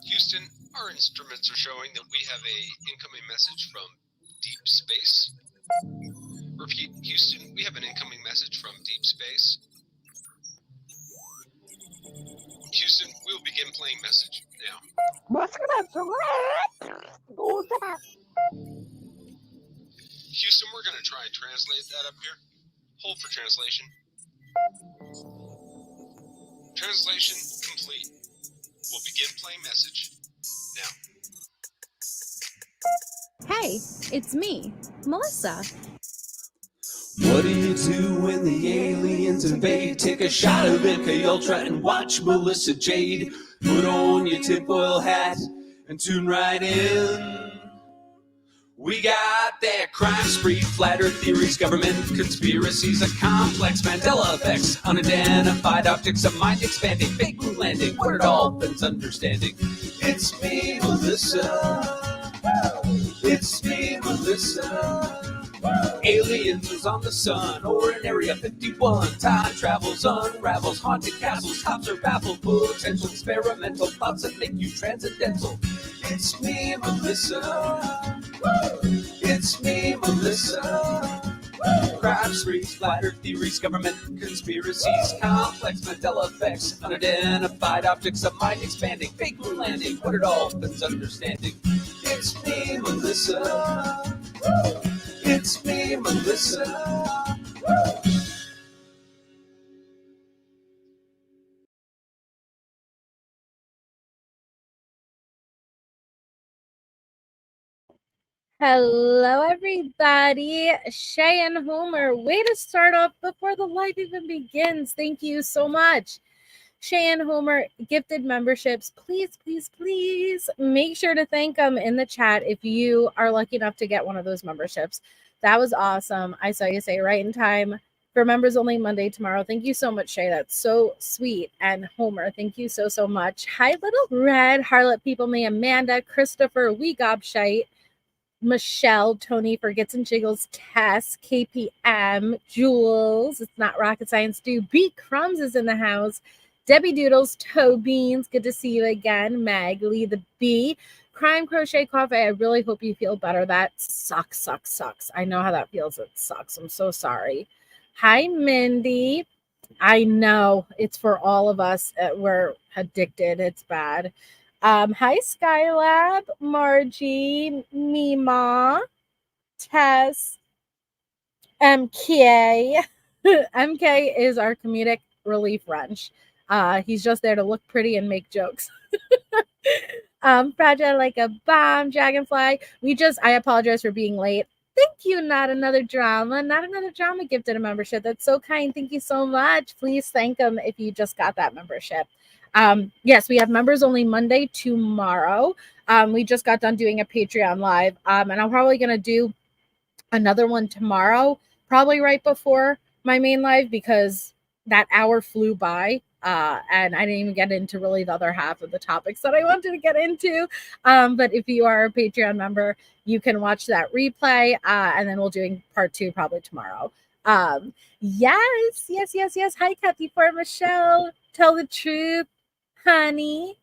Houston, our instruments are showing that we have a incoming message from deep space. Repeat, Houston, we have an incoming message from deep space. Houston, we will begin playing message now. Houston, we're going to try and translate that up here. Hold for translation. Translation complete. We'll begin playing message now. Hey, it's me, Melissa. What do you do when the aliens invade? Take a shot of MK Ultra and watch Melissa Jade. Put on your tinfoil hat and tune right in. We got that crime spree, flat earth theories, government conspiracies, a complex Mandela effects, unidentified objects, a mind expanding, fake moon landing, what are dolphins understanding? It's me, Melissa. It's me, Melissa. Aliens is on the sun or in Area 51. Time travels, unravels, haunted castles, cops are baffled, potential experimental thoughts that make you transcendental. It's me, Melissa. It's me, Melissa. Crime sprees, flat earth theories, government conspiracies, complex Mandela effects, unidentified objects, a mind expanding, fake moon landing, what are dolphins understanding? It's me, Melissa. It's me, Melissa. Hello, everybody. Shay and Homer, way to start off before the live even begins. Thank you so much. Shay and Homer gifted memberships. Please, please, please make sure to thank them in the chat if you are lucky enough to get one of those memberships. That was awesome. I saw you say right in time for members only Monday tomorrow. Thank you so much, Shay. That's so sweet. And Homer, thank you so, so much. Hi, Little Red, Harlot People, Me, Amanda, Christopher, We Gobshite, Michelle, Tony, Forgets and Jiggles, Tess, KPM, Jules, It's Not Rocket Science, B Crumbs is in the house, Debbie Doodles, Toe Beans, good to see you again, Meg, Lee the Bee, Crime Crochet Coffee, I really hope you feel better. That sucks. I know how that feels. It sucks. I'm so sorry. Hi, Mindy. I know it's for all of us. We're addicted. It's bad. Hi, Skylab, Margie, Mima, Tess, MK. MK is our comedic relief wrench. He's just there to look pretty and make jokes. Fragile like a bomb, Dragonfly. I apologize for being late. Thank you, Not Another Drama. Not Another Drama gifted a membership. That's so kind. Thank you so much. Please thank them if you just got that membership. Yes, we have members only Monday tomorrow. We just got done doing a Patreon live, and I'm probably going to do another one tomorrow, probably right before my main live, because that hour flew by, and I didn't even get into really the other half of the topics that I wanted to get into. But if you are a Patreon member, you can watch that replay, and then we'll do part 2 probably tomorrow. Yes. Hi, Kathy, for Michelle. Tell the truth, honey.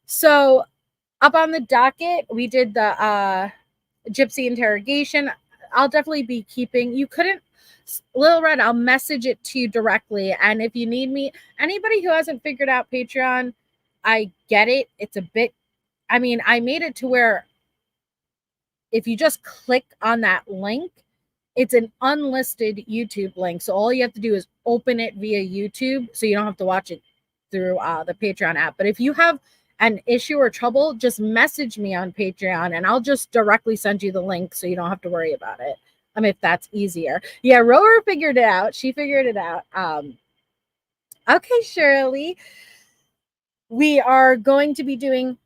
So up on the docket, we did the gypsy interrogation. I'll definitely be keeping. You couldn't, Little Red, I'll message it to you directly. And if you need me, anybody who hasn't figured out Patreon, I get it. It's a bit, I made it to where if you just click on that link, it's an unlisted YouTube link. So all you have to do is open it via YouTube, so you don't have to watch it through the Patreon app. But if you have an issue or trouble, just message me on Patreon and I'll just directly send you the link so you don't have to worry about it. If that's easier. Yeah, Rower figured it out. She figured it out. Okay, Shirley. We are going to be doing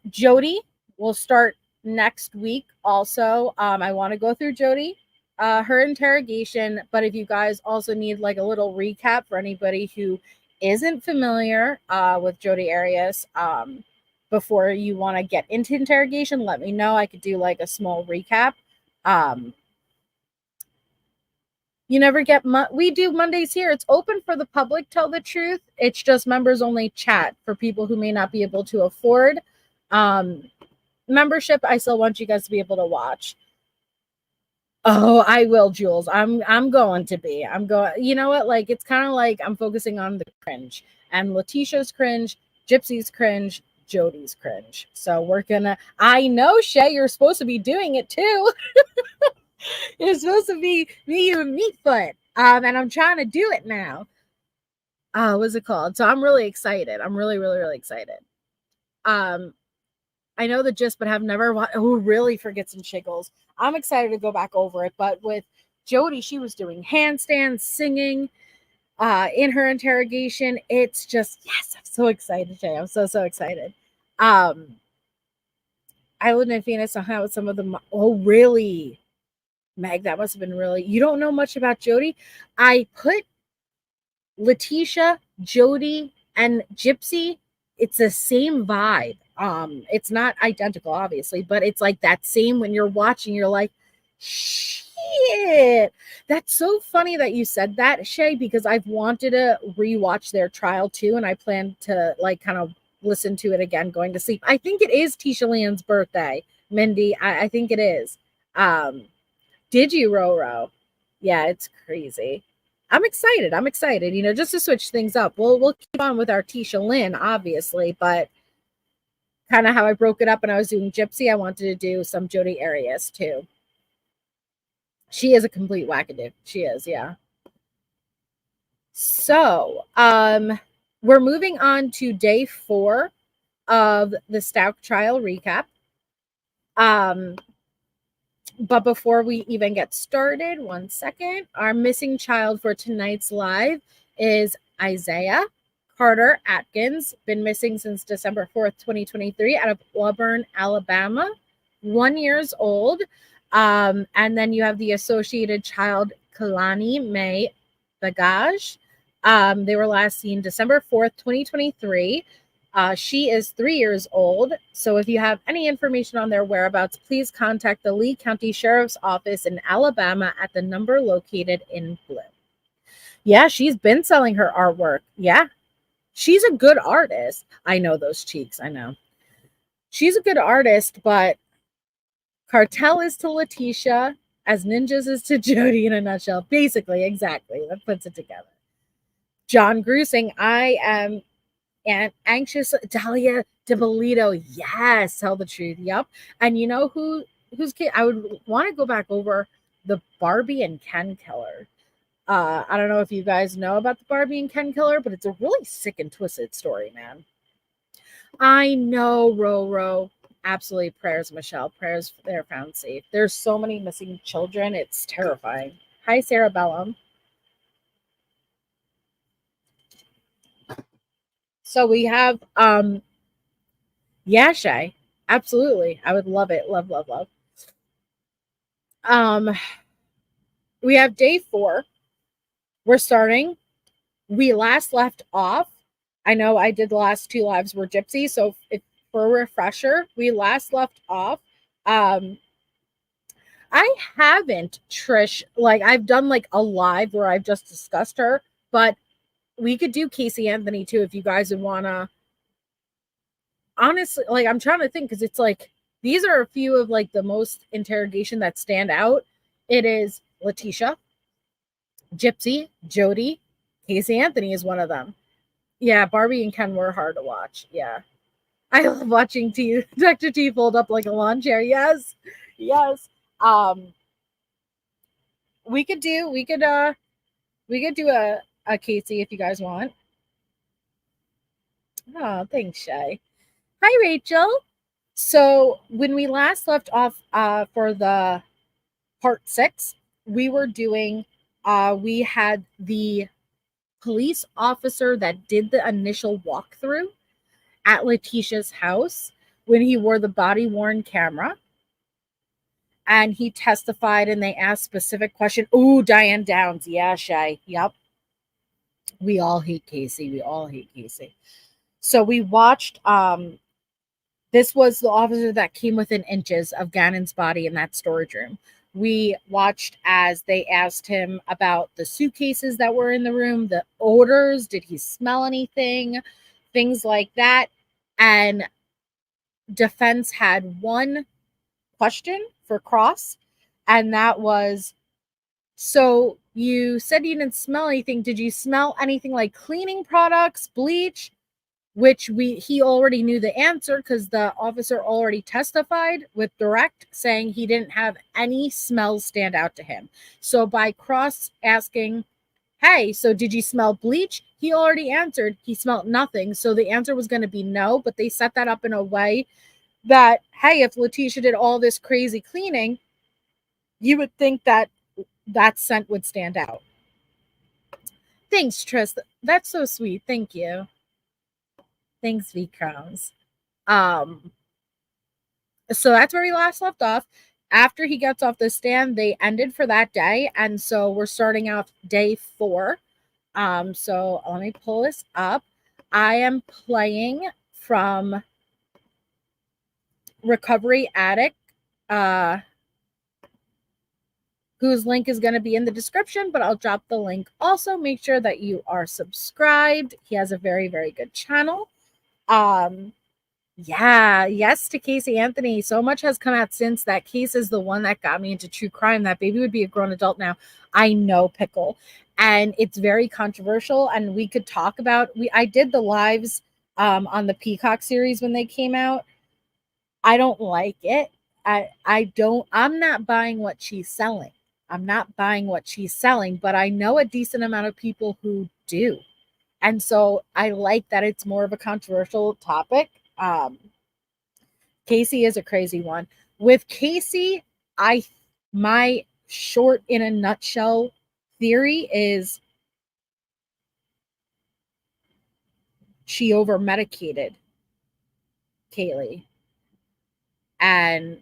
Jody. We'll start next week also. I want to go through Jody, her interrogation, but if you guys also need like a little recap for anybody who isn't familiar with Jodi Arias, before you want to get into interrogation, let me know. I could do like a small recap. You never get we do Mondays here. It's open for the public, tell the truth. It's just members only chat for people who may not be able to afford membership. I still want you guys to be able to watch. Oh, I will, Jules. I'm going to be. I'm going. You know what? Like, it's kind of like I'm focusing on the cringe. And Letecia's cringe, Gypsy's cringe, Jody's cringe. So we're gonna. I know, Shay, you're supposed to be doing it too. It's supposed to be me, you, and Meatfoot. And I'm trying to do it now. What's it called? So I'm really excited. I'm really, really, really excited. I know the gist, but have never watched. Oh, really? Forgets and Shiggles. I'm excited to go back over it. But with Jody, she was doing handstands, singing in her interrogation. It's just, yes, I'm so excited, Jay. I'm so excited. I lived in Phoenix somehow with some of them. Oh, really? Meg, that must have been really. You don't know much about Jody? I put Letecia, Jody, and Gypsy. It's the same vibe. It's not identical, obviously, but it's like that same when you're watching, you're like, shit. That's so funny that you said that, Shay, because I've wanted to rewatch their trial too, and I plan to like kind of listen to it again going to sleep. I think it is Tisha Leanne's birthday, Mindy. I think it is. Did you, Roro? Yeah, it's crazy. I'm excited, you know, just to switch things up. We'll keep on with our Tisha Lynn, obviously, but kind of how I broke it up when I was doing Gypsy, I wanted to do some Jodi Arias too. She is a complete wackadoo. She is, yeah. So, we're moving on to day 4 of the Stauch trial recap. But before we even get started, one second, our missing child for tonight's live is Isaiah Carter Atkins, been missing since December 4th, 2023, out of Auburn, Alabama, 1 year old. And then you have the associated child, Kalani May Bagaj. They were last seen December 4th, 2023. She is 3 years old. So if you have any information on their whereabouts, please contact the Lee County Sheriff's Office in Alabama at the number located in blue. Yeah, she's been selling her artwork. Yeah, she's a good artist. I know those cheeks. I know. She's a good artist, but Cartel is to Letecia as Ninjas is to Jody in a nutshell. Basically, exactly. That puts it together. John Grusing, I am and anxious. Dahlia DeBolito, yes, tell the truth. Yep. And you know who's kid? I would want to go back over the Barbie and Ken killer. I don't know if you guys know about the Barbie and Ken killer, but it's a really sick and twisted story, man. I know, Roro. Absolutely, prayers, Michelle. Prayers, they're found safe. There's so many missing children. It's terrifying. Hi, Sarah Bellum. So we have, yeah, Shay, absolutely. I would love it. Love. We have day 4. We're starting. We last left off. I know I did the last 2 lives were Gypsy. So if for a refresher, we last left off. I haven't, Trish, like I've done like a live where I've just discussed her, but we could do Casey Anthony too if you guys would want to. Honestly, like I'm trying to think because it's like these are a few of like the most interrogation that stand out. It is Letecia, Gypsy, Jody, Casey Anthony is one of them. Yeah, Barbie and Ken were hard to watch. Yeah, I love watching Dr. T fold up like a lawn chair. Yes. We could do a Casey if you guys want. Oh, thanks, Shay. Hi, Rachel. So when we last left off for the part 6, we were doing, we had the police officer that did the initial walkthrough at Letecia's house when he wore the body-worn camera. And he testified and they asked specific questions. Ooh, Diane Downs. Yeah, Shay. Yep. We all hate Casey. So we watched, this was the officer that came within inches of Gannon's body in that storage room. We watched as they asked him about the suitcases that were in the room, the odors, did he smell anything, things like that. And defense had one question for cross, and that was, so you said you didn't smell anything. Did you smell anything like cleaning products, bleach? Which he already knew the answer because the officer already testified with direct saying he didn't have any smells stand out to him. So by cross asking, hey, so did you smell bleach? He already answered he smelled nothing. So the answer was going to be no, but they set that up in a way that, hey, if Letecia did all this crazy cleaning, you would think that that scent would stand out. Thanks, Tris. That's so sweet. Thank you. Thanks, V Crowns. So that's where we last left off. After he gets off the stand, they ended for that day. And so we're starting out day 4. So let me pull this up. I am playing from Recovery Addict, whose link is going to be in the description, but I'll drop the link. Also, make sure that you are subscribed. He has a very, very good channel. Yes to Casey Anthony. So much has come out since. That case is the one that got me into true crime. That baby would be a grown adult now. I know, Pickle. And it's very controversial, and we could talk about, I did the lives on the Peacock series when they came out. I don't like it. I'm not buying what she's selling. But I know a decent amount of people who do. And so I like that it's more of a controversial topic. Casey is a crazy one. With Casey, my short in a nutshell theory is she over medicated Kaylee and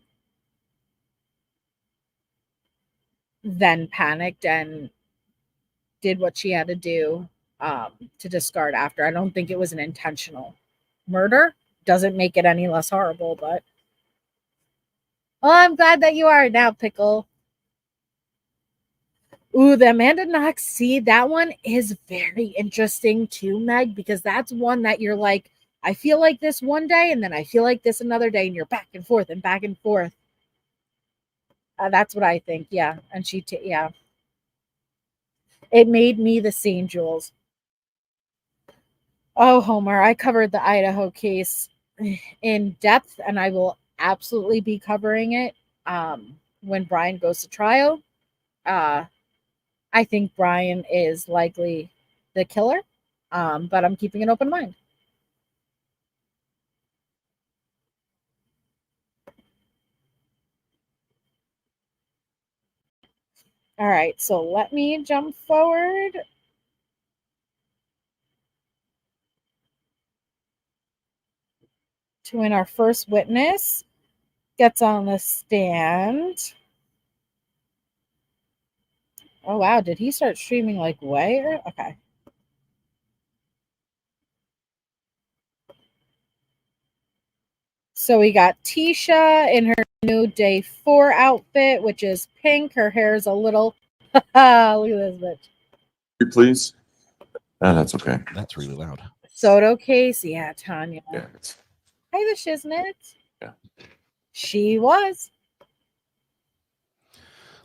then panicked and did what she had to do to discard after. I don't think it was an intentional murder. Doesn't make it any less horrible, but I'm glad that you are now, Pickle. Ooh, the Amanda Knox. See, that one is very interesting too, Meg, because that's one that you're like, I feel like this one day, and then I feel like this another day, and you're back and forth and back and forth. That's what I think. Yeah, and yeah. It made me the same, Jules. Oh, Homer, I covered the Idaho case in depth, and I will absolutely be covering it when Brian goes to trial. I think Brian is likely the killer, but I'm keeping an open mind. All right, so let me jump forward. To when our first witness gets on the stand. Oh, wow. Did he start streaming like way? Okay. So we got Tisha in her new day 4 outfit, which is pink. Her hair is a little... Look at this bitch. Please. Oh, that's okay. That's really loud. Soto case. Yeah, Tanya. Yeah. Hi, the Shiznit. Yeah. She was.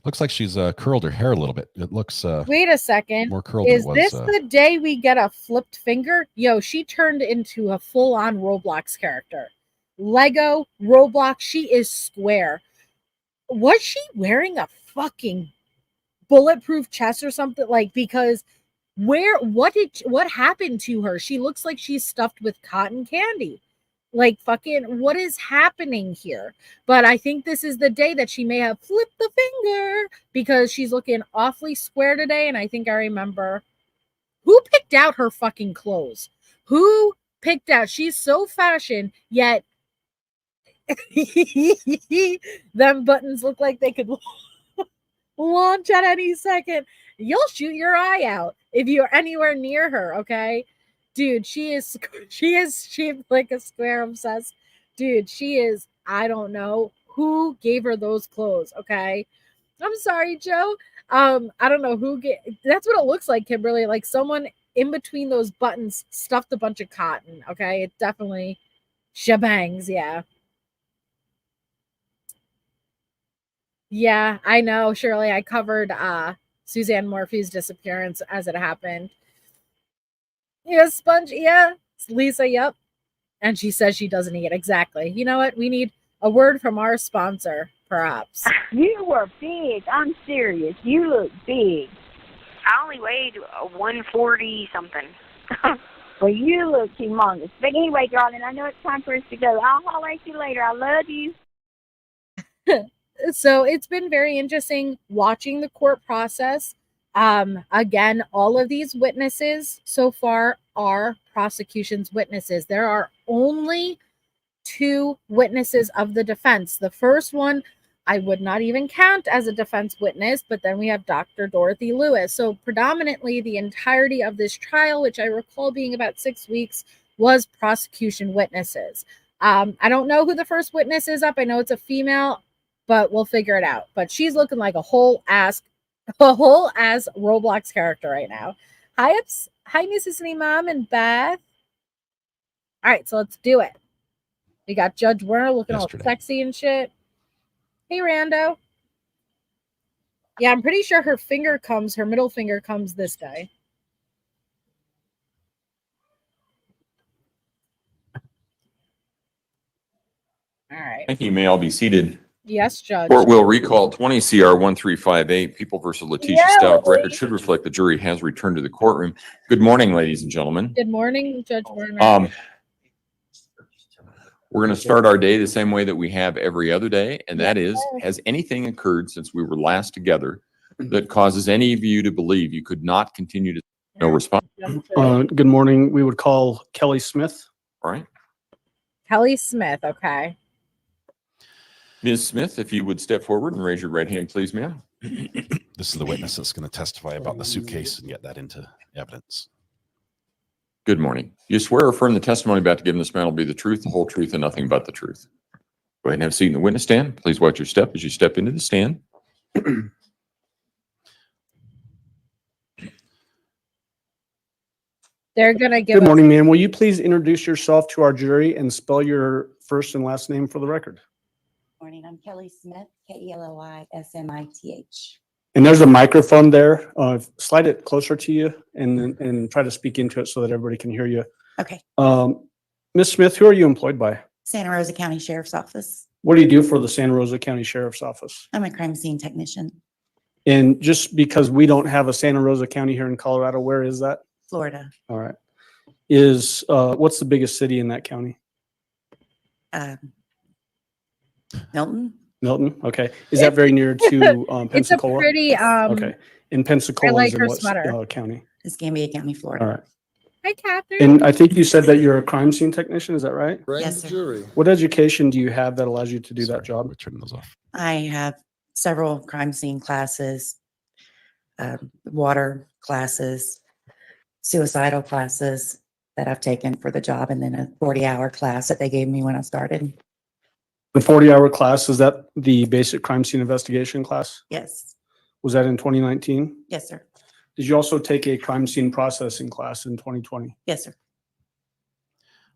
Looks like she's curled her hair a little bit. It looks wait a second. More curled Is than it was, this the day we get a flipped finger? Yo, she turned into a full-on Roblox character. Lego, Roblox, she is square. Was she wearing a fucking bulletproof chest or something? Like, because what happened to her? She looks like she's stuffed with cotton candy. Like, fucking, what is happening here? But I think this is the day that she may have flipped the finger because she's looking awfully square today. And I think I remember who picked out her fucking clothes. Who picked out? She's so fashion, yet them buttons look like they could launch at any second. You'll shoot your eye out if you're anywhere near her, okay? Dude, she is shaped like a square obsessed. Dude, she is, I don't know who gave her those clothes, okay? I'm sorry, Joe. I don't know who that's what it looks like, Kimberly. Like someone in between those buttons stuffed a bunch of cotton. Okay, it definitely shebangs. Yeah. Yeah, I know, Shirley. I covered Suzanne Morphy's disappearance as it happened. Yeah, Sponge. Yeah, Lisa. Yep. And she says she doesn't eat. Exactly. You know what? We need a word from our sponsor, perhaps. You were big. I'm serious. You look big. I only weighed 140 something. Well, you look humongous. But anyway, darling, I know it's time for us to go. I'll holler at you later. I love you. So it's been very interesting watching the court process. Again, all of these witnesses so far are prosecution's witnesses. There are only 2 witnesses of the defense. The first one I would not even count as a defense witness, but then we have Dr. Dorothy Lewis. So predominantly the entirety of this trial, which I recall being about 6 weeks, was prosecution witnesses. I don't know who the first witness is up. I know it's a female, but we'll figure it out. But she's looking like a whole ass Roblox character right now. Hi, Mrs. Mom and Beth. All right, so let's do it. We got Judge Werner looking all sexy and shit. Hey, Rando. Yeah, I'm pretty sure her middle finger comes this day. All right. Thank you. You may all be seated. Yes, Judge. Court will recall 20 CR 1358, People versus Letecia Stauch. Record should reflect the jury has returned to the courtroom. Good morning, ladies and gentlemen. Good morning, Judge Werner. We're going to start our day the same way that we have every other day, and that is, has anything occurred since we were last together that causes any of you to believe you could not continue to no response? Good morning. We would call Kelly Smith. All right. Kelly Smith, okay. Ms. Smith, if you would step forward and raise your right hand, please, ma'am. This is the witness that's going to testify about the suitcase and get that into evidence. Good morning. You swear or affirm the testimony about to give in this man will be the truth, the whole truth, and nothing but the truth. Go ahead and have a seat in the witness stand. Please watch your step as you step into the stand. They're going to give Good morning, ma'am. Will you please introduce yourself to our jury and spell your first and last name for the record? Morning, I'm Kelly Smith, Kellysmith. And there's a microphone there. Slide it closer to you and try to speak into it so that everybody can hear you. Okay. Ms. Smith, who are you employed by? Santa Rosa County Sheriff's Office. What do you do for the Santa Rosa County Sheriff's Office? I'm a crime scene technician. And just because we don't have a Santa Rosa County here in Colorado, where is that? Florida. All right. What's the biggest city in that county? Milton. Milton. Okay. Is that very near to Pensacola? It's a pretty okay. In Pensacola, I like is in her what sweater. County? Escambia County, Florida. All right. Hi, Catherine. And I think you said that you're a crime scene technician. Is that right? Yes, sir. What education do you have that allows you to do that job? We're turning those off. I have several crime scene classes, water classes, suicidal classes that I've taken for the job, and then a 40-hour class that they gave me when I started. The 40-hour class, is that the basic crime scene investigation class? Yes. Was that in 2019? Yes, sir. Did you also take a crime scene processing class in 2020? Yes, sir.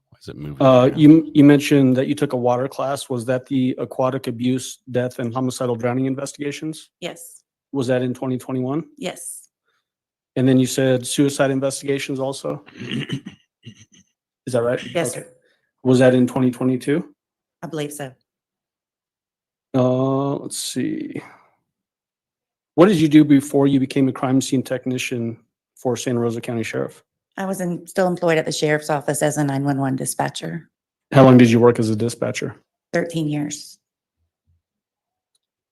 Why is it moving? You mentioned that you took a water class. Was that the aquatic abuse, death, and homicidal drowning investigations? Yes. Was that in 2021? Yes. And then you said suicide investigations also? Is that right? Yes, Okay. sir. Was that in 2022? I believe so. Let's see. What did you do before you became a crime scene technician for Santa Rosa County Sheriff? I was still employed at the sheriff's office as a 911 dispatcher. How long did you work as a dispatcher? 13 years.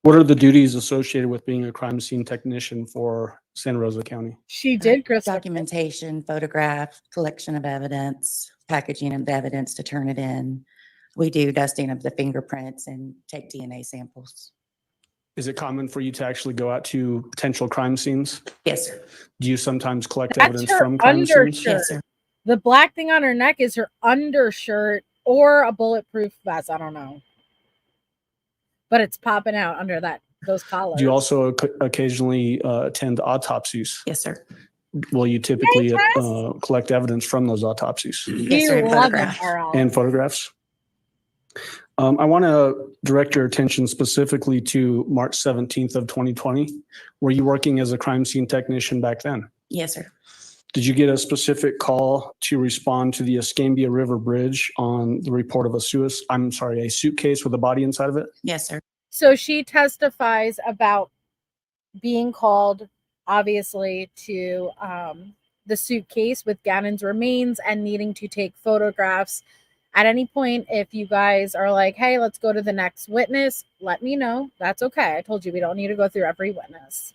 What are the duties associated with being a crime scene technician for Santa Rosa County? She did, Chris. Documentation, photograph, collection of evidence, packaging of the evidence to turn it in. We do dusting of the fingerprints and take DNA samples. Is it common for you to actually go out to potential crime scenes? Yes, sir. Do you sometimes collect That's evidence her from crime undershirt. scenes? Yes, sir. The black thing on her neck is her undershirt or a bulletproof vest. I don't know. But it's popping out under that those collars. Do you also occasionally attend autopsies? Yes, sir. Will you typically Yay, Tess. collect evidence from those autopsies Yes, sir. You And love them, photographs. Earl. and photographs? I want to direct your attention specifically to March 17th of 2020. Were you working as a crime scene technician back then? Yes, sir. Did you get a specific call to respond to the Escambia River Bridge on the report of a suitcase with a body inside of it? Yes, sir. So she testifies about being called, obviously, to the suitcase with Gannon's remains and needing to take photographs. At any point, if you guys are like, hey, let's go to the next witness, let me know. That's okay. I told you we don't need to go through every witness.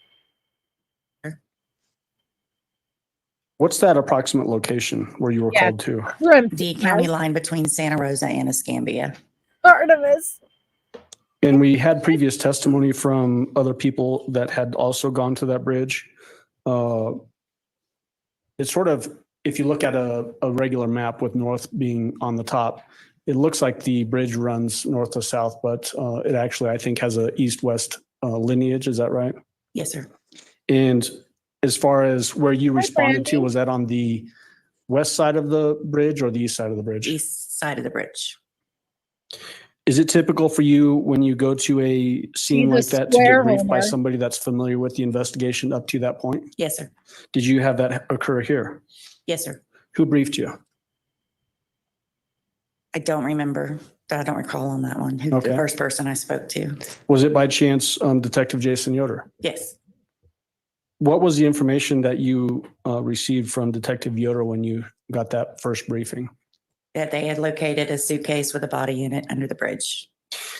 What's that approximate location where you were Yeah. called to? The county line between Santa Rosa and Escambia. Artemis. And we had previous testimony from other people that had also gone to that bridge. It's sort of, if you look at a regular map with north being on the top, it looks like the bridge runs north to south, but it actually, I think, has a east-west lineage. Is that right? Yes, sir. And as far as where you Hi, responded to, Brandy. was that on the west side of the bridge or the east side of the bridge? East side of the bridge. Is it typical for you when you go to a scene She's a like that to square get briefed by homer. somebody that's familiar with the investigation up to that point? Yes, sir. Did you have that occur here? Yes, sir. Who briefed you? I don't remember. I don't recall on that one. Who Okay. the first person I spoke to. Was it by chance Detective Jason Yoder? Yes. What was the information that you received from Detective Yoder when you got that first briefing? That they had located a suitcase with a body in it under the bridge.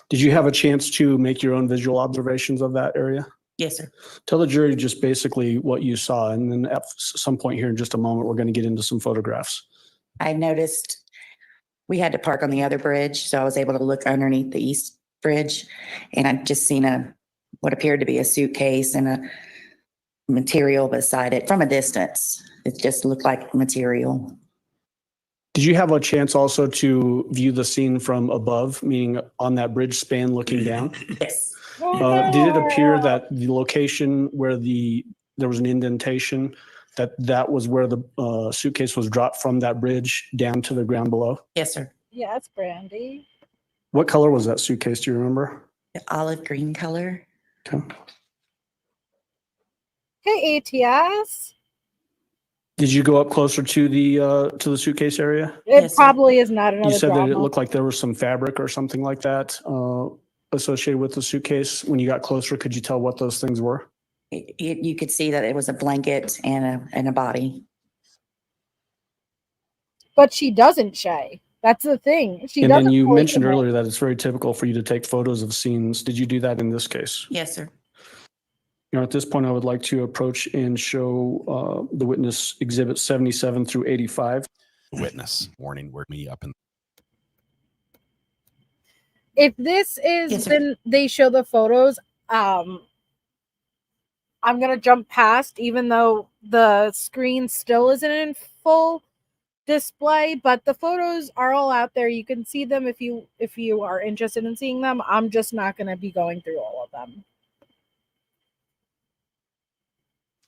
Did you have a chance to make your own visual observations of that area? Yes, sir. Tell the jury just basically what you saw, and then at some point here in just a moment, we're going to get into some photographs. I noticed we had to park on the other bridge, so I was able to look underneath the east bridge, and I'd just seen what appeared to be a suitcase and a material beside it from a distance. It just looked like material. Did you have a chance also to view the scene from above, meaning on that bridge span looking down? Yes. Did it appear that the location where there was an indentation, that was where the suitcase was dropped from that bridge down to the ground below? Yes, sir. Yes, Brandy. What color was that suitcase? Do you remember? The olive green color. Okay. Hey, ATS. Did you go up closer to the suitcase area? It Yes, sir. probably is not another You said that it drama. looked like there was some fabric or something like that associated with the suitcase. When you got closer, could you tell what those things were? You could see that it was a blanket and a body. But she doesn't, Shay. That's the thing. She And doesn't. then you fully mentioned commit. earlier that it's very typical for you to take photos of scenes. Did you do that in this case? Yes, sir. At this point, I would like to approach and show the witness exhibit 77 through 85. Witness warning, word me up in. If this is Yes, sir. when they show the photos, I'm gonna jump past, even though the screen still isn't in full display, but the photos are all out there. You can see them if you are interested in seeing them. I'm just not gonna be going through all of them.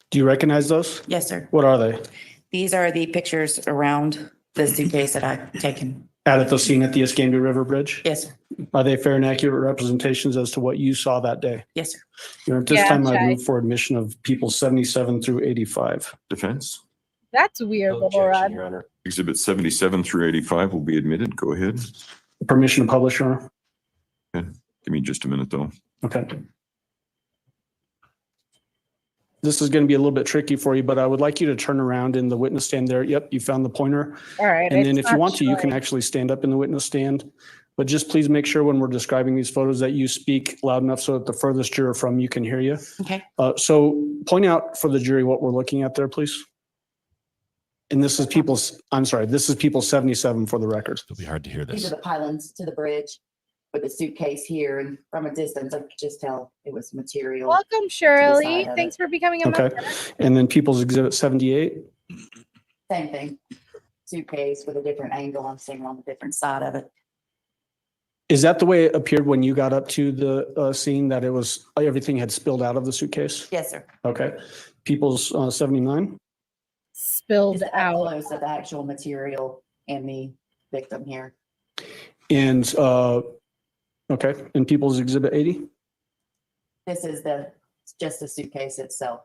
Do you recognize those? Yes, sir. What are they? These are the pictures around the suitcase that I've taken. At the scene at the Escambia River Bridge? Yes, sir. Are they fair and accurate representations as to what you saw that day? Yes, sir. At this Yeah, time, I Shay. move for admission of people 77 through 85. Defense. That's weird, little red. Exhibit 77 through 85 will be admitted. Go ahead. Permission to publish, Your Honor? Give me just a minute, though. Okay. This is going to be a little bit tricky for you, but I would like you to turn around in the witness stand there. Yep, you found the pointer. All right. And then it's if you not want to, you can showing. actually stand up in the witness stand. But just please make sure when we're describing these photos that you speak loud enough so that the furthest juror from you can hear you. Okay. So point out for the jury what we're looking at there, please. And this is this is people 77 for the record. It'll be hard to hear These this. are the pylons to the bridge with the suitcase here, and from a distance, I could just tell it was material. Welcome, Shirley. side of Thanks it. for becoming a Okay. member. And then people's exhibit 78. Same thing. Suitcase with a different angle. I'm seeing on the different side of it. Is that the way it appeared when you got up to the scene, that it was, everything had spilled out of the suitcase? Yes, sir. Okay. People's 79? Spilled Just up out. close of the actual material and the victim here. And, okay, and People's Exhibit 80? This is just the suitcase itself.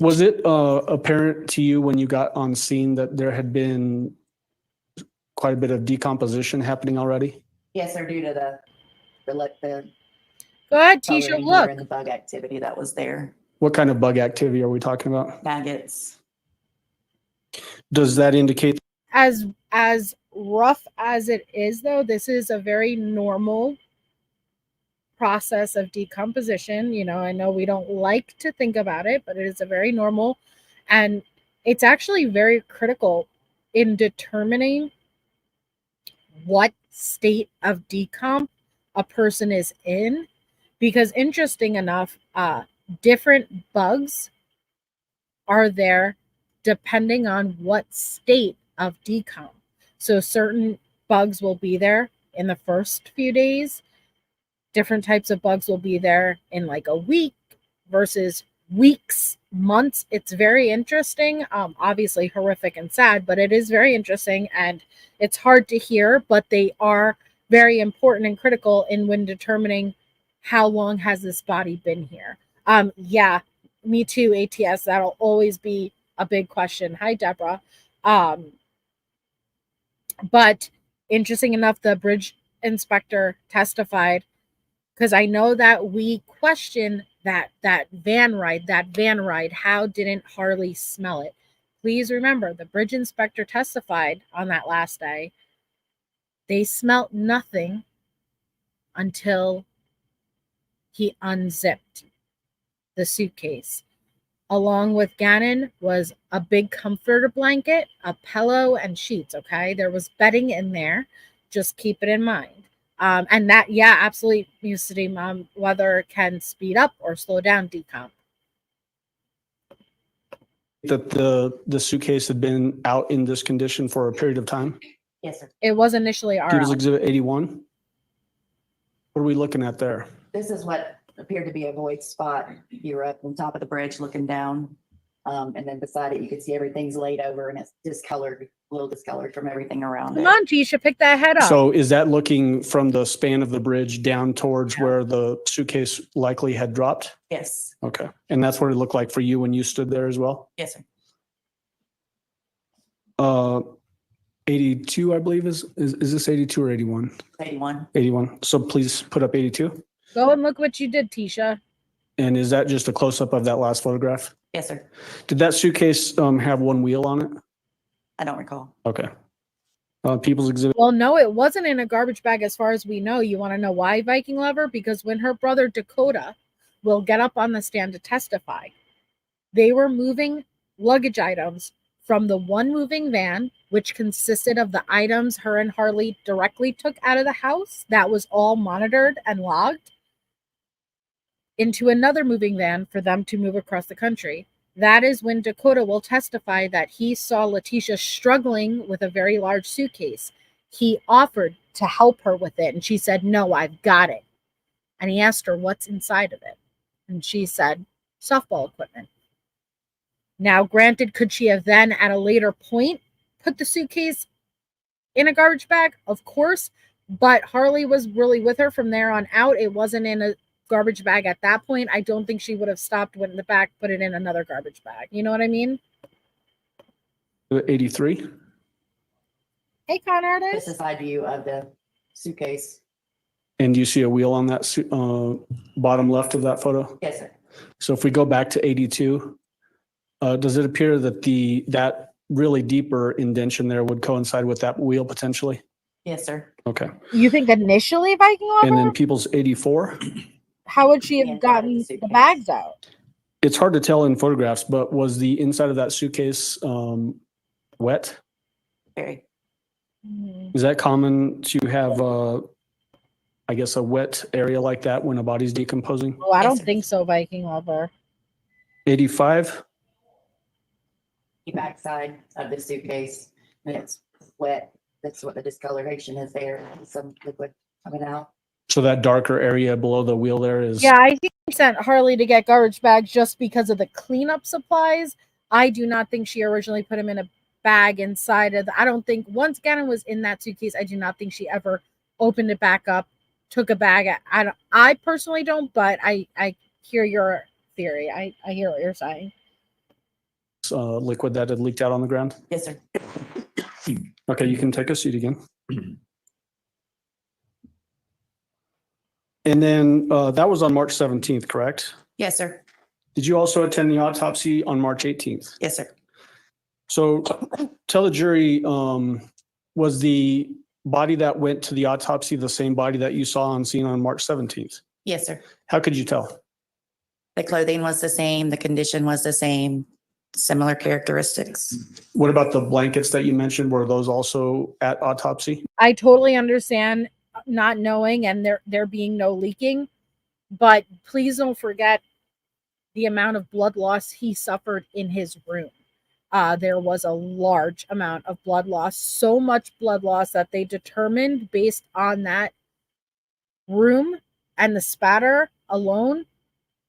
Was it apparent to you when you got on scene that there had been quite a bit of decomposition happening already? Yes, sir, due to the Go ahead, Tisha, coloring look. and the bug activity that was there. What kind of bug activity are we talking about? Maggots. Does that indicate? As rough as it is, though, this is a very normal process of decomposition. You know, I know we don't like to think about it, but it is a very normal, and it's actually very critical in determining what state of decomp a person is in, because interesting enough, different bugs are there depending on what state of decomp. So certain bugs will be there in the first few days. Different types of bugs will be there in like a week versus weeks, months. It's very interesting. Obviously horrific and sad, but it is very interesting, and it's hard to hear, but they are very important and critical in when determining how long has this body been here. Yeah, me too, ATS. That'll always be a big question. Hi, Deborah. But interesting enough, the bridge inspector testified, because I know that we question that van ride. How didn't Harley smell it? Please remember, the bridge inspector testified on that last day. They smelt nothing until he unzipped the suitcase. Along with Gannon was a big comforter blanket, a pillow, and sheets, okay? There was bedding in there. Just keep it in mind. And that, yeah, absolutely, Musity, weather can speed up or slow down decomp. That the suitcase had been out in this condition for a period of time? Yes, sir. It was initially People's RL. Exhibit 81? What are we looking at there? This is what appeared to be a void spot. You were up on top of the bridge looking down. And then beside it, you could see everything's laid over and it's discolored, a little discolored from everything around Come it. on, Tisha, pick that head up. So is that looking from the span of the bridge down towards where the suitcase likely had dropped? Yes, Okay. And that's what it looked like for you when you stood there as well? yes, sir. 82, I believe is this 82 or 81? 81. 81. So please put up 82. Go and look what you did, Tisha. And is that just a close-up of that last photograph? Yes, sir. Did that suitcase have one wheel on it? I don't recall. Okay. People's Exhibit. Well, no, it wasn't in a garbage bag as far as we know. You want to know why, Viking Lover? Because when her brother Dakota will get up on the stand to testify, they were moving luggage items from the one moving van, which consisted of the items her and Harley directly took out of the house. That was all monitored and logged, into another moving van for them to move across the country. That is when Dakota will testify that he saw Letecia struggling with a very large suitcase. He offered to help her with it, and she said, "No, I've got it." And he asked her what's inside of it, and she said, "Softball equipment." Now, granted, could she have then at a later point put the suitcase in a garbage bag? Of course, but Harley was really with her from there on out. It wasn't in a garbage bag at that point. I don't think she would have stopped, went in the back, put it in another garbage bag. You know what I mean? 83. Hey, con This artist. is a side view of the suitcase. And do you see a wheel on that bottom left of that photo? Yes, sir. So if we go back to 82, does it appear that that really deeper indention there would coincide with that wheel potentially? Yes, sir. Okay. You think initially, Viking Lover? And then People's 84. How would she The have inside of gotten the the suitcase. bags out? It's hard to tell in photographs, but was the inside of that suitcase wet? Very. Is that common to have, I guess, a wet area like that when a body's decomposing? Oh, I Yes, don't sir. think so, Viking Lover. 85. The backside of the suitcase, and it's wet That's what the discoloration is there, some liquid coming out. So that darker area below the wheel there is. Yeah, I think we sent Harley to get garbage bags just because of the cleanup supplies. I do not think she originally put him in a bag inside of I don't think once Gannon was in that suitcase, I do not think she ever opened it back up, took a bag. I personally don't, but I hear your theory. I hear what you're saying. Liquid that had leaked out on the ground. Yes, sir. Okay, you can take a seat again. And then that was on March 17th, correct? Yes, sir. Did you also attend the autopsy on March 18th? Yes, sir. So tell the jury, was the body that went to the autopsy the same body that you saw on scene on March 17th? Yes, sir. How could you tell? The clothing was the same, the condition was the same, similar characteristics. What about the blankets that you mentioned? Were those also at autopsy? I totally understand not knowing and there being no leaking, but please don't forget the amount of blood loss he suffered in his room. There was a large amount of blood loss, so much blood loss that they determined based on that room and the spatter alone,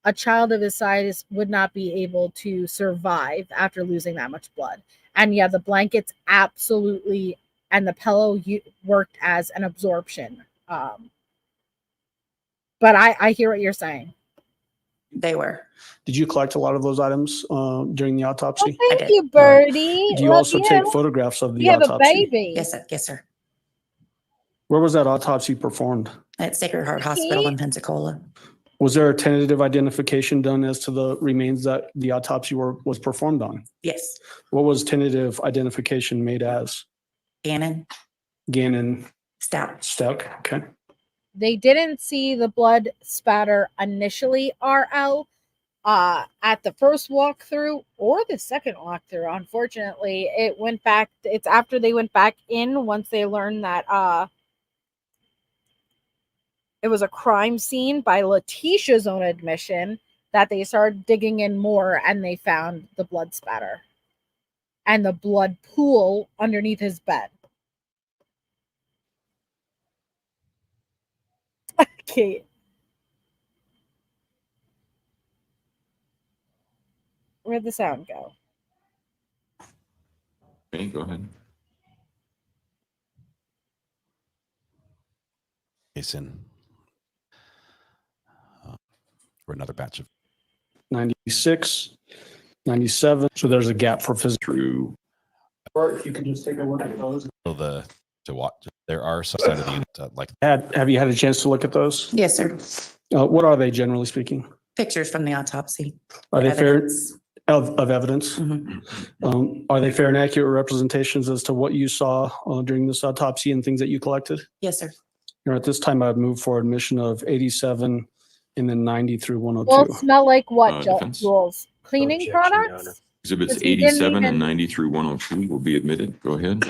a child of his size would not be able to survive after losing that much blood. And yeah, the blankets absolutely, and the pillow worked as an absorption. But I hear what you're saying. They were. Did you collect a lot of those items during the autopsy? Oh, thank you, Birdie. Did you Love also take photographs of the you have autopsy? a baby. Yes, sir. Yes, sir. Where was that autopsy performed? At Sacred Heart Hospital in Pensacola. Was there a tentative identification done as to the remains that the autopsy was performed on? Yes. What was tentative identification made as? Gannon. Gannon. Stauch. Okay. They didn't see the blood spatter initially, RL, at the first walkthrough or the second walkthrough. Unfortunately, it went back. It's after they went back in once they learned that it was a crime scene by Letecia's own admission that they started digging in more and they found the blood spatter and the blood pool underneath his bed. Kate. Where'd the sound go? Okay, go ahead. Jason. For another batch of 96, 97. So there's a gap for physical. Or if you can just take a look at those. to watch. There are some side of the unit like. Have you had a chance to look at those? Yes, sir. What are they, generally speaking? Pictures from the autopsy. Are they Evidence. fair of evidence? Mhm. Are they fair and accurate representations as to what you saw during this autopsy and things that you collected? Yes, sir. At this time, I'd move for admission of 87 and then 90 through 102. Will smell like what, Defense. Jules? Cleaning products? Exhibits Because he didn't 87 even- and 90 through 102 will be admitted. Go ahead.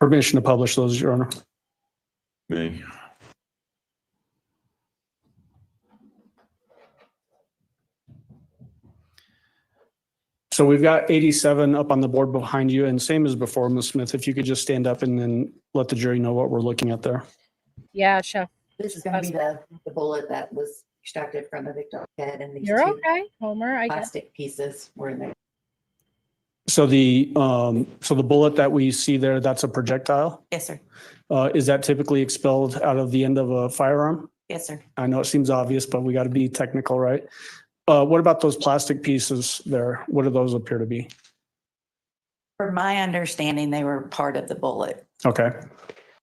Permission to publish those, Your Honor. May. So we've got 87 up on the board behind you, and same as before, Ms. Smith, if you could just stand up and then let the jury know what we're looking at there. Yeah, Chef. This is going to be the bullet that was extracted from the victim's head, and these You're two okay, Homer. I guess. plastic pieces were in there. So the bullet that we see there, that's a projectile. Yes, sir. Is that typically expelled out of the end of a firearm? Yes, sir. I know it seems obvious, but we got to be technical, right? What about those plastic pieces there? What do those appear to be? From my understanding, they were part of the bullet. Okay.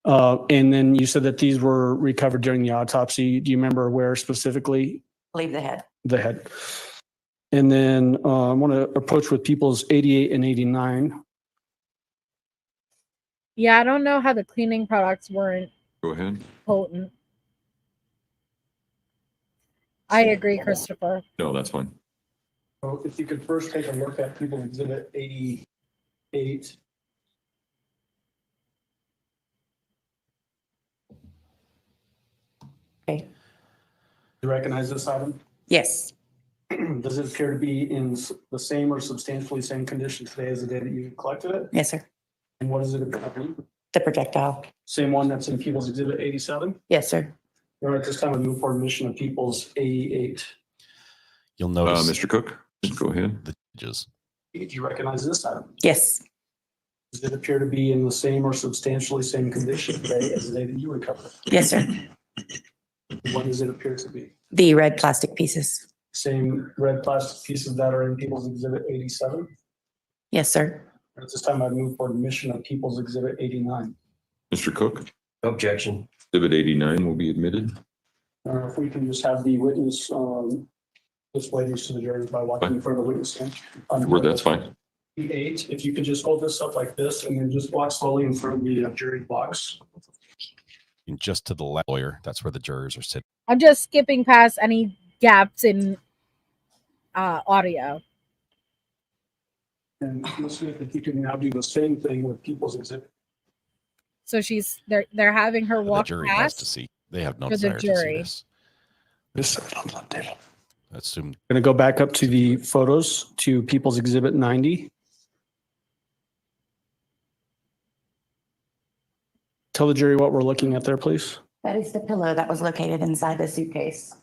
And then you said that these were recovered during the autopsy. Do you remember where specifically? I believe the head. The head. And then I want to approach with people's 88 and 89. Yeah, I don't know how the cleaning products weren't Go ahead. potent. I agree, Christopher. No, that's fine. So if you could first take a look at people exhibit 88. Okay. You recognize this item? Yes. Does it appear to be in the same or substantially same condition today as the day that you collected it? Yes, sir. And what is it appear to be? The projectile. Same one that's in People's Exhibit 87? Yes, sir. All right, this time I move for admission of People's 88. You'll notice Mr. Cook, go ahead. the edges. Do you recognize this item? Yes. Does it appear to be in the same or substantially same condition today as the day that you recovered? Yes, sir. What does it appear to be? The red plastic pieces. Same red plastic pieces that are in People's Exhibit 87? Yes, sir. At this time, I move for admission of People's Exhibit 89. Mr. Cook, Objection. Exhibit 89 will be admitted. If we can just have the witness display these to the jury by walking in front of the witness stand. Where that's fine. 88, if you could just hold this up like this and then just walk slowly in front of the jury box. And just to the left, lawyer, that's where the jurors are sitting. I'm just skipping past any gaps in audio. And let's see if you can now do the same thing with People's Exhibit. So they're having her The walk jury has past. to see. They have no For the desire to see jury. this. Assume Going to go back up to the photos to People's Exhibit 90. Tell the jury what we're looking at there, please. That is the pillow that was located inside the suitcase.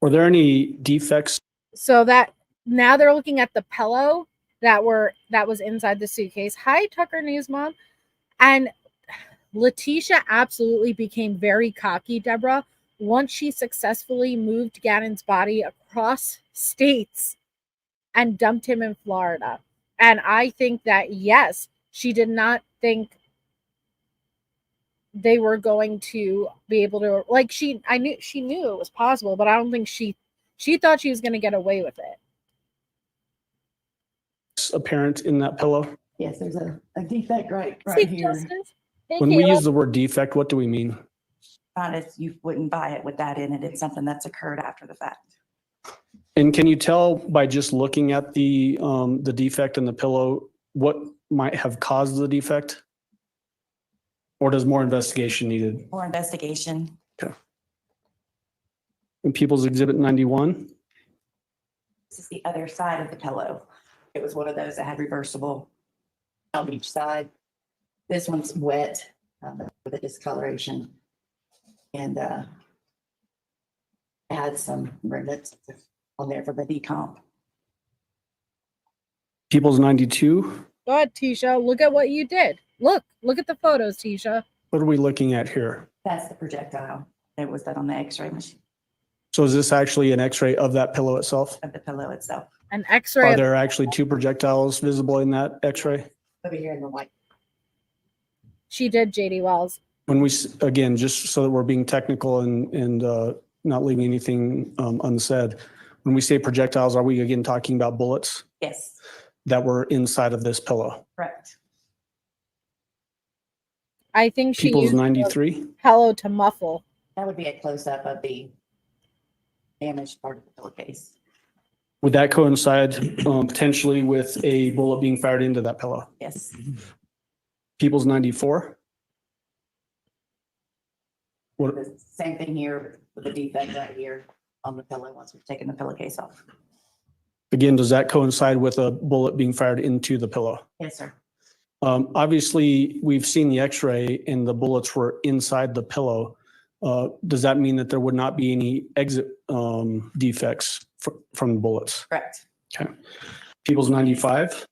Were there any defects? So that now they're looking at the pillow that was inside the suitcase. Hi, Tucker News Mom. And Letecia absolutely became very cocky, Deborah, once she successfully moved Gannon's body across states and dumped him in Florida. And I think that, yes, she did not think they were going to be able to, like, she knew it was possible, but I don't think she thought she was going to get away with it. Apparent in that pillow? Yes, there's a defect right See, here. Justice? Hey, When we Kayla. use the word defect, what do we mean? Not as you wouldn't buy it with that in it. It's something that's occurred after the fact. And can you tell by just looking at the defect in the pillow what might have caused the defect? Or does more investigation needed? More investigation. In People's Exhibit 91? This is the other side of the pillow. It was one of those that had reversible on each side. This one's wet with a discoloration and had some remnants on there for the decomp. People's 92? Go ahead, Tisha. Look at what you did. Look at the photos, Tisha. What are we looking at here? That's the projectile. It was done on the x-ray machine So is this actually an x-ray of that pillow itself? of the pillow itself. An X-ray. Are there actually two projectiles visible in that x-ray? Over here in the white. She did, JD Wells. When we, again, just so that we're being technical and not leaving anything unsaid, when we say projectiles, are we again talking about bullets Yes, that were inside of this pillow? correct. I think she People's used 93? pillow to muffle. That would be a close-up of the damaged part of the pillowcase. Would that coincide potentially with a bullet being fired into that pillow? Yes, People's 94? What, the same thing here with the defect right here on the pillow once we've taken the pillowcase off. again, does that coincide with a bullet being fired into the pillow? Yes, sir. Obviously, we've seen the x-ray and the bullets were inside the pillow. Does that mean that there would not be any exit defects from the bullets? Correct. Okay. People's 95?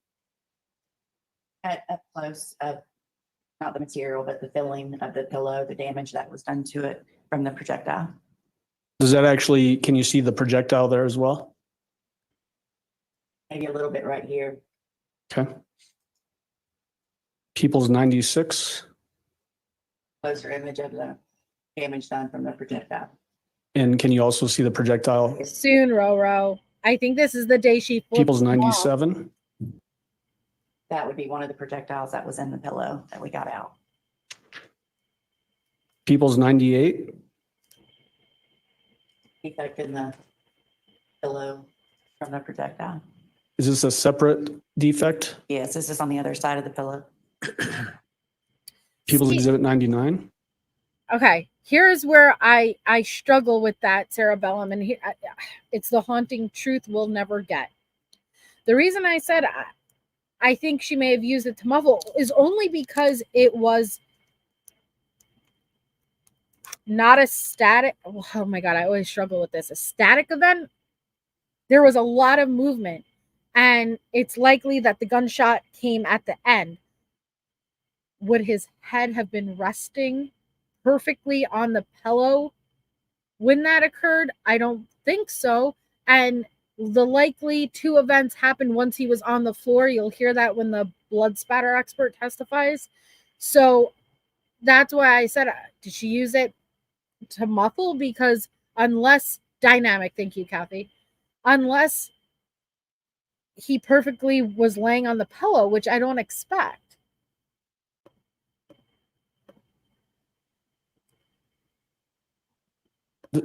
Up close, not the material, but the filling of the pillow, the damage that was done to it from the projectile. Does that actually, can you see the projectile there as well? Maybe a little bit right here. Okay. People's 96? Closer image of the damage done from the projectile. And can you also see the projectile? Soon, Roro. I think this is the day she flipped People's them off. 97? That would be one of the projectiles that was in the pillow that we got out. People's 98? Defect in the pillow from the projectile. Is this a separate defect? Yes, this is on the other side of the pillow. People's See- Exhibit 99? Okay, here's where I struggle with that cerebellum, and it's the haunting truth we'll never get. The reason I said I think she may have used it to muffle is only because it was not a static. Oh my God, I always struggle with this. A static event. There was a lot of movement, and it's likely that the gunshot came at the end. Would his head have been resting perfectly on the pillow when that occurred? I don't think so. And the likely two events happened once he was on the floor. You'll hear that when the blood spatter expert testifies. So that's why I said, did she use it to muffle? Because unless dynamic, thank you, Kathy, unless he perfectly was laying on the pillow, which I don't expect.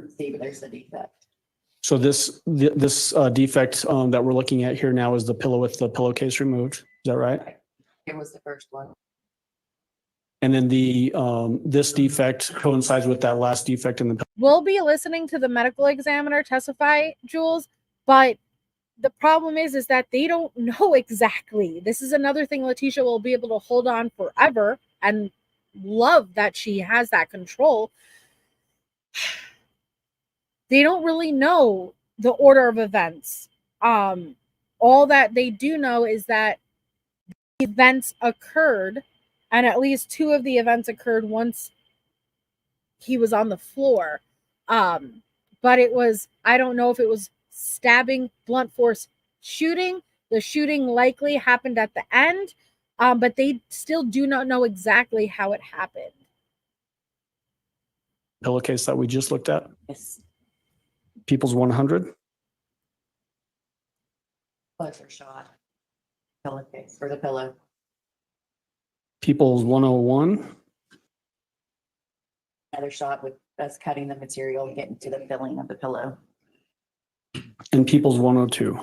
Steve, there's the defect. So this defect that we're looking at here now is the pillow with the pillowcase removed. Is that right? It was the first one. And then the this defect coincides with that last defect in the. We'll be listening to the medical examiner testify, Jules, but the problem is that they don't know exactly. This is another thing Letecia will be able to hold on forever and love that she has that control. They don't really know the order of events. All that they do know is that events occurred, and at least two of the events occurred once he was on the floor. But it was, I don't know if it was stabbing, blunt force shooting. The shooting likely happened at the end, but they still do not know exactly how it happened. Pillowcase that we just looked at. Yes. People's 100. Pleasure shot. Pillowcase for the pillow. People's 101. Another shot with us cutting the material and getting to the filling of the pillow. And people's 102.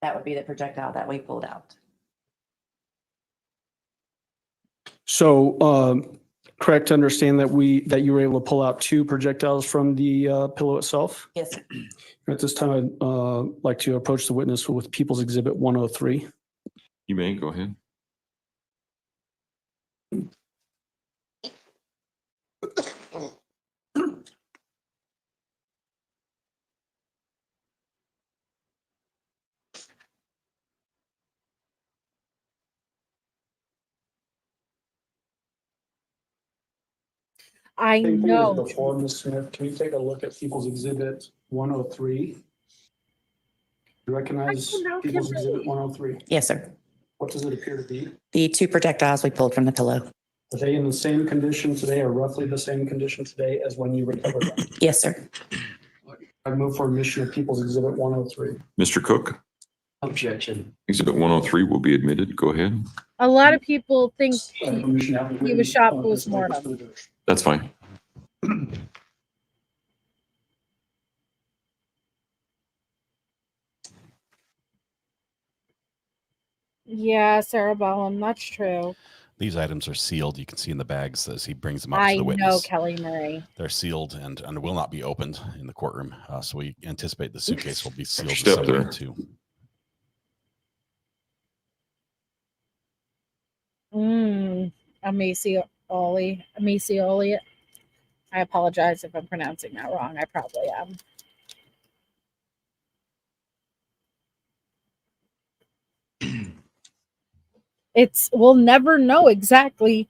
That would be the projectile that we pulled out. So correct to understand that you were able to pull out two projectiles from the pillow itself? Yes, sir. At this time, I'd like to approach the witness with People's Exhibit 103. You may go ahead. I know. Before, Ms. Smith, can you take a look at People's Exhibit 103? You recognize People's Exhibit 103? Yes, sir. What does it appear to be? The two projectiles we pulled from the pillow. Are they in the same condition today or roughly the same condition today as when you recovered them? Yes, sir. I move for admission of People's Exhibit 103. Mr. Cook, Objection. Exhibit 103 will be admitted. Go ahead. A lot of people think he was shot post-mortem. That's fine. Yeah, cerebellum, that's true. These items are sealed. You can see in the bags as he brings them up I to the know, witness. Kelly Murray. They're sealed and will not be opened in the courtroom. So we anticipate the suitcase will be sealed in Step some way there. too. Amaze. I apologize if I'm pronouncing that wrong. I probably am. We'll never know exactly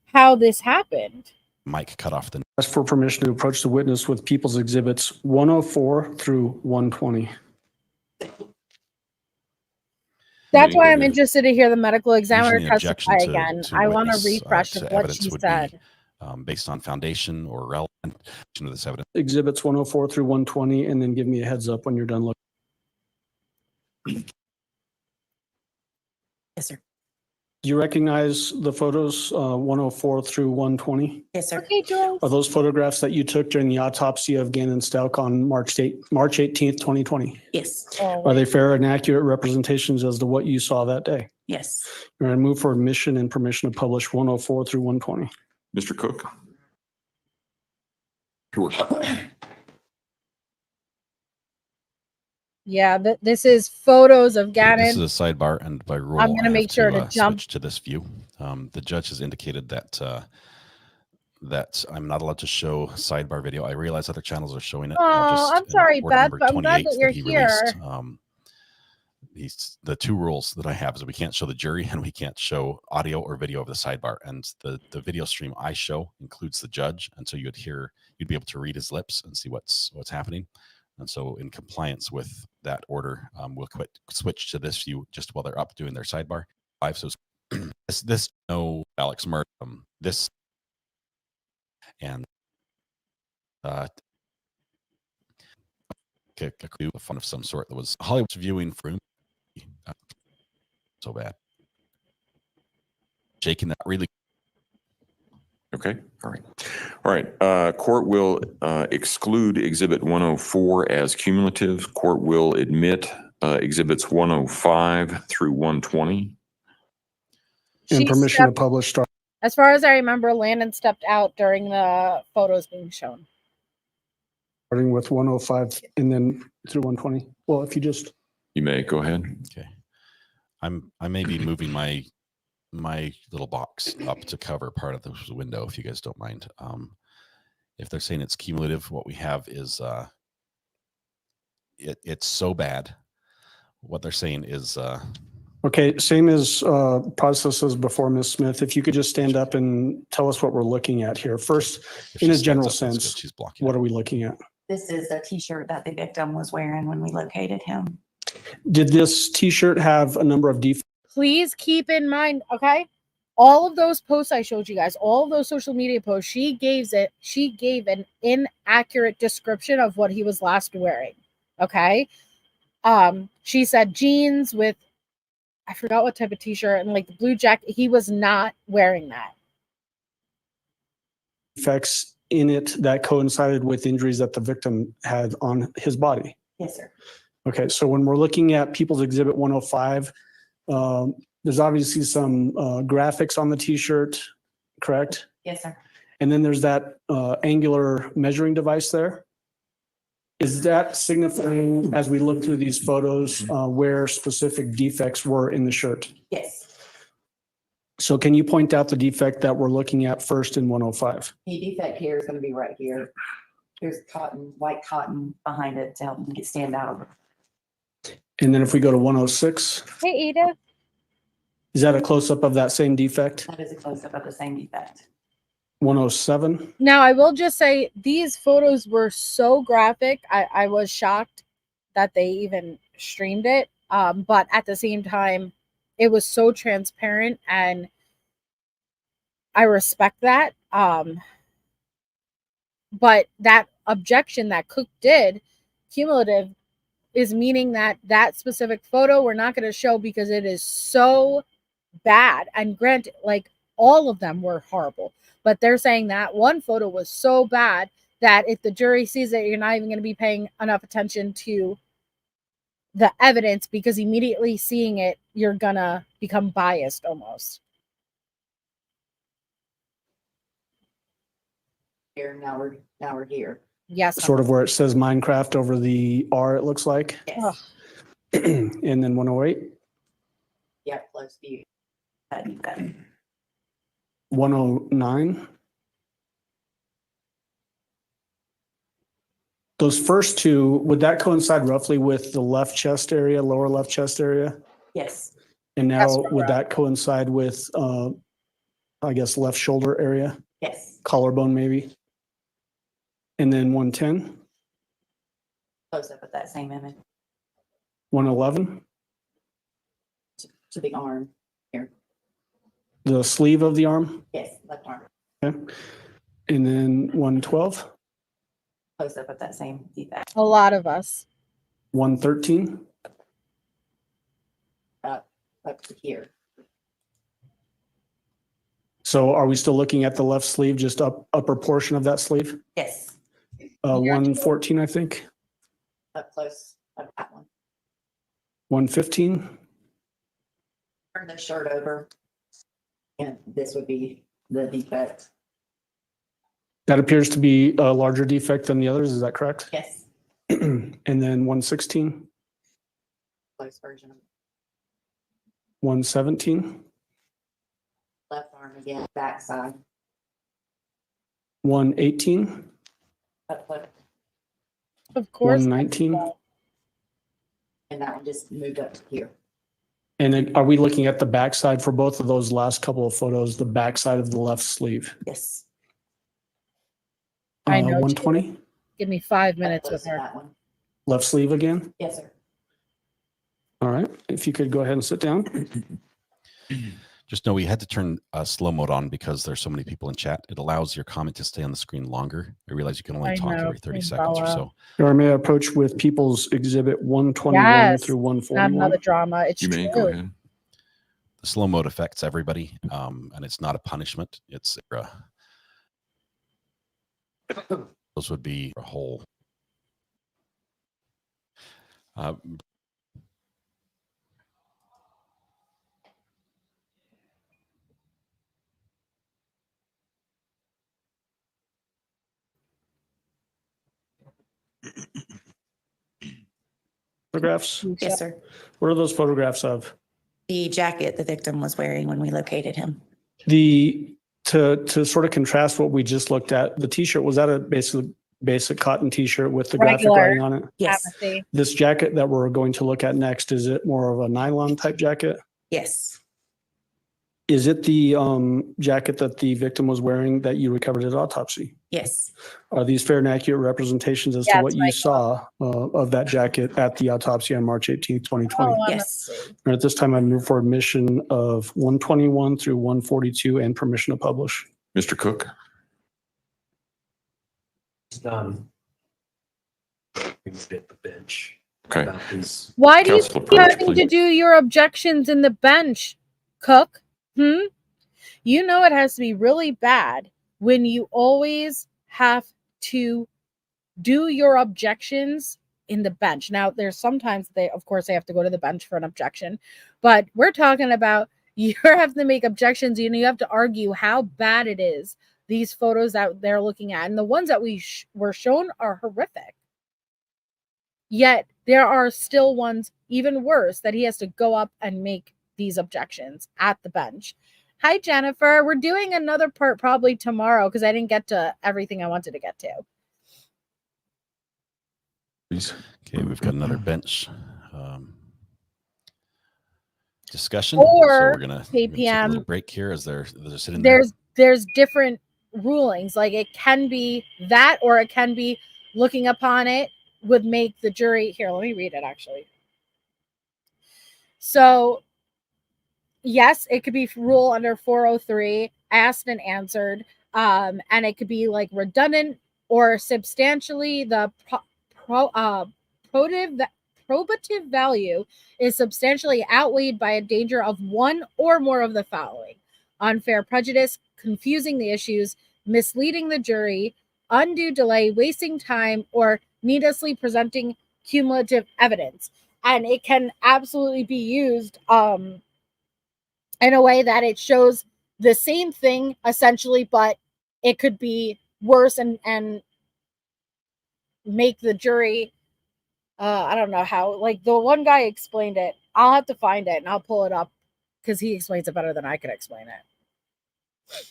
how this happened. Mike cut off the. Ask for permission to approach the witness with People's Exhibits 104 through 120. That's why I'm interested to hear the medical examiner Usually an objection testify again. I want a witness, refresh to of what evidence she would said. be, based on foundation or relevant to this evidence. Exhibits 104 through 120, and then give me a heads up when you're done looking. Yes, sir. Do you recognize the photos 104 through 120? Yes, sir. Okay, Jules. Are those photographs that you took during the autopsy of Gannon Stauch on March 18th, 2020? Yes. Are they fair and accurate representations as to what you saw that day? Yes. You're going to move for admission and permission to publish 104 through 120. Mr. Cook? Yeah, but this is photos of Gannon. This is a sidebar, and by rule, I'm gonna I make have sure to jump switch to this view. The judge has indicated that that I'm not allowed to show sidebar video. I realize other channels are showing it. Oh, I'm sorry, order Beth, number but I'm glad 28 that you're he here. released, the two rules that I have is we can't show the jury and we can't show audio or video of the sidebar. And the video stream I show includes the judge, and so you'd be able to read his lips and see what's happening. And so, in compliance with that order, we'll switch to this view just while they're up doing their sidebar. So this no Alex Murray, this and a fun of some sort that was Hollywood's viewing for so bad. Shaking that really. Okay. All right. All right. Court will exclude Exhibit 104 as cumulative. Court will admit Exhibits 105 through 120. And permission to publish. As far as I remember, Landon stepped out during the photos being shown. Starting with 105 and then through 120. Well, if you just. You may go ahead. Okay. I may be moving my little box up to cover part of the window, if you guys don't mind. If they're saying it's cumulative, what we have is it's so bad. What they're saying is okay, same as processes before, Ms. Smith. If you could just stand up and tell us what we're looking at here. First, in a general sense, what are we looking at? This is a t-shirt that the victim was wearing when we located him. Did this t-shirt have a number of defects? Please keep in mind, okay? All of those posts I showed you guys, all of those social media posts, she gave an inaccurate description of what he was last wearing. Okay. She said jeans with, I forgot what type of t-shirt, and like the blue jacket. He was not wearing that. Defects in it that coincided with injuries that the victim had on his body. Yes, sir. Okay, so when we're looking at People's Exhibit 105, there's obviously some graphics on the t-shirt, correct? Yes, sir. And then there's that angular measuring device there. Is that signifying, as we look through these photos, where specific defects were in the shirt? Yes. So can you point out the defect that we're looking at first in 105? The defect here is going to be right here. There's cotton, white cotton behind it to help him stand out. And then if we go to 106, Hey, Edith. is that a close-up of that same defect? That is a close-up of the same defect. 107. Now, I will just say these photos were so graphic. I was shocked that they even streamed it. But at the same time, it was so transparent, and I respect that. But that objection that Cook did, cumulative, is meaning that that specific photo we're not going to show because it is so bad. And granted, like, all of them were horrible, but they're saying that one photo was so bad that if the jury sees it, you're not even going to be paying enough attention to the evidence, because immediately seeing it, you're going to become biased almost. Here, now we're here. Yes. Sort of where it says Minecraft over the R, it looks like. Yes. And then 108. Yeah, close view. 109. Those first two, would that coincide roughly with the left chest area, lower left chest area? Yes. And now would that coincide with, I guess, left shoulder area? Yes. Collarbone maybe? And then 110? Close up with that same image 111? to the arm here. The sleeve of the arm? Yes, left arm. Okay. And then 112? Close up with that same defect. A lot of us. 113? Up to here. So are we still looking at the left sleeve, just upper portion of that sleeve? Yes. 114, I think. Up close of that one. 115? Turn the shirt over. And this would be the defect That appears to be a larger defect than the others. Is that correct? Yes. And then 116, Close version of 117, left arm again, back side. 118, Up close. Of course. 119. And that one just moved up to here. And then are we looking at the backside for both of those last couple of photos, the backside of the left sleeve? Yes. I know, 120, Give me 5 Up minutes close with to her. that one. left sleeve again. Yes, sir. All right. If you could go ahead and sit down. Just know we had to turn slow mode on because there's so many people in chat. It allows your comment to stay on the screen longer. I realize you can only I talk know, every 30 please, seconds or Bella. so. Or may I approach with People's Exhibit 121 Yes. through Not 141? another drama. It's You may true. go ahead. The slow mode affects everybody, and it's not a punishment. It's those would be a whole. Photographs? Yes, sir. What are those photographs of? The jacket the victim was wearing when we located him. To sort of contrast what we just looked at, the t-shirt, was that a basic cotton t-shirt with the graphic Regular. writing on it? Yes. Apathy. This jacket that we're going to look at next, is it more of a nylon type jacket? Yes. Is it the jacket that the victim was wearing that you recovered at autopsy? Yes. Are these fair and accurate representations as to Yes, what you Michael. saw of that jacket at the autopsy on March 18th, 2020? Oh, Yes. And at this time, I move for admission of 121 through 142 and permission to publish. Mr. Cook? It's done. We can hit the bench. Okay. About these. Why do you Counsel keep approach, having to please. do your objections in the bench, Cook? You know it has to be really bad when you always have to do your objections in the bench. Now, there's sometimes they have to go to the bench for an objection, but we're talking about you have to make objections and you have to argue how bad it is, these photos that they're looking at. And the ones that we were shown are horrific. Yet there are still ones even worse that he has to go up and make these objections at the bench. Hi, Jennifer. We're doing another part probably tomorrow because I didn't get to everything I wanted to get to. Please. Okay, we've got another bench discussion. Or so we're gonna take a KPM. little break here as they're sitting there. There's different rulings. Like it can be that, or it can be looking upon it would make the jury. Here, let me read it actually. So, yes, it could be rule under 403, asked and answered, and it could be like redundant or substantially the probative value is substantially outweighed by a danger of one or more of the following: unfair prejudice, confusing the issues, misleading the jury, undue delay, wasting time, or needlessly presenting cumulative evidence. And it can absolutely be used in a way that it shows the same thing essentially, but it could be worse and make the jury I don't know how, like the one guy explained it. I'll have to find it and I'll pull it up because he explains it better than I could explain it.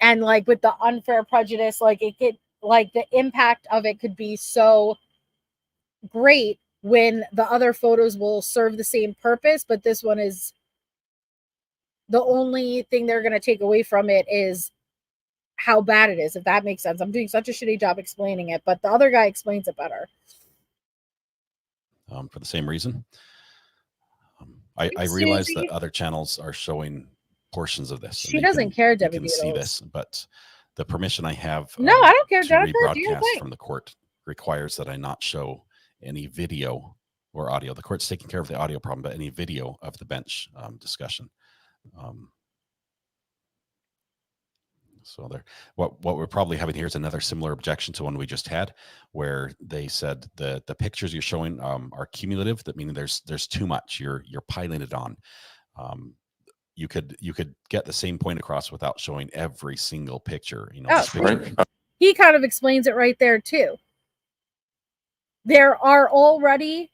And like with the unfair prejudice, like it could, like the impact of it could be so great when the other photos will serve the same purpose, but this one is the only thing they're going to take away from it is how bad it is, if that makes sense. I'm doing such a shitty job explaining it, but the other guy explains it better. For the same reason. I realize that other channels are showing portions of this. She doesn't care, Debbie. You can see this, but the permission I have No, I don't care, to Jennifer. Do your rebroadcast thing. from the court requires that I not show any video or audio. The court's taking care of the audio problem, but any video of the bench discussion. So there, what we're probably having here is another similar objection to one we just had, where they said the pictures you're showing are cumulative. That meaning there's too much. You're piling it on. you could get the same point across without showing every single picture. You know, Oh, this picture- Right. He kind of explains it right there too. There are already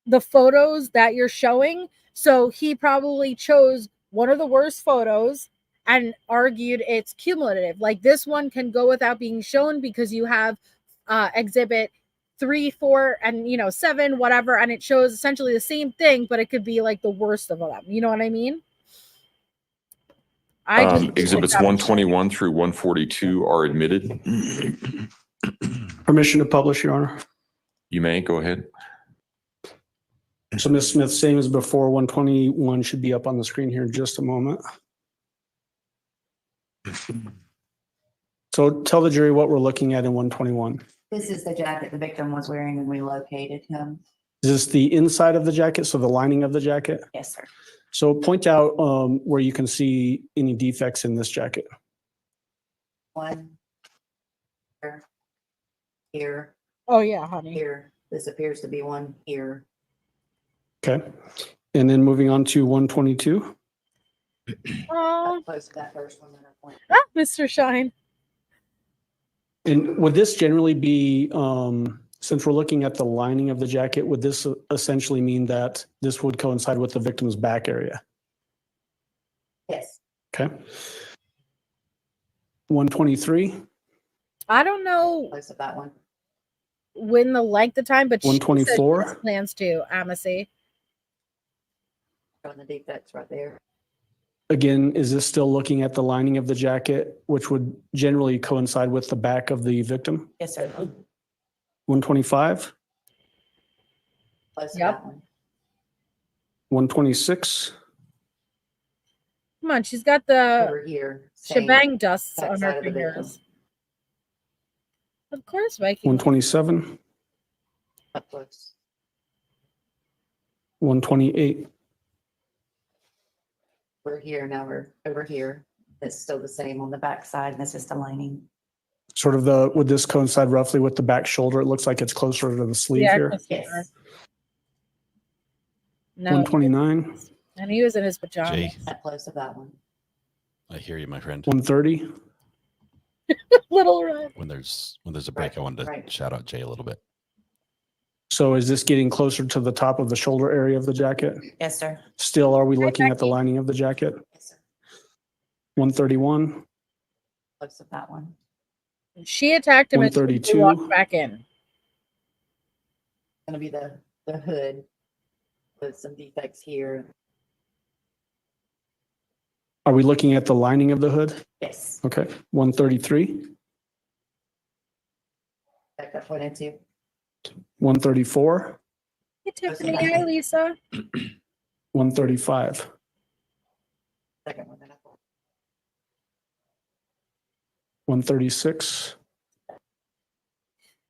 the photos that you're showing. So he probably chose one of the worst photos and argued it's cumulative. Like this one can go without being shown because you have exhibit 3, 4, and 7, whatever, and it shows essentially the same thing, but it could be like the worst of them. You know what I mean? Exhibits 121 through 142 are admitted. Permission to publish, Your Honor. You may go ahead. So Ms. Smith, same as before, 121 should be up on the screen here in just a moment. So tell the jury what we're looking at in 121. This is the jacket the victim was wearing when we located him. Is this the inside of the jacket, so the lining of the jacket? Yes, sir. So point out where you can see any defects in this jacket. One. Here, Oh yeah, honey. here. This appears to be one here. Okay. And then moving on to 122. Oh, Close to that first one that I pointed. Mr. Shine. And would this generally be, since we're looking at the lining of the jacket, would this essentially mean that this would coincide with the victim's back area? Yes. Okay. 123, I don't know Close to that one. when the length of time, but she said 124. she has plans to, Amaze. Showing the defects right there. again, is this still looking at the lining of the jacket, which would generally coincide with the back of the victim? Yes, sir. 125, Close to Yep. that one. 126, Come on, she's got the Over here. same shebang dusts back on side her of the victim. fingers. Of course, Viking. 127, Up close. 128, We're here, now we're over here. It's still the same on the back side, and this is the lining. sort of the, would this coincide roughly with the back shoulder? It looks like it's closer to the sleeve Yeah, here. closer. Yes. No, 129, and he was in his pajamas. Jay, That close to that one. I hear you, my friend. 130, Little red. When there's a break, I wanted to Right. shout out Jay a little bit. so is this getting closer to the top of the shoulder area of the jacket? Yes, sir. Still, are we Hi, looking at the Becky. lining of the jacket? Yes, sir. 131, Close to that one. She attacked him and she 132. walked back in. Gonna be the hood with some defects here. are we looking at the lining of the hood? Yes. Okay, 133, Back that pointed to. 134, Hey, Tiffany. Hi, Lisa. 135, Second one that I pulled. 136.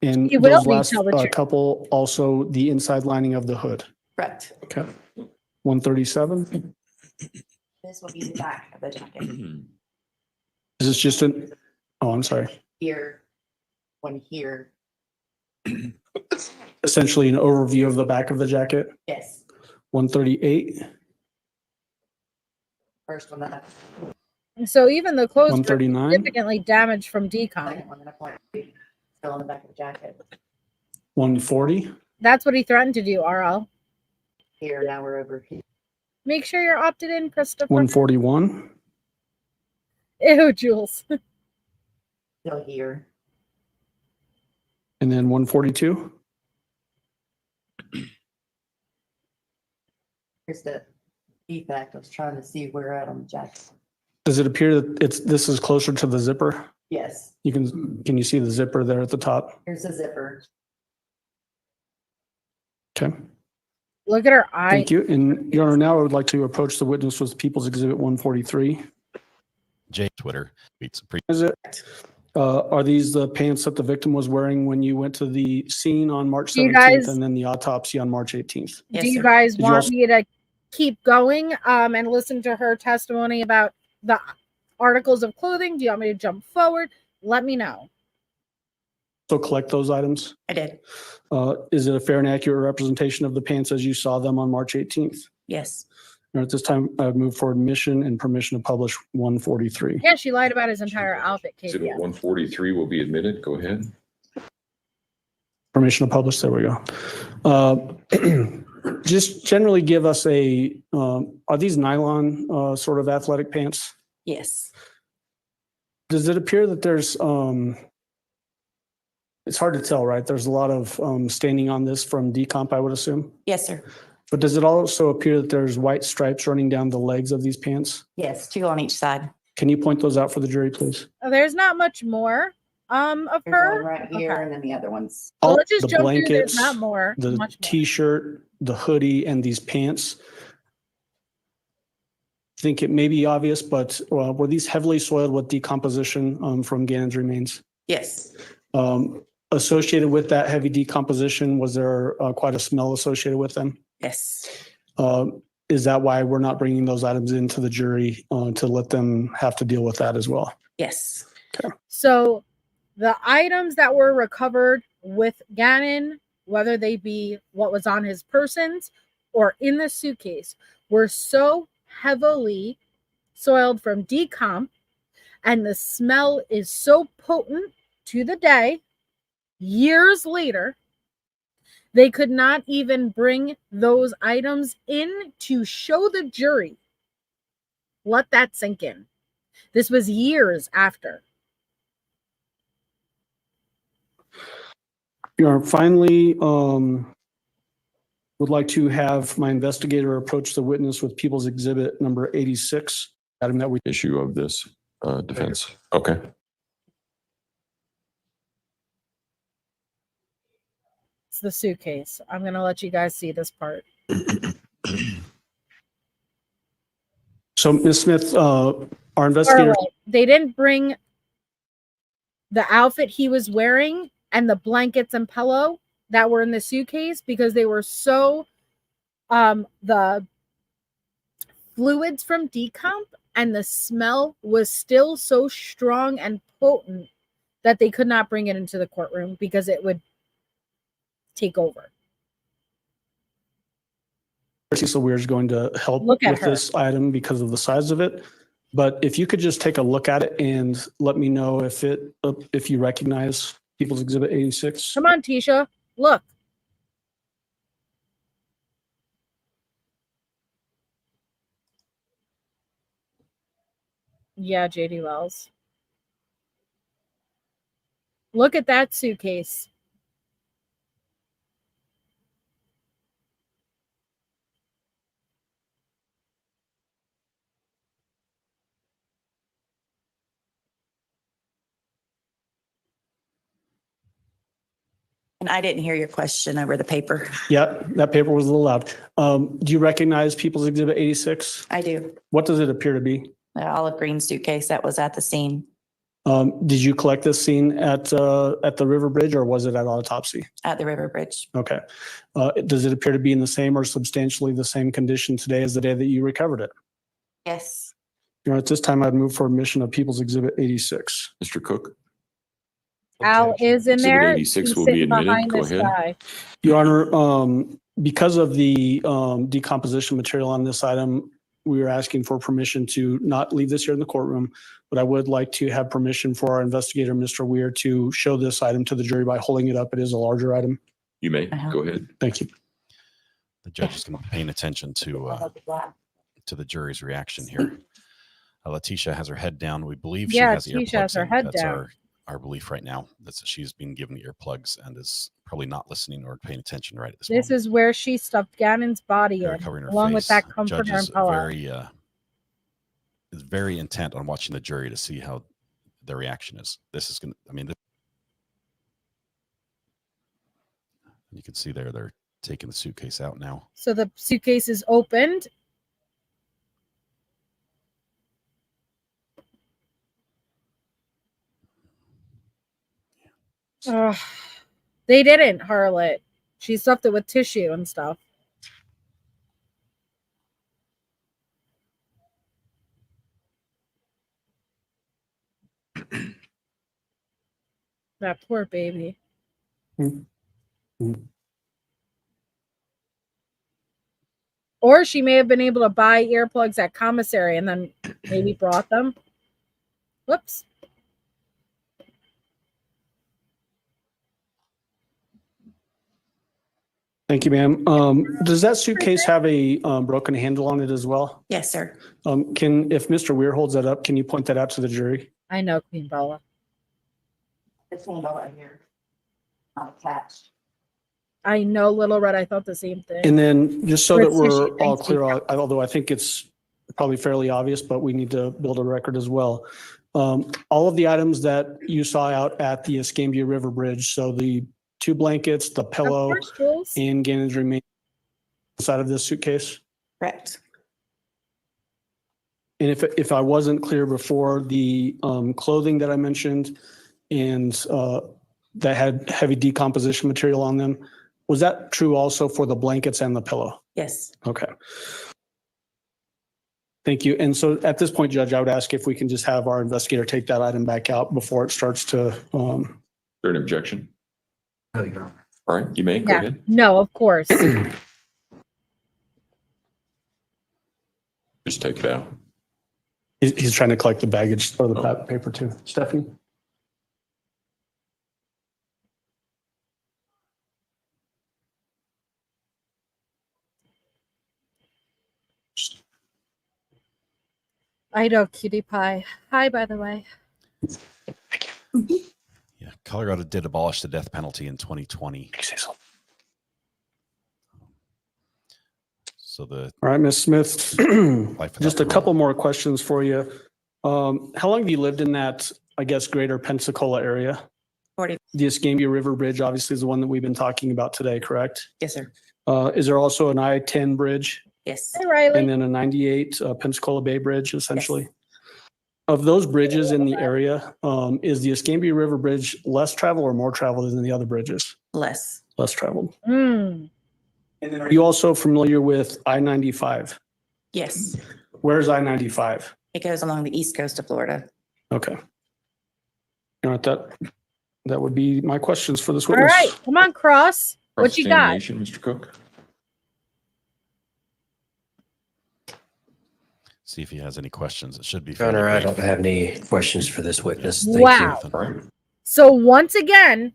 And You will those last tell the truth. couple, also the inside lining of the hood. Correct. Okay. 137, This will be the back of the jacket. is this just an, oh, I'm sorry, Here, one here. essentially an overview of the back of the jacket? Yes. 138, First one that I, So even the clothes were 139, significantly damaged from decon. second one that I pointed to. Still on the back of the jacket. 140, That's what he threatened to do, RL. Here, now we're over here. Make sure you're opted in, Christopher. 141, Ew, Jules. Still here. and then 142. Here's the defect. I was trying to see where at on the jacket. Does it appear that this is closer to the zipper? Yes. Can you see the zipper there at the top? Here's the zipper. Okay, Look at her eye. thank you. And Your Honor, now I would like to approach the witness with People's Exhibit 143. Jay, Twitter tweets. Is it? Are these the pants that the victim was wearing when you went to the scene on March Do you 17th guys- and then the autopsy on March 18th? Yes, Do you sir. guys Did you want also- me to keep going and listen to her testimony about the articles of clothing? Do you want me to jump forward? Let me know. So collect those items. I did. Is it a fair and accurate representation of the pants as you saw them on March 18th? Yes. At this time, I would move for admission and permission to publish 143. Yeah, she lied about his entire outfit. Exhibit KBS. 143 will be admitted. Go ahead. Permission to publish, there we go. Just generally give us a, are these nylon sort of athletic pants? Yes. Does it appear that there's, it's hard to tell, right? There's a lot of staining on this from decomp, I would assume. Yes, sir. But does it also appear that there's white stripes running down the legs of these pants? Yes, 2 on each side. Can you point those out for the jury, please? There's not much more of There's her. one right here, Okay. and then the other ones. So All let's just the jump through. There's blankets, not more. the much more. t-shirt, the hoodie, and these pants. I think it may be obvious, but were these heavily soiled with decomposition from Gannon's remains? Yes. Associated with that heavy decomposition, was there quite a smell associated with them? Yes. Is that why we're not bringing those items into the jury to let them have to deal with that as well? Yes. So the items that were recovered with Gannon, whether they be what was on his persons or in the suitcase, were so heavily soiled from decomp, and the smell is so potent to the day, years later, they could not even bring those items in to show the jury. Let that sink in. This was years after. Finally, would like to have my investigator approach the witness with People's Exhibit number 86. Item that we Issue of this defense. Okay. It's the suitcase. I'm going to let you guys see this part. So, Ms. Smith, our investigator. Right. They didn't bring the outfit he was wearing and the blankets and pillow that were in the suitcase because they were so the fluids from decomp and the smell was still so strong and potent that they could not bring it into the courtroom because it would take over. Cecil Weir is going to help with this item because of the size of it. But if you could just take a look at it and let me know if you recognize People's Exhibit 86. Come on, Tisha. Look. Yeah, JD Wells. Look at that suitcase. And I didn't hear your question over the paper. Yeah, that paper was a little loud. Do you recognize People's Exhibit 86? I do. What does it appear to be? The olive green suitcase that was at the scene. Did you collect this scene at the River Bridge or was it at Autopsy? At the River Bridge. Okay. Does it appear to be in the same or substantially the same condition today as the day that you recovered it? Yes. At this time, I'd move for admission of People's Exhibit 86. Mr. Cook. Al is in Exhibit there. 86 He's will be sitting admitted. behind Go this ahead. guy. Your Honor, because of the decomposition material on this item, we are asking for permission to not leave this here in the courtroom, but I would like to have permission for our investigator, Mr. Weir, to show this item to the jury by holding it up. It is a larger item. You may. Go ahead. Thank you. The judge is going to be paying attention to the jury's reaction here. Letecia has her head down. We believe she has Tisha earplugs has her in. head That's down. our belief right now. That's she's been given earplugs and is probably not listening or paying attention right at this moment. This is where she stuffed Gannon's body They're in, covering her along with face. that The comforter judge and pillow. is very intent on watching the jury to see how the reaction is. This is going to, you can see they're taking the suitcase out now. So the suitcase is opened. Ugh. They didn't, Harlot. She stuffed it with tissue and stuff. That poor baby. Or she may have been able to buy earplugs at commissary and then maybe brought them. Whoops. Thank you, ma'am. Does that suitcase have a broken handle on it as well? Yes, sir. If Mr. Weir holds that up, can you point that out to the jury? I know, Queen Bella. This handle right here, not attached. I know, Little Red. I thought the same thing. And then just so that Let's we're issue. all Thank clear, you. although I think it's probably fairly obvious, but we need to build a record as well. All of the items that you saw out at the Escambia River Bridge, so the 2 blankets, the pillow, Of course, Jules. and Gannon's remain inside of this suitcase. Correct. And if I wasn't clear before, the clothing that I mentioned and that had heavy decomposition material on them, was that true also for the blankets and the pillow? Yes. Okay. Thank you. And so at this point, Judge, I would ask if we can just have our investigator take that item back out before it starts to. Is there an objection? Oh, Your Honor. All right, you may go Yeah. ahead. No, of course. Just take it out. He's trying to collect the baggage or the paper too. Stephanie? I know, cutie pie. Hi, by the way. Yeah, Colorado did abolish the death penalty in 2020. So the All right, Ms. Smith, life just a without couple parole. more questions for you. How long have you lived in that, I guess, greater Pensacola area? 40. The Escambia River Bridge obviously is the one that we've been talking about today, correct? Yes, sir. Is there also an I-10 bridge Yes. Hey, Riley. and then a 98 Pensacola Bay Bridge, essentially? Of those bridges in the area, is the Escambia River Bridge less traveled or more traveled than the other bridges? Less. Less traveled. Mm. And then are you also familiar with I-95? Yes. Where's I-95? It goes along the east coast of Florida. Okay. All right, that would be my questions for this All witness. right, come on, Cross. What you got? Cross-examination, Mr. Cook? See if he has any questions. It should be. Your Honor, fairly I brief. don't have any questions for this witness. Thank Wow. you. All right. So once again,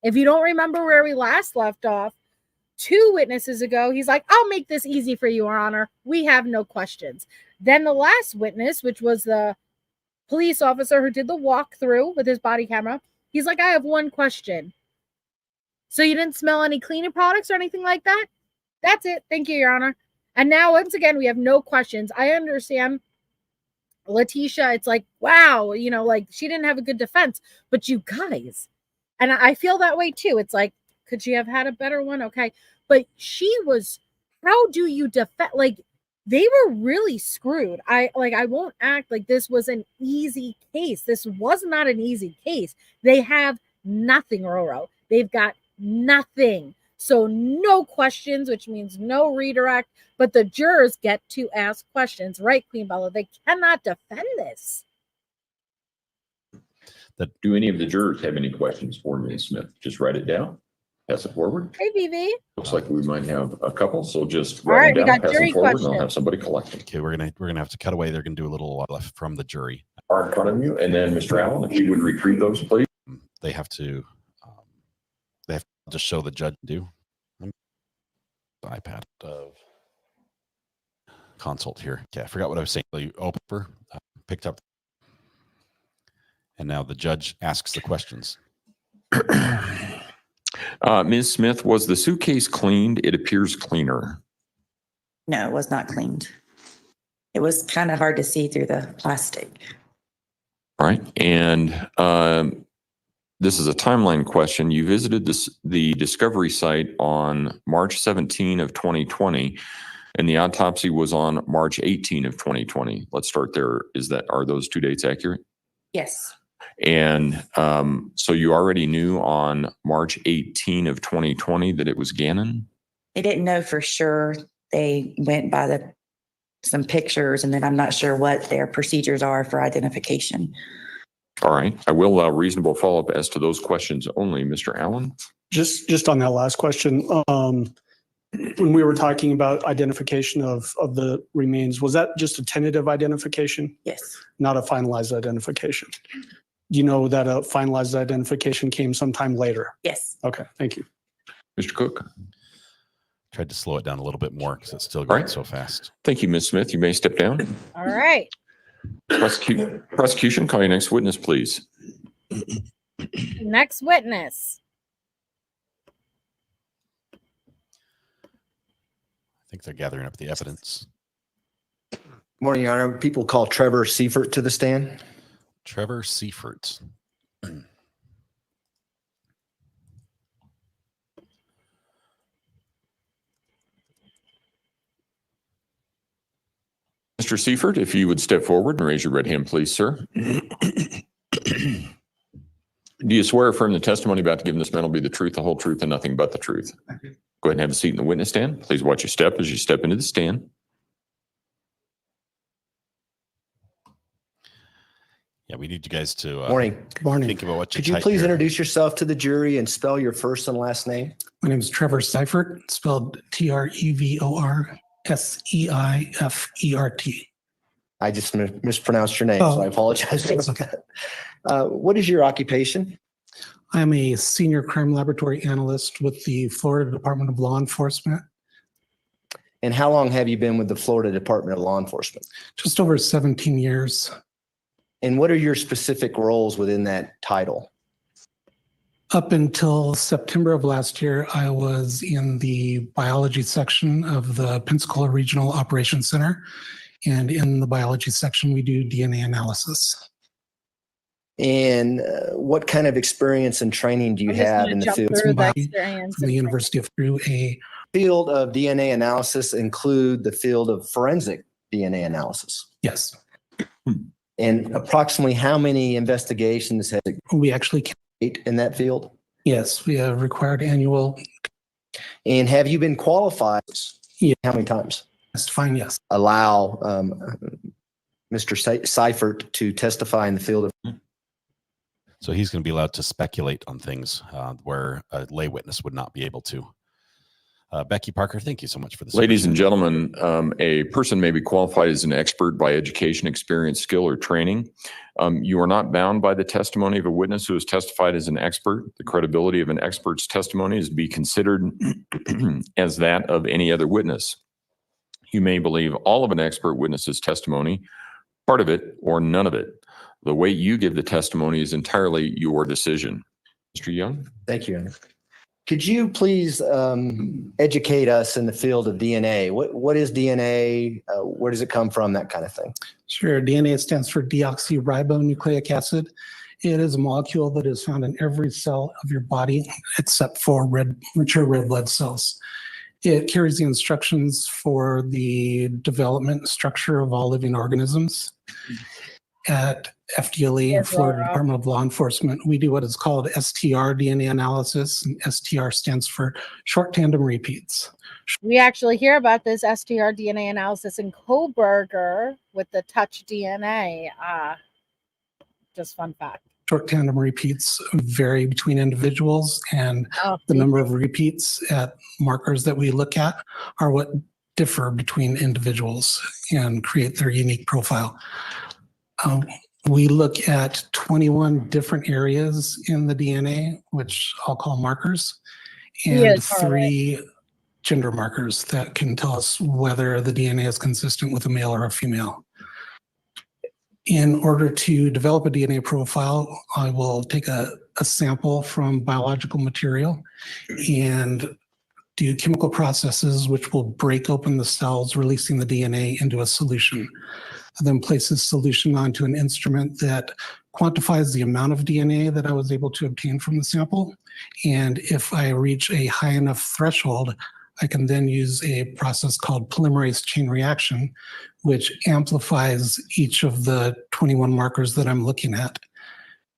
if you don't remember where we last left off, 2 witnesses ago, he's like, I'll make this easy for you, Your Honor. We have no questions. Then the last witness, which was the police officer who did the walkthrough with his body camera, he's like, I have one question. So you didn't smell any cleaning products or anything like that? That's it. Thank you, Your Honor. And now, once again, we have no questions. I understand Letecia, it's like, wow, like she didn't have a good defense, but you guys, and I feel that way too. It's like, could she have had a better one? Okay. But how do you defend? Like, they were really screwed. I won't act like this was an easy case. This was not an easy case. They have nothing, Roro. They've got nothing. So no questions, which means no redirect, but the jurors get to ask questions, right, Queen Bella? They cannot defend this. Do any of the jurors have any questions for Ms. Smith? Just write it down, pass it forward. Hey, Vivi. Looks like we might have a couple, so just All write right, them we down, got pass jury them forward, and I'll questions. have somebody collect them. Okay, we're gonna have to cut away. They're gonna do a little left from the jury. Are in front of you, and then Mr. Allen, if you would retrieve those, please. They have to just show the judge do. The iPad of consult here. Okay, I forgot what I was saying. You open for picked up, and now the judge asks the questions. Ms. Smith, was the suitcase cleaned? It appears cleaner. No, it was not cleaned. It was kind of hard to see through the plastic. All right, and this is a timeline question. You visited the discovery site on March 17 of 2020, and the autopsy was on March 18 of 2020. Let's start there. Are those 2 dates accurate? Yes. And so you already knew on March 18 of 2020 that it was Gannon? They didn't know for sure. They went by some pictures, and then I'm not sure what their procedures are for identification. All right. I will allow reasonable follow-up as to those questions only. Mr. Allen? Just on that last question, when we were talking about identification of the remains, was that just a tentative identification, Yes. not a finalized identification? Do you know that a finalized identification came sometime later? Yes. Okay, thank you. Mr. Cook? Tried to slow it down a little bit more because it's still going Right. so fast. Thank you, Ms. Smith. You may step down. All right. Prosecution, call your next witness, please. Next witness. I think they're gathering up the evidence. Morning, Your Honor. People call Trevor Seifert to the stand. Trevor Seifert. Mr. Seifert, if you would step forward and raise your right hand, please, sir. Do you swear or affirm the testimony about to give in this matter will be the truth, the whole truth, and nothing but the truth? Go ahead and have a seat in the witness stand. Please watch your step as you step into the stand. Yeah, we need you guys to Morning. think about what you Could you type please here. introduce yourself to the jury and spell your first and last name? My name is Trevor Seifert, spelled Trevorseifert. I just mispronounced your name, so I apologize. Okay. What is your occupation? I'm a senior crime laboratory analyst with the Florida Department of Law Enforcement. And how long have you been with the Florida Department of Law Enforcement? Just over 17 years. And what are your specific roles within that title? Up until September of last year, I was in the biology section of the Pensacola Regional Operations Center. And in the biology section, we do DNA analysis. And what kind of experience and training do you have in the field? From the University of Peru, a field of DNA analysis include the field of forensic DNA analysis? Yes. And approximately how many investigations have we actually in that field? Yes, we have required annual. And have you been qualified? Yeah. How many times? Testifying, yes. Allow Mr. Seifert to testify in the field of. So he's going to be allowed to speculate on things where a lay witness would not be able to. Becky Parker, thank you so much for this. Ladies and gentlemen, a person may be qualified as an expert by education, experience, skill, or training. You are not bound by the testimony of a witness who has testified as an expert. The credibility of an expert's testimony is to be considered as that of any other witness. You may believe all of an expert witness's testimony, part of it, or none of it. The way you give the testimony is entirely your decision. Mr. Young? Thank you. Could you please educate us in the field of DNA? What is DNA? Where does it come from? That kind of thing. Sure. DNA stands for deoxyribonucleic acid. It is a molecule that is found in every cell of your body except for mature red blood cells. It carries the instructions for the development structure of all living organisms. At FDLE, Florida Department of Law Enforcement, we do what is called STR DNA analysis. And STR stands for short tandem repeats. We actually hear about this STR DNA analysis in Coburger with the touch DNA. Just fun fact. Short tandem repeats vary between individuals, and the number of repeats at markers that we look at are what differ between individuals and create their unique profile. We look at 21 different areas in the DNA, which I'll call markers, and 3 gender markers that can tell us whether the DNA is consistent with a male or a female. In order to develop a DNA profile, I will take a sample from biological material and do chemical processes which will break open the cells, releasing the DNA into a solution. I then place this solution onto an instrument that quantifies the amount of DNA that I was able to obtain from the sample. And if I reach a high enough threshold, I can then use a process called polymerase chain reaction, which amplifies each of the 21 markers that I'm looking at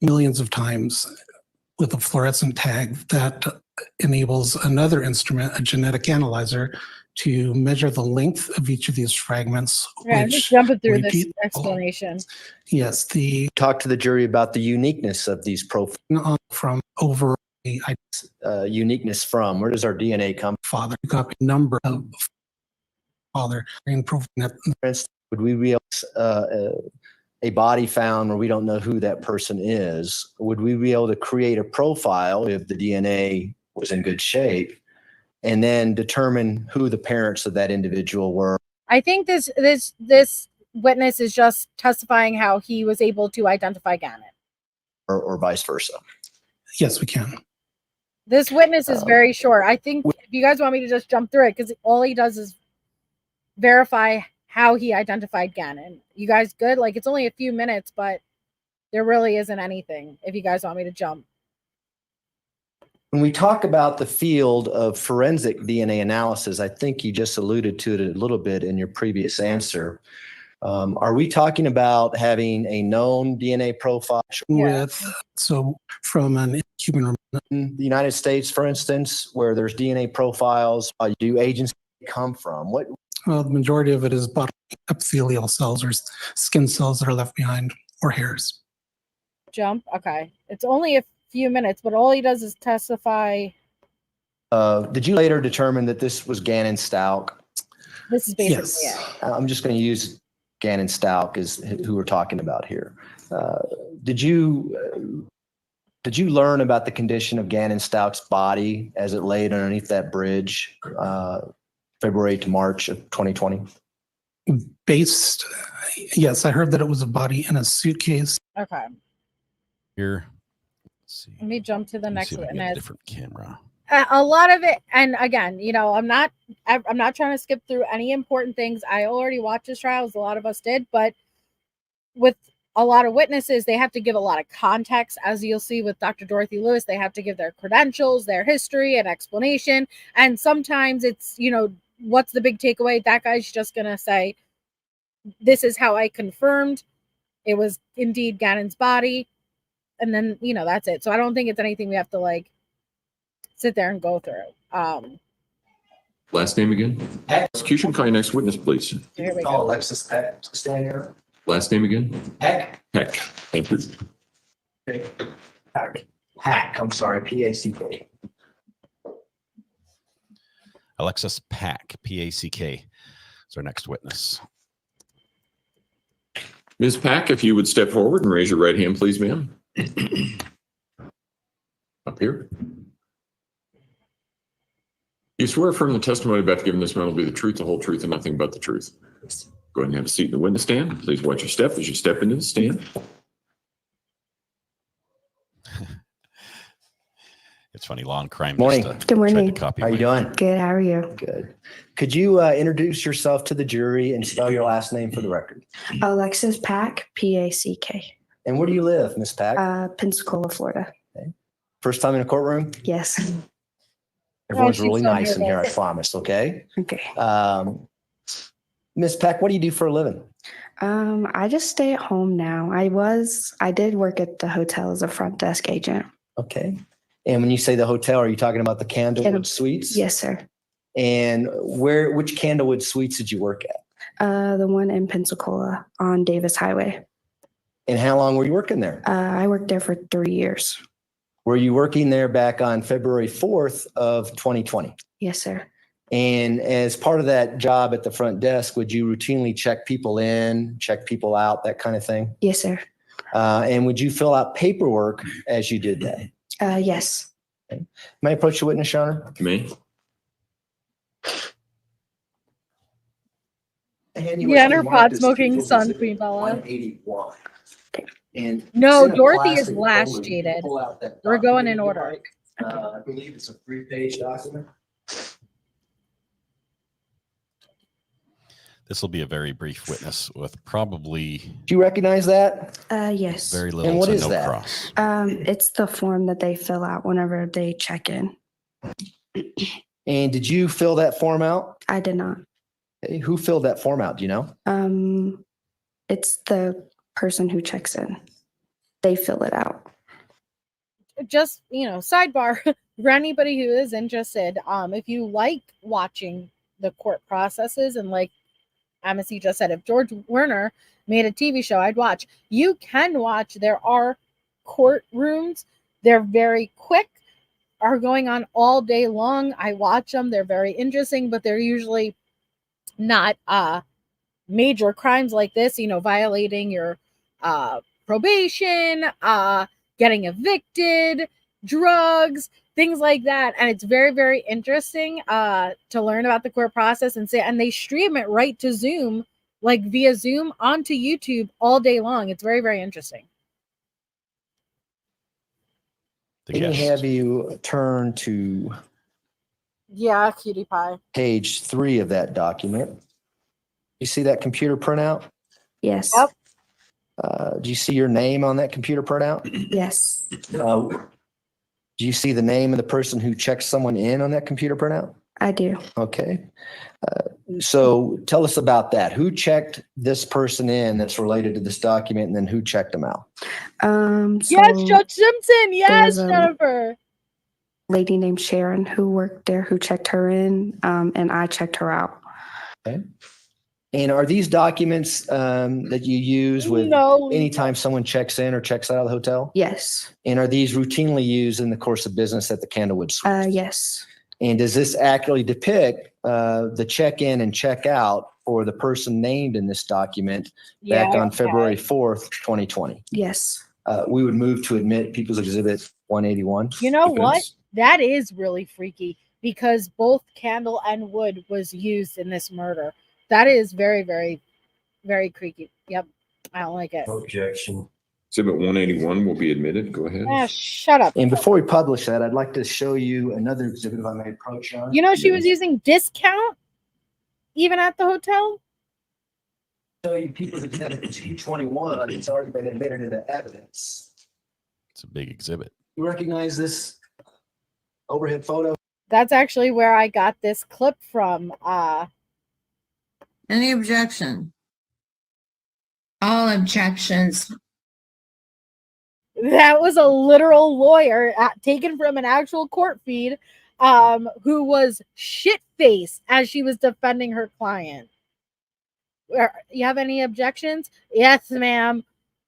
millions of times with a fluorescent tag that enables another instrument, a genetic analyzer, to measure the length of each of these fragments. Yeah, I'm just jumping through this explanation. Yes, talk to the jury about the uniqueness of these profiles from over uniqueness from? Where does our DNA come father, copy number of father, and proving that from? Would we be able to, a body found where we don't know who that person is? Would we be able to create a profile if the DNA was in good shape and then determine who the parents of that individual were? I think this witness is just testifying how he was able to identify Gannon. Or vice versa? yes, we can. This witness is very short. I think if you guys want me to just jump through it, because all he does is verify how he identified Gannon. You guys good? Like, it's only a few minutes, but there really isn't anything if you guys want me to jump. When we talk about the field of forensic DNA analysis, I think you just alluded to it a little bit in your previous answer. Are we talking about having a known DNA profile? So from an human in the United States, for instance, where there's DNA profiles, do agents come from? Well, the majority of it is bodily epithelial cells or skin cells that are left behind, or hairs. Jump. Okay. It's only a few minutes, but all he does is testify. Did you later determine that this was Gannon Stauch? This is basically it. I'm just going to use Gannon Stauch as who we're talking about here. Did you learn about the condition of Gannon Stauch's body as it laid underneath that bridge, February to March of 2020? Yes, I heard that it was a body in a suitcase. Okay. Here, let's see. Let me jump to the next one. witness. Different camera. A lot of it, and again, you know, I'm not trying to skip through any important things. I already watched this trial, as a lot of us did, but with a lot of witnesses, they have to give a lot of context. As you'll see with Dr. Dorothy Lewis, they have to give their credentials, their history, and explanation. And sometimes it's, you know, what's the big takeaway? That guy's just going to say, this is how I confirmed it was indeed Gannon's body. And then, you know, that's it. So I don't think it's anything we have to like sit there and go through. Last name again? Prosecution, call your next witness, please. Here we go. Alexis Peck, stand here. Last name again? Peck. Heck. Thank you. Hack. I'm sorry. P-A-C-K. Alexis Pack, P-A-C-K, is our next witness. Ms. Pack, if you would step forward and raise your right hand, please, ma'am. Up here. You swear affirm the testimony about to give in this matter will be the truth, the whole truth, and nothing but the truth. Go ahead and have a seat in the witness stand. Please watch your step as you step into the stand. It's funny, law and crime. Morning. Just, Good morning. How are you doing? Good. How are you? Good. Could you introduce yourself to the jury and spell your last name for the record? Alexis Pack, P-A-C-K. And where do you live, Miss Pack? Pensacola, Florida. Okay. First time in a courtroom? Yes. Everyone's really nice in here, I promise, okay? Okay. Miss Pack, what do you do for a living? I just stay at home now. I did work at the hotel as a front desk agent. Okay. And when you say the hotel, are you talking about the Candlewood Suites? Yes, sir. And which Candlewood Suites did you work at? The one in Pensacola on Davis Highway. And how long were you working there? I worked there for 3 years. Were you working there back on February 4th of 2020? Yes, sir. And as part of that job at the front desk, would you routinely check people in, check people out, that kind of thing? Yes, sir. And would you fill out paperwork as you did that? Yes. Okay. May I approach the witness, Your Honor? Me? Yeah, and her pot smoking son, Queen Bella. 181. And no, Dorothy is last, Jaded. We're going in order. I believe it's a 3-page document. This will be a very brief witness with probably. Do you recognize that? Yes. Very little and what to is no that? cross. It's the form that they fill out whenever they check in. And did you fill that form out? I did not. Hey, who filled that form out? Do you know? It's the person who checks in. They fill it out. Just, sidebar for anybody who is interested, if you like watching the court processes and like Amaze just said, if George Werner made a TV show, I'd watch. You can watch. There are courtrooms. They're very quick. are going on all day long. I watch them. They're very interesting, but they're usually not major crimes like this, violating your probation, getting evicted, drugs, things like that. And it's very, very interesting to learn about the court process and they stream it right to Zoom, like via Zoom onto YouTube all day long. It's very, very interesting. Let me have you turn to Cutie pie. page 3 of that document. You see that computer printout? Yes. Yep. Do you see your name on that computer printout? Yes. Do you see the name of the person who checked someone in on that computer printout? I do. Okay. So tell us about that. Who checked this person in that's related to this document, and then who checked them out? Yes, Judge Simpson. Yes, there's a Jennifer. lady named Sharon who worked there who checked her in, and I checked her out. Okay. And are these documents that you use with anytime someone checks in or checks out of the hotel? Yes. And are these routinely used in the course of business at the Candlewood Suites? Yes. And does this accurately depict the check-in and check-out for the person named in this document back on February 4th, 2020? Yes. We would move to admit People's Exhibit 181. You know what? That is really freaky because both candle and wood was used in this murder. That is very, very, very creaky. Yep. I don't like it. Objection. Exhibit 181 will be admitted. Go ahead. Shut up. And before we publish that, I'd like to show you another exhibit if I may approach on. She was using discount even at the hotel? Show you People's Exhibit 221. It's already been admitted into evidence. It's a big exhibit. You recognize this overhead photo? That's actually where I got this clip from. Any objection? All objections. That was a literal lawyer taken from an actual court feed who was shit-faced as she was defending her client. You have any objections? Yes, ma'am.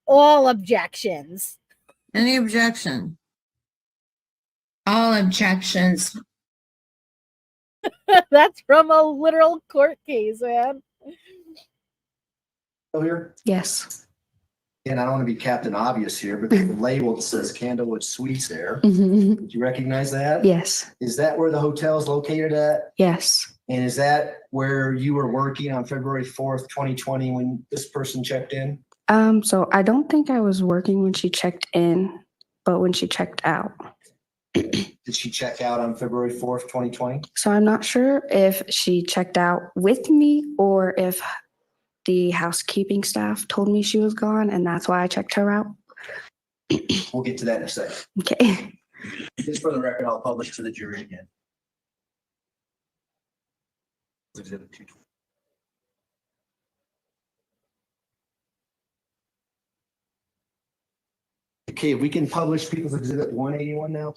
All objections. Any objection? All objections. That's from a literal court case, man. Here? Yes. And I don't want to be Captain Obvious here, but the label that says Candlewood Suites there. Mhm. Do you recognize that? Yes. Is that where the hotel is located at? Yes. And is that where you were working on February 4th, 2020 when this person checked in? So I don't think I was working when she checked in, but when she checked out. Did she check out on February 4th, 2020? So I'm not sure if she checked out with me or if the housekeeping staff told me she was gone, and that's why I checked her out. We'll get to that in a second. Okay. Just for the record, I'll publish to the jury again. Exhibit 220. Okay, we can publish People's Exhibit 181 now.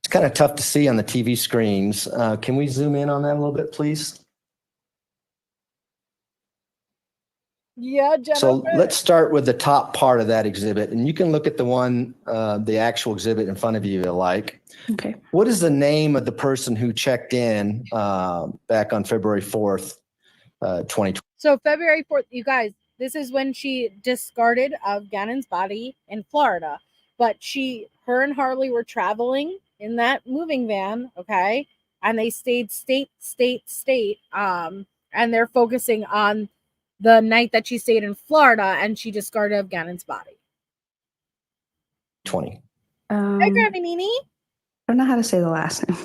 It's kind of tough to see on the TV screens. Can we zoom in on that a little bit, please? Yeah, Jennifer. So let's start with the top part of that exhibit, and you can look at the one, the actual exhibit in front of you, if you like. Okay. What is the name of the person who checked in back on February 4th, 2020? So February 4th, you guys, this is when she discarded Gannon's body in Florida. But her and Harley were traveling in that moving van, okay? And they stayed state. And they're focusing on the night that she stayed in Florida and she discarded Gannon's body. 20. Hi, Grammy Nini. I don't know how to say the last name,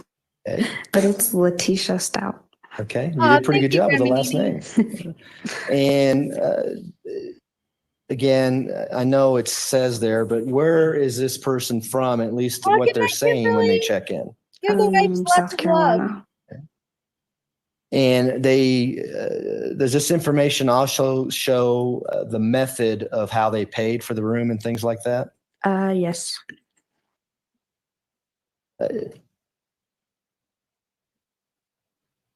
Okay. but it's Letecia Stauch. Okay, you did a pretty good job with the last name. And again, I know it says there, but where is this person from, at least what they're saying when they check in? Give the wipes lots South of Carolina. love. And does this information also show the method of how they paid for the room and things like that? Yes.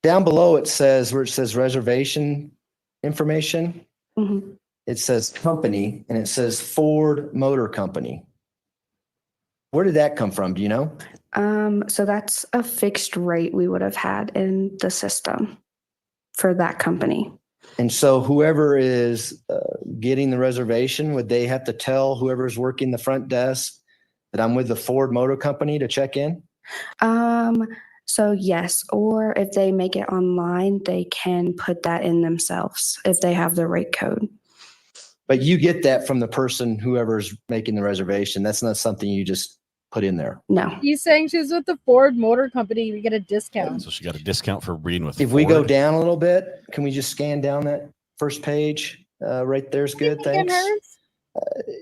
Down below it says, where it says reservation information. Mhm. It says company and it says Ford Motor Company. Where did that come from? Do you know? So that's a fixed rate we would have had in the system for that company. And so whoever is getting the reservation, would they have to tell whoever's working the front desk that I'm with the Ford Motor Company to check in? So yes, or if they make it online, they can put that in themselves if they have the rate code. But you get that from the person, whoever's making the reservation. That's not something you just put in there. No. He's saying she's with the Ford Motor Company to get a discount. So she got a discount for breeding with If Ford. we go down a little bit, can we just scan down that first page? Right there's good, thanks.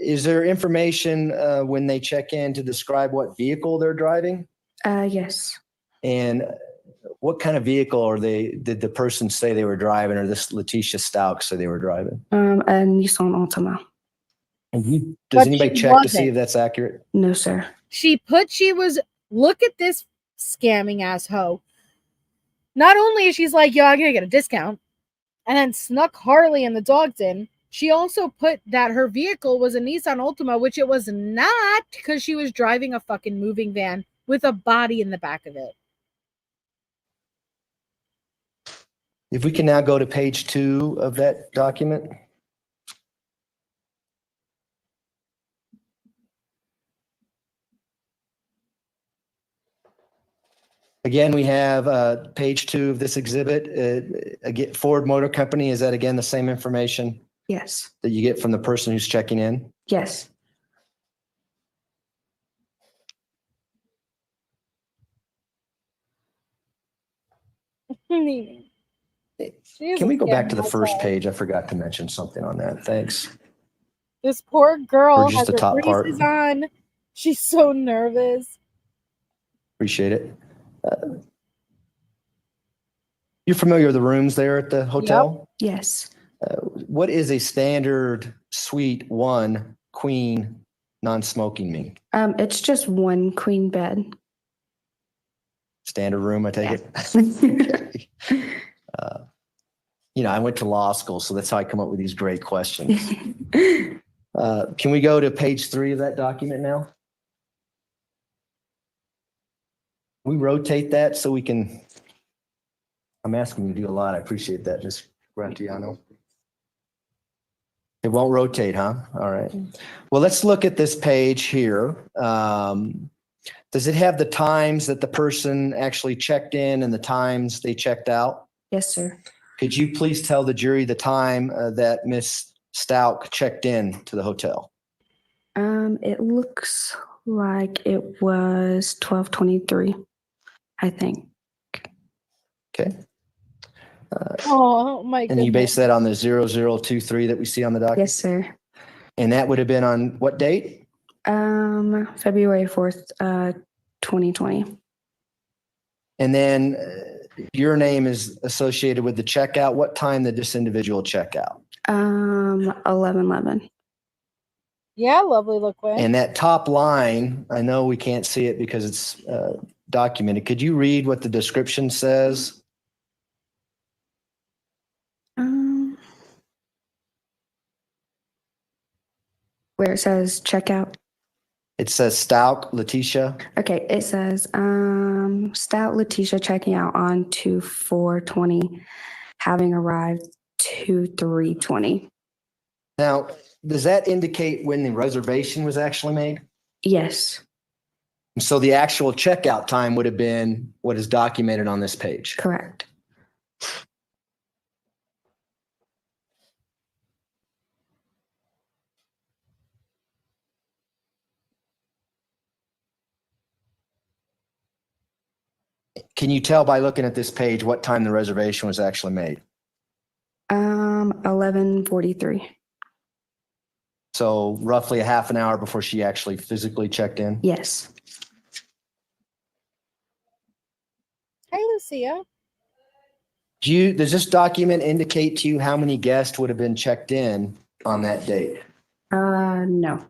Is there information when they check in to describe what vehicle they're driving? Yes. And what kind of vehicle did the person say they were driving, or this Letecia Stauch say they were driving? A Nissan Altima. And does But anybody she check to wasn't. see if that's accurate? No, sir. She was, look at this scamming ass hoe. Not only is she's like, yo, I'm going to get a discount, and then snuck Harley and the dogs in, she also put that her vehicle was a Nissan Altima, which it was not, because she was driving a fucking moving van with a body in the back of it. If we can now go to page 2 of that document. Again, we have page 2 of this exhibit. Again, Ford Motor Company, is that again the same information Yes. that you get from the person who's checking in? Yes. Can we go back to the first page? I forgot to mention something on that. Thanks. This poor girl Or just has the her top part. braces on. She's so nervous. Appreciate it. You're familiar with the rooms there at the hotel? Yep. Yes. What is a standard suite 1 queen non-smoking mean? It's just one queen bed. Standard room, I take it? Okay. I went to law school, so that's how I come up with these great questions. Can we go to page 3 of that document now? We rotate that so we can, I'm asking you to do a lot. I appreciate that, Ms. Grantiano. It won't rotate, huh? All right. Well, let's look at this page here. Does it have the times that the person actually checked in and the times they checked out? Yes, sir. Could you please tell the jury the time that Miss Stauch checked in to the hotel? It looks like it was 12:23, I think. Okay. Oh my goodness. And you base that on the 0023 that we see on the document? Yes, sir. And that would have been on what date? February 4th, 2020. And then your name is associated with the checkout. What time did this individual check out? 11:11. Yeah, lovely look way. And that top line, I know we can't see it because it's documented. Could you read what the description says? Where it says checkout. It says Stauch, Letecia. Okay, it says Stout Letecia checking out on 2/4/20, having arrived 2/3/20. Now, does that indicate when the reservation was actually made? Yes. So the actual checkout time would have been what is documented on this page. Correct. Can you tell by looking at this page what time the reservation was actually made? 11:43. So roughly a half an hour before she actually physically checked in? Yes. Hi, Lucia. Does this document indicate to you how many guests would have been checked in on that date? No.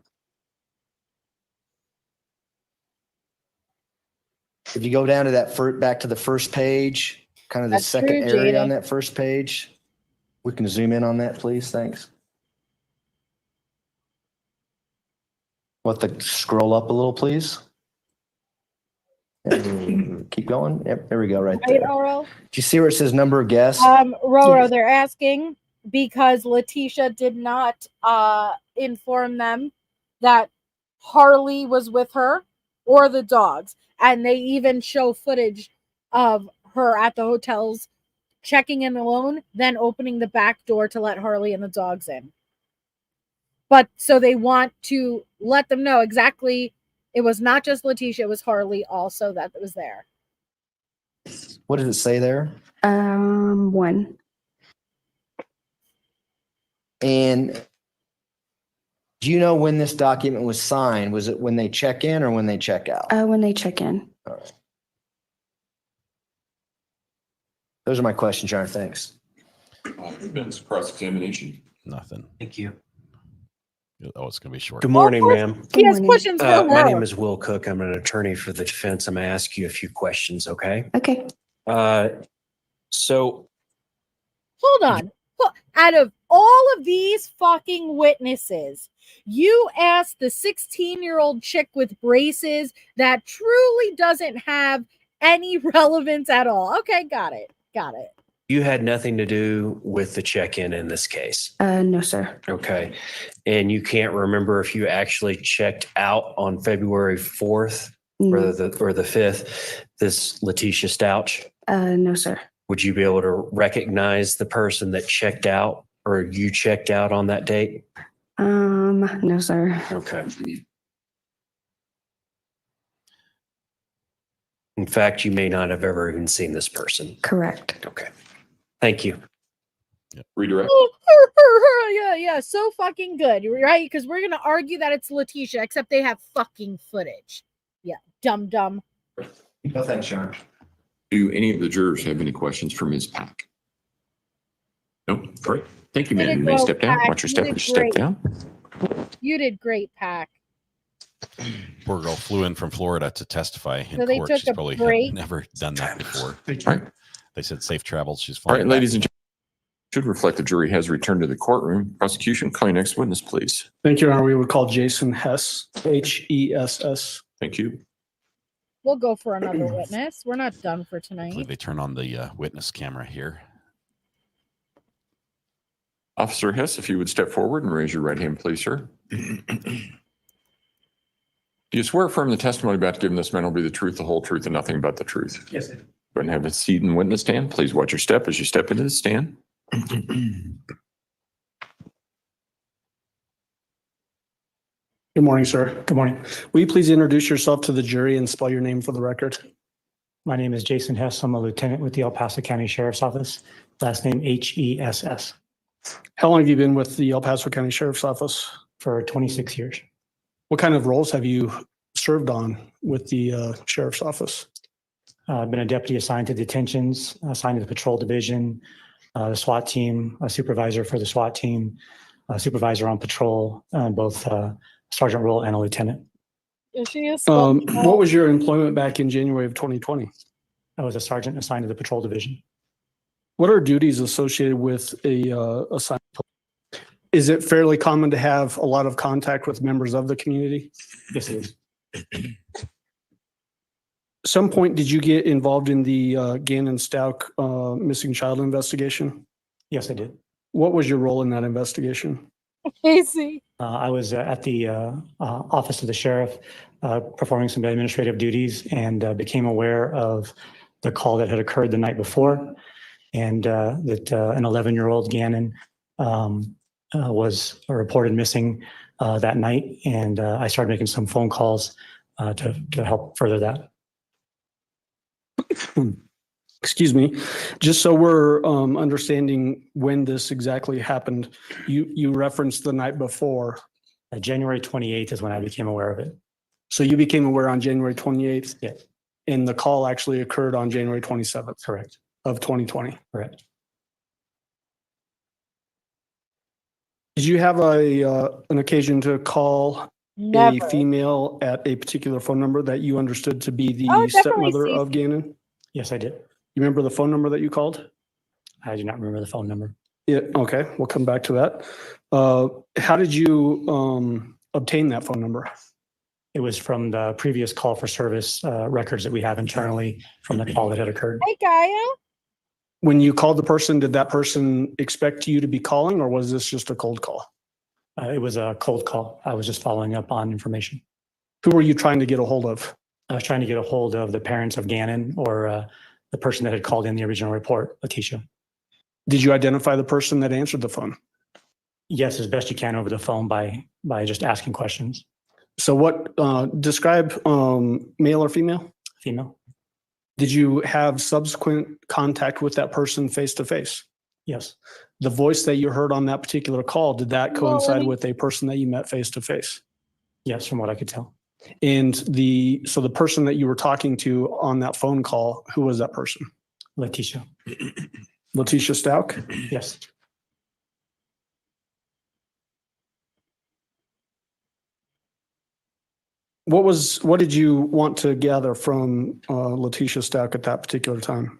If you go down to that back to the first page, kind of the That's second true, area Jade. on that first page, We can zoom in on that, please. Thanks. Let the scroll up a little, please. Keep going. Yep, there we go, right there. Oro? Do you see where it says number of guests? Roro, Yes. they're asking because Letecia did not inform them that Harley was with her or the dogs. And they even show footage of her at the hotels checking in alone, then opening the back door to let Harley and the dogs in. But so they want to let them know exactly. It was not just Letecia, it was Harley also that was there. What does it say there? 1. And do you know when this document was signed? Was it when they check in or when they check out? When they check in. All right. Those are my questions, Your Honor. Thanks. Ben's cross-examination. Nothing. Thank you. Oh, it's going to be short. Good morning, ma'am. He has questions for My her. name is Will Cook. I'm an attorney for the defense. I'm going to ask you a few questions, okay? Okay. So Hold on. Out of all of these fucking witnesses, you asked the 16-year-old chick with braces that truly doesn't have any relevance at all. Okay, got it. Got it. you had nothing to do with the check-in in this case. No, sir. Okay. And you can't remember if you actually checked out on February 4th or the 5th, this Letecia Stauch? No, sir. Would you be able to recognize the person that checked out or you checked out on that date? No, sir. Okay. In fact, you may not have ever even seen this person. Correct. Okay. Thank you. Redirect. Yeah, so fucking good, right? Because we're gonna argue that it's Letecia, except they have fucking footage. Yeah, dumb. No, thanks, Sean. Do any of the jurors have any questions for Ms. Pack? No? Great. Thank you, Way to ma'am. You may go, step down. Pack. Watch your You step did as you step great. down. You did great, Pack. Poor girl flew in from Florida to testify in So they court. took She's a probably break? never done that before. All right. They said safe travels. She's All flying. right, ladies and gentlemen, should reflect the jury has returned to the courtroom. Prosecution, call your next witness, please. Thank you, Your Honor. We would call Jason Hess, Hess. Thank you. We'll go for another witness. We're not done for I tonight. believe they turn on the witness camera here. Officer Hess, if you would step forward and raise your right hand, please, sir. Do you swear affirm the testimony about to give in this man will be the truth, the whole truth, and nothing but the truth? Yes, sir. Go ahead and have a seat in the witness stand. Please watch your step as you step into the stand. Good morning, sir. Good morning. Will you please introduce yourself to the jury and spell your name for the record? My name is Jason Hess. I'm a lieutenant with the El Paso County Sheriff's Office. Last name Hess. How long have you been with the El Paso County Sheriff's Office? For 26 years. What kind of roles have you served on with the Sheriff's Office? I've been a deputy assigned to detentions, assigned to the patrol division, the SWAT team, a supervisor for the SWAT team, a supervisor on patrol, both sergeant role and a lieutenant. Is she a What was your employment back in January of 2020? I was a sergeant assigned to the patrol division. What are duties associated with a assigned? Is it fairly common to have a lot of contact with members of the community? Yes, it is. Some point, did you get involved in the Gannon Stauch missing child investigation? Yes, I did. What was your role in that investigation? Casey? I was at the office of the sheriff performing some administrative duties and became aware of the call that had occurred the night before and that an 11-year-old Gannon was reported missing that night. And I started making some phone calls to help further that. Excuse me, just so we're understanding when this exactly happened, you referenced the night before. January 28th is when I became aware of it. So you became aware on January 28th? Yes. And the call actually occurred on January 27th? Correct. Of 2020? Correct. Did you have an occasion to call Never. a female at a particular phone number that you understood to be the Definitely, stepmother Steve. of Gannon? Yes, I did. You remember the phone number that you called? I do not remember the phone number. Yeah, okay, we'll come back to that. How did you obtain that phone number? It was from the previous call for service records that we have internally from the call that had occurred. Hey, Gaia. When you called the person, did that person expect you to be calling, or was this just a cold call? It was a cold call. I was just following up on information. Who were you trying to get a hold of? I was trying to get a hold of the parents of Gannon or the person that had called in the original report, Letecia. Did you identify the person that answered the phone? Yes, as best you can over the phone by just asking questions. So what, describe male or female? Female. Did you have subsequent contact with that person face to face? Yes. The voice that you heard on that particular call, did that coincide with a person that you met face to face? Yes, from what I could tell. And so the person that you were talking to on that phone call, who was that person? Letecia. Letecia Stauch? Yes. What did you want to gather from Letecia Stauch at that particular time?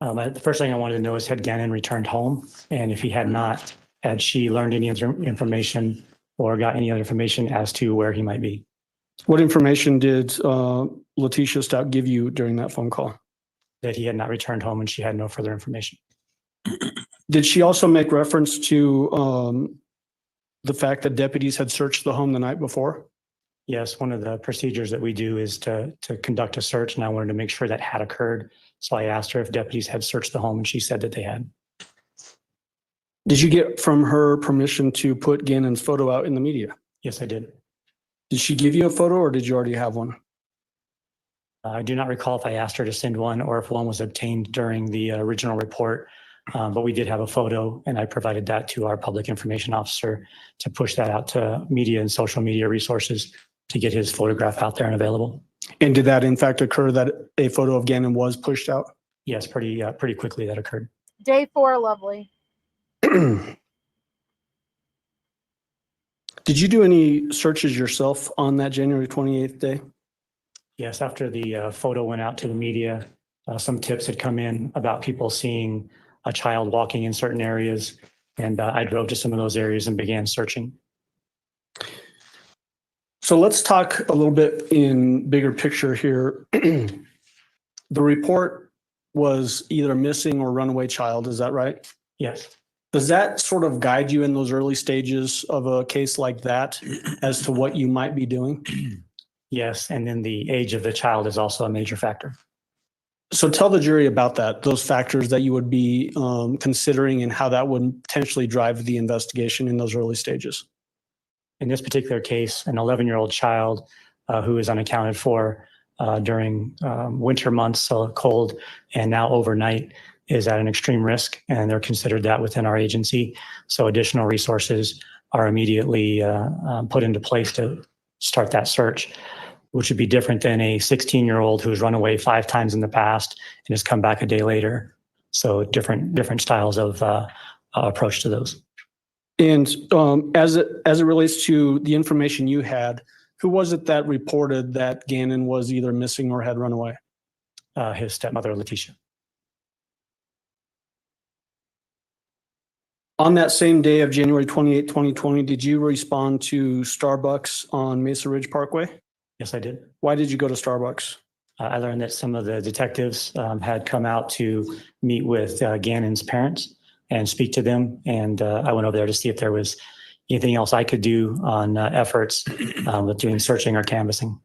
The first thing I wanted to know is had Gannon returned home? And if he had not, had she learned any information or got any other information as to where he might be? What information did Letecia Stauch give you during that phone call? That he had not returned home and she had no further information. Did she also make reference to the fact that deputies had searched the home the night before? Yes, one of the procedures that we do is to conduct a search, and I wanted to make sure that had occurred. So I asked her if deputies had searched the home, and she said that they had. Did you get from her permission to put Gannon's photo out in the media? Yes, I did. Did she give you a photo, or did you already have one? I do not recall if I asked her to send one or if one was obtained during the original report, but we did have a photo, and I provided that to our public information officer to push that out to media and social media resources to get his photograph out there and available. And did that in fact occur, that a photo of Gannon was pushed out? Yes, pretty quickly that occurred. Day 4, lovely. Did you do any searches yourself on that January 28th day? Yes, after the photo went out to the media, some tips had come in about people seeing a child walking in certain areas, and I drove to some of those areas and began searching. So let's talk a little bit in bigger picture here. The report was either missing or runaway child, is that right? Yes. Does that sort of guide you in those early stages of a case like that as to what you might be doing? Yes, and then the age of the child is also a major factor. So tell the jury about that, those factors that you would be considering and how that would potentially drive the investigation in those early stages. In this particular case, an 11-year-old child who is unaccounted for during winter months, so cold, and now overnight is at an extreme risk, and they're considered that within our agency. So additional resources are immediately put into place to start that search, which would be different than a 16-year-old who's run away 5 times in the past and has come back a day later. So different styles of approach to those. And as it relates to the information you had, who was it that reported that Gannon was either missing or had run away? His stepmother, Letecia. On that same day of January 28, 2020, did you respond to Starbucks on Mesa Ridge Parkway? Yes, I did. Why did you go to Starbucks? I learned that some of the detectives had come out to meet with Gannon's parents and speak to them. And I went over there to see if there was anything else I could do on efforts with doing searching or canvassing.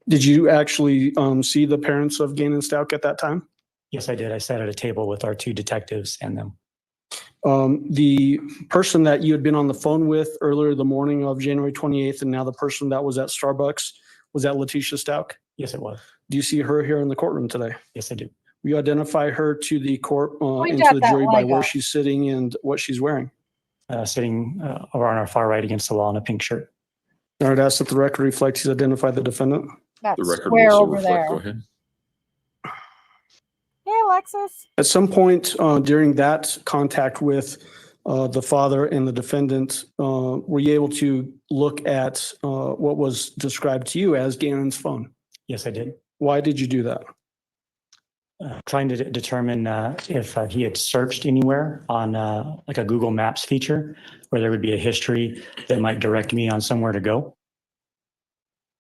Did you actually see the parents of Gannon Stauch at that time? Yes, I did. I sat at a table with our 2 detectives and them. The person that you had been on the phone with earlier the morning of January 28th, and now the person that was at Starbucks, was that Letecia Stauch? Yes, it was. Do you see her here in the courtron today? Yes, I do. Will you identify her to the court and to the jury by where she's sitting and what she's wearing? Sitting over on our far right against the wall in a pink shirt. I would ask that the record reflects he's identified the defendant. That's The record square will so over reflect. there. Go ahead. Hey, Alexis. At some point during that contact with the father and the defendant, were you able to look at what was described to you as Gannon's phone? Yes, I did. Why did you do that? trying to determine if he had searched anywhere on like a Google Maps feature where there would be a history that might direct me on somewhere to go.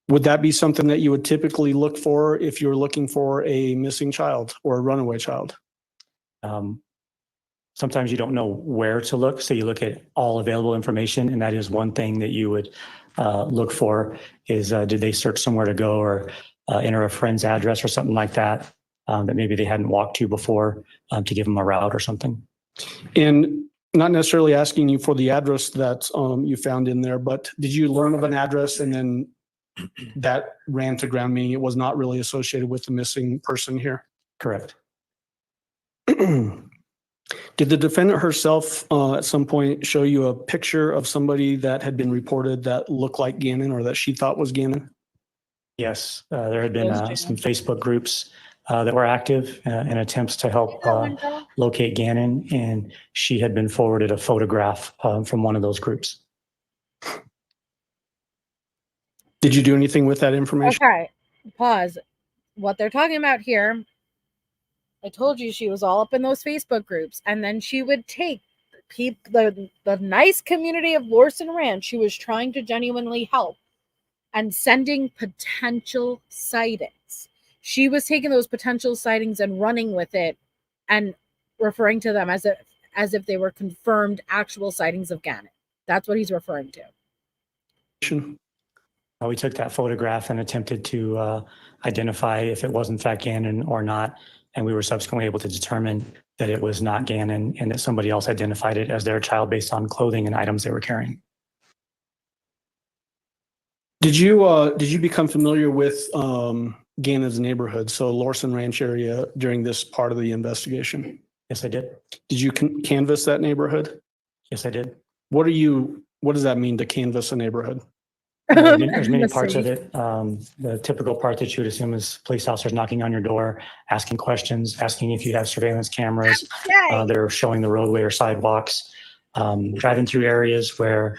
Would that be something that you would typically look for if you were looking for a missing child or a runaway child? Sometimes you don't know where to look, so you look at all available information, and that is one thing that you would look for is did they search somewhere to go or enter a friend's address or something like that that maybe they hadn't walked to before to give them a route or something. And not necessarily asking you for the address that you found in there, but did you learn of an address and then that ran to ground, meaning it was not really associated with the missing person here? Correct. Did the defendant herself at some point show you a picture of somebody that had been reported that looked like Gannon or that she thought was Gannon? Yes, there had been some Facebook groups that were active in attempts to help locate Gannon, and she had been forwarded a photograph from one of those groups. Did you do anything with that information? Okay, pause. What they're talking about here, I told you she was all up in those Facebook groups, and then she would take the nice community of Lorson Ranch she was trying to genuinely help and sending potential sightings. She was taking those potential sightings and running with it and referring to them as if they were confirmed actual sightings of Gannon. That's what he's referring to. We took that photograph and attempted to identify if it was in fact Gannon or not. And we were subsequently able to determine that it was not Gannon and that somebody else identified it as their child based on clothing and items they were carrying. Did you become familiar with Gannon's neighborhood, so Lorson Ranch area, during this part of the investigation? Yes, I did. Did you canvass that neighborhood? Yes, I did. What does that mean to canvass a neighborhood? There's many parts of it. The typical part that you would assume is police officers knocking on your door, asking questions, asking if you have surveillance cameras that are showing the roadway or sidewalks, driving through areas where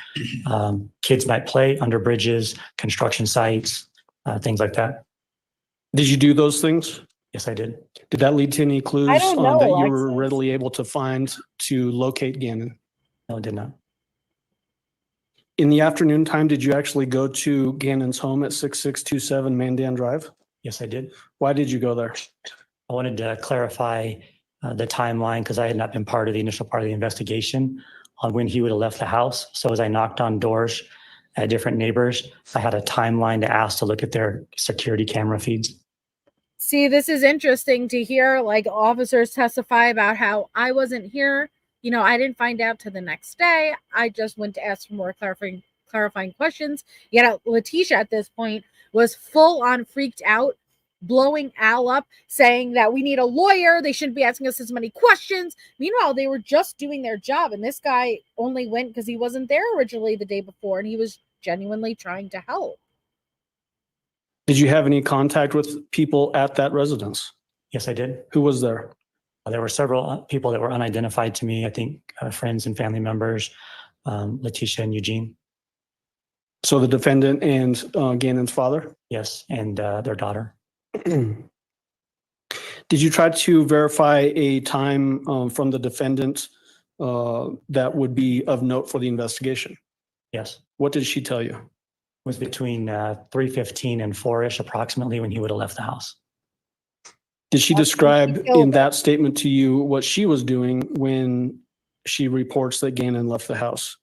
kids might play, under bridges, construction sites, things like that. Did you do those things? Yes, I did. Did that lead to any clues I don't know, that you were readily able to find to locate Gannon? No, it did not. In the afternoon time, did you actually go to Gannon's home at 6627 Mandan Drive? Yes, I did. Why did you go there? I wanted to clarify the timeline because I had not been part of the initial part of the investigation on when he would have left the house. So as I knocked on doors at different neighbors, I had a timeline to ask to look at their security camera feeds. See, this is interesting to hear, like, officers testify about how I wasn't here. You know, I didn't find out till the next day. I just went to ask for more clarifying questions. Yet Letecia at this point was full on freaked out, blowing Al up, saying that we need a lawyer. They shouldn't be asking us as many questions. Meanwhile, they were just doing their job. And this guy only went because he wasn't there originally the day before. And he was genuinely trying to help. Did you have any contact with people at that residence? Yes, I did. Who was there? There were several people that were unidentified to me. I think friends and family members, Letecia and Eugene. So the defendant and Gannon's father? Yes, and their daughter. Did you try to verify a time from the defendant that would be of note for the investigation? Yes. What did she tell you? It was between 3:15 and 4-ish approximately when he would have left the house. Did she describe in that statement to you what she was doing when she reports that Gannon left the house?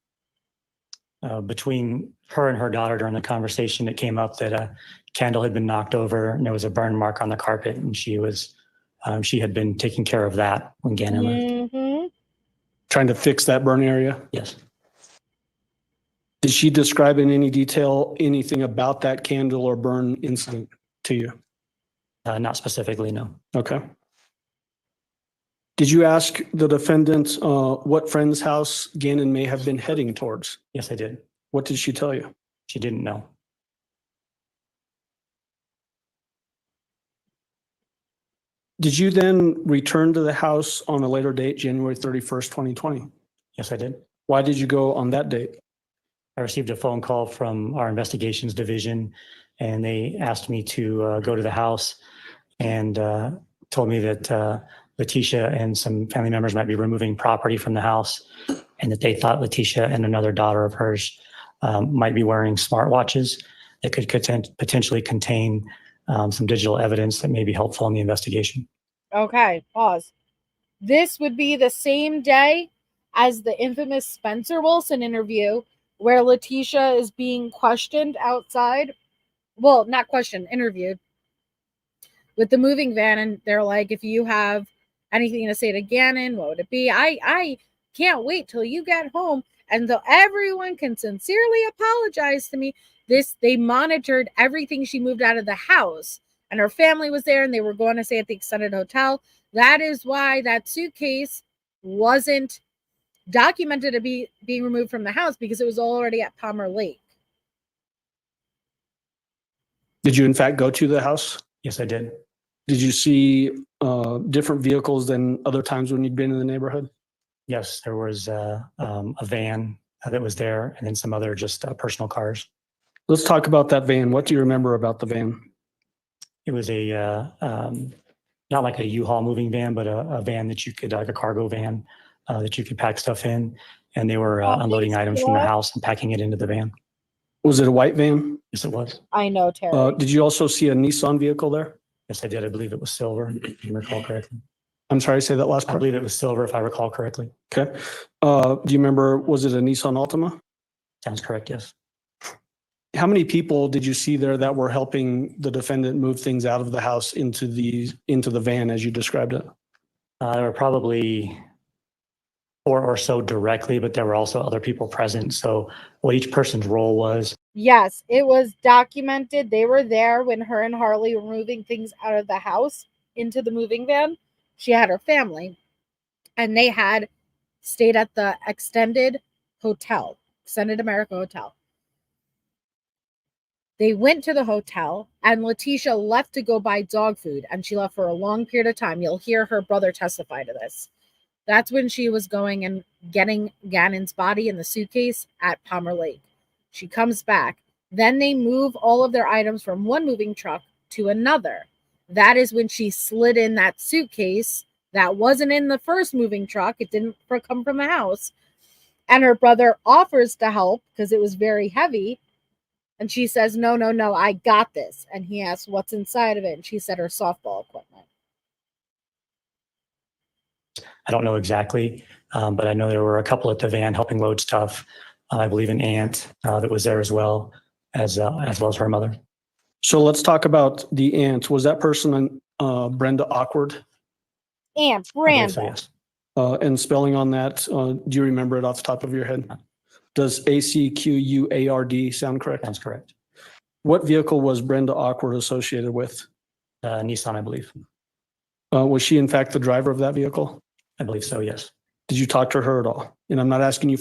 Between her and her daughter during the conversation, it came up that a candle had been knocked over and there was a burn mark on the carpet, and she had been taking care of that when Gannon left. Trying to fix that burn area? Yes. Did she describe in any detail anything about that candle or burn incident to you? Not specifically, no. Okay. Did you ask the defendant what friend's house Gannon may have been heading towards? Yes, I did. What did she tell you? She didn't know. Did you then return to the house on a later date, January 31st, 2020? Yes, I did. Why did you go on that date? I received a phone call from our investigations division, and they asked me to go to the house and told me that Letecia and some family members might be removing property from the house, and that they thought Letecia and another daughter of hers might be wearing smartwatches that could potentially contain some digital evidence that may be helpful in the investigation. Okay, pause. This would be the same day as the infamous Spencer Wilson interview where Letecia is being questioned outside. Well, not questioned, interviewed with the moving van. And they're like, if you have anything to say to Gannon, what would it be? I can't wait till you get home. And so everyone can sincerely apologize to me. They monitored everything she moved out of the house. And her family was there, and they were going to stay at the extended hotel. That is why that suitcase wasn't documented to be being removed from the house, because it was already at Palmer Lake. Did you in fact go to the house? Yes, I did. Did you see different vehicles than other times when you'd been in the neighborhood? Yes, there was a van that was there, and then some other just personal cars. Let's talk about that van. What do you remember about the van? It was a not like a U-Haul moving van, but a van that you could, like a cargo van that you could pack stuff in. And they were unloading items from the house and packing it into the van. Was it a white van? Yes, it was. I know, Terry. Did you also see a Nissan vehicle there? Yes, I did. I believe it was silver, if you recall correctly. I'm sorry, say that last part. I believe it was silver, if I recall correctly. Okay. Do you remember, was it a Nissan Altima? Sounds correct, yes. How many people did you see there that were helping the defendant move things out of the house into the van as you described it? There were probably 4 or so directly, but there were also other people present. So what each person's role was. Yes, it was documented. They were there when her and Harley were moving things out of the house into the moving van. She had her family, and they had stayed at the extended America Hotel. They went to the hotel, and Letecia left to go buy dog food, and she left for a long period of time. You'll hear her brother testify to this. That's when she was going and getting Gannon's body in the suitcase at Palmer Lake. She comes back. Then they move all of their items from one moving truck to another. That is when she slid in that suitcase that wasn't in the first moving truck. It didn't come from the house. And her brother offers to help because it was very heavy. And she says, no, I got this. And he asks, what's inside of it? And she said, her softball equipment. I don't know exactly, but I know there were a couple at the van helping load stuff. I believe an aunt that was there as well as her mother. So let's talk about the aunt. Was that person Brenda Awkward? Aunt Brenda. So, yes. And spelling on that, do you remember it off the top of your head? Does ACQUARD sound correct? Sounds correct. What vehicle was Brenda Awkward associated with? Nissan, I believe. Was she in fact the driver of that vehicle? I believe so, yes. Did you talk to her at all? And I'm not asking you.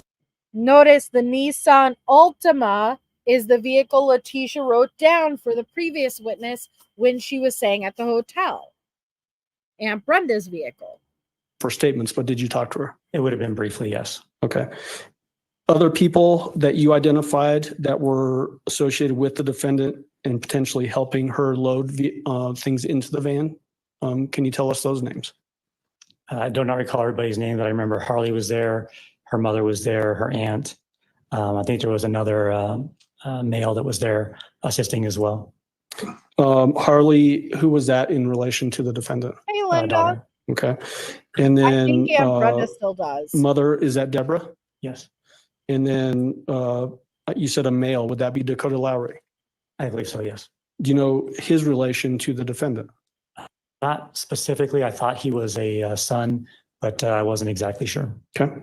Notice the Nissan Altima is the vehicle Letecia wrote down for the previous witness when she was staying at the hotel. Aunt Brenda's vehicle. For statements, but did you talk to her? It would have been briefly, yes. Okay. Other people that you identified that were associated with the defendant and potentially helping her load things into the van, can you tell us those names? I do not recall everybody's name, but I remember Harley was there, her mother was there, her aunt. I think there was another male that was there assisting as well. Harley, who was that in relation to the defendant? Hey, Linda. Okay. And then I think Aunt Brenda still does. Mother, is that Deborah? Yes. And then you said a male. Would that be Dakota Lowry? I believe so, yes. Do you know his relation to the defendant? Not specifically. I thought he was a son, but I wasn't exactly sure. Okay.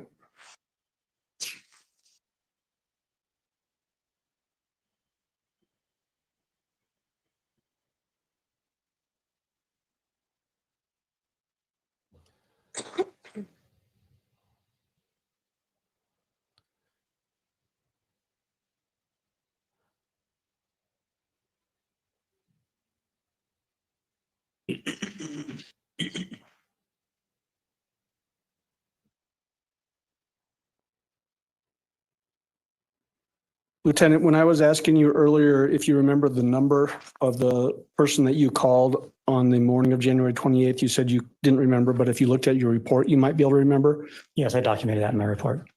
Lieutenant, when I was asking you earlier if you remember the number of the person that you called on the morning of January 28th. You said you didn't remember, but if you looked at your report, you might be able to remember. Yes, I documented that in my report.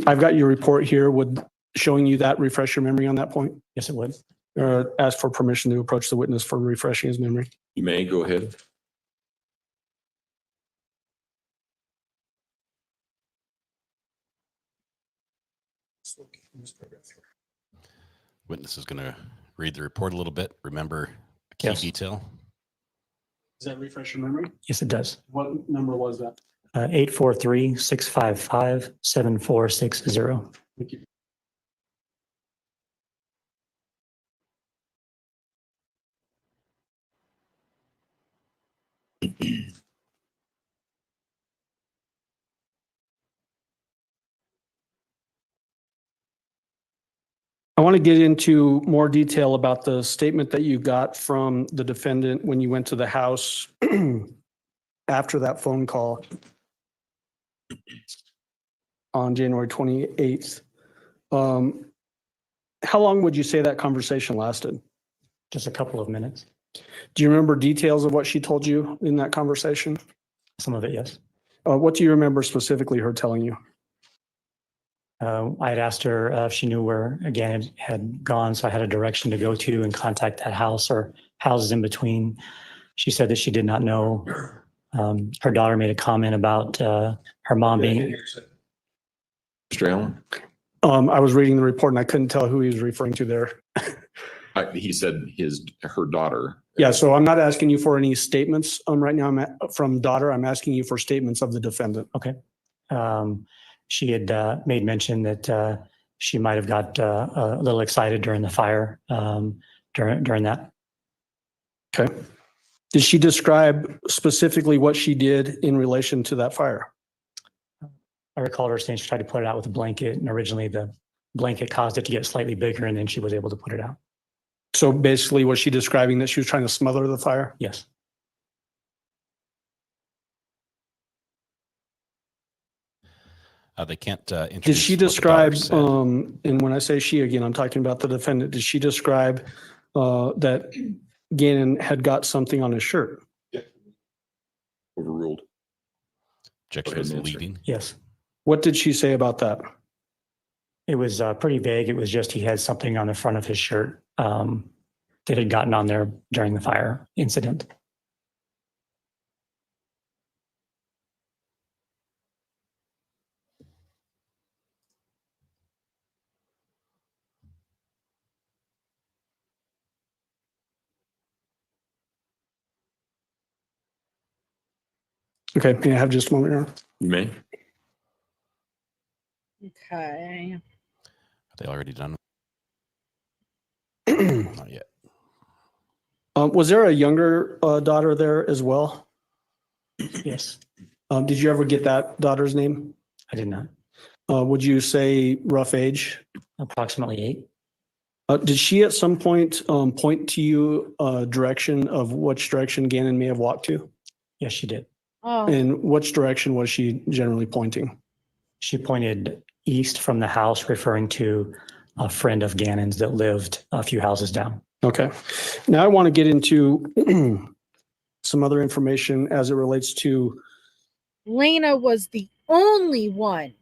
I've got your report here. Would showing you that refresh your memory on that point? Yes, it would. Ask for permission to approach the witness for refreshing his memory. You may go ahead. Witness is going to read the report a little bit. Remember a key detail. Does that refresh your memory? Yes, it does. What number was that? 843-655-7460. Thank you. I want to get into more detail about the statement that you got from the defendant when you went to the house after that phone call on January 28th. How long would you say that conversation lasted? Just a couple of minutes. Do you remember details of what she told you in that conversation? Some of it, yes. What do you remember specifically her telling you? I had asked her if she knew where Gannon had gone, so I had a direction to go to and contact that house or houses in between. She said that she did not know. Her daughter made a comment about her mom being. Mr. Allen? I was reading the report and I couldn't tell who he was referring to there. He said her daughter. Yeah, so I'm not asking you for any statements right now. From daughter. I'm asking you for statements of the defendant. Okay. She had made mention that she might have got a little excited during the fire during that. Okay. Did she describe specifically what she did in relation to that fire? I recall her saying she tried to put it out with a blanket, and originally the blanket caused it to get slightly bigger, and then she was able to put it out. So basically, was she describing that she was trying to smother the fire? Yes. They can't introduce. Did she what the daughter describe, said. and when I say she again, I'm talking about the defendant, did she describe that Gannon had got something on his shirt? Yeah. Overruled. Objection was leading. Yes. What did she say about that? It was pretty vague. It was just he had something on the front of his shirt that had gotten on there during the fire incident. Okay, can I have just a moment here? You may. Okay. Are they already done? Not yet. Was there a younger daughter there as well? Yes. Did you ever get that daughter's name? I did not. Would you say rough age? Approximately 8. Did she at some point point to you direction of which direction Gannon may have walked to? Yes, she did. Oh. And which direction was she generally pointing? She pointed east from the house, referring to a friend of Gannon's that lived a few houses down. Okay. Now I want to get into some other information as it relates to. Lena was the only one,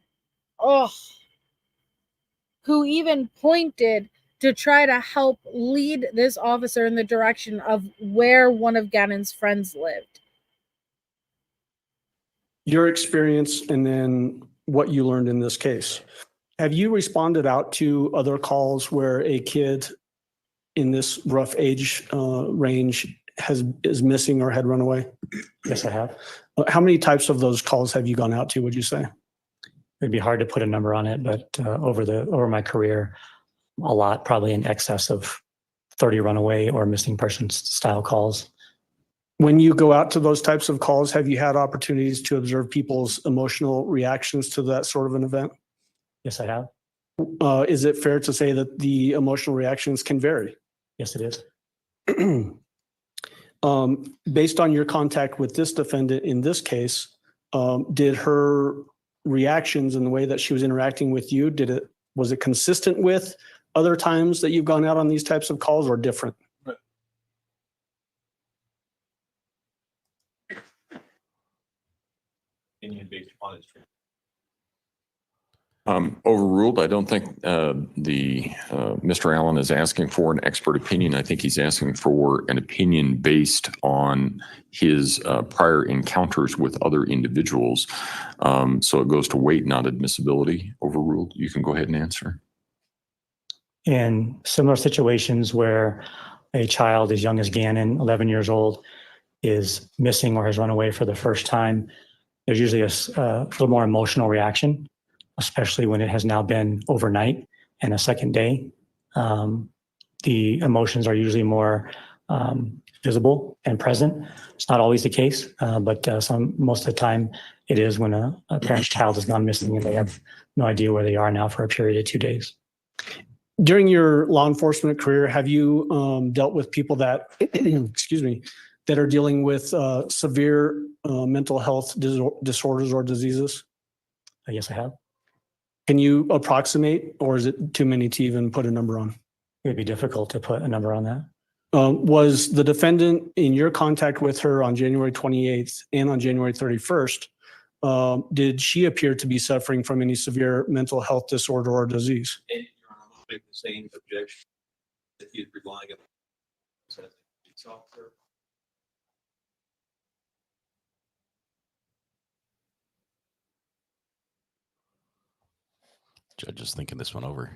who even pointed to try to help lead this officer in the direction of where one of Gannon's friends lived. Your experience and then what you learned in this case. Have you responded out to other calls where a kid in this rough age range is missing or had run away? Yes, I have. How many types of those calls have you gone out to, would you say? It'd be hard to put a number on it, but over my career, a lot, probably in excess of 30 runaway or missing persons style calls. When you go out to those types of calls, have you had opportunities to observe people's emotional reactions to that sort of an event? Yes, I have. Is it fair to say that the emotional reactions can vary? Yes, it is. Based on your contact with this defendant in this case, did her reactions and the way that she was interacting with you, was it consistent with other times that you've gone out on these types of calls or different? opinion based upon its truth. Overruled. I don't think Mr. Allen is asking for an expert opinion. I think he's asking for an opinion based on his prior encounters with other individuals. So it goes to weight, not admissibility. Overruled. You can go ahead and answer. In similar situations where a child as young as Gannon, 11 years old, is missing or has run away for the first time, there's usually a little more emotional reaction, especially when it has now been overnight and a second day. The emotions are usually more visible and present. It's not always the case, but most of the time it is when a parent's child is gone missing and they have no idea where they are now for a period of 2 days. During your law enforcement career, have you dealt with people that, excuse me, that are dealing with severe mental health disorders or diseases? Yes, I have. Can you approximate, or is it too many to even put a number on? It would be difficult to put a number on that. Was the defendant in your contact with her on January 28th and on January 31st, did she appear to be suffering from any severe mental health disorder or disease? Make the same objection if he's relying on software. Judge is thinking this one over.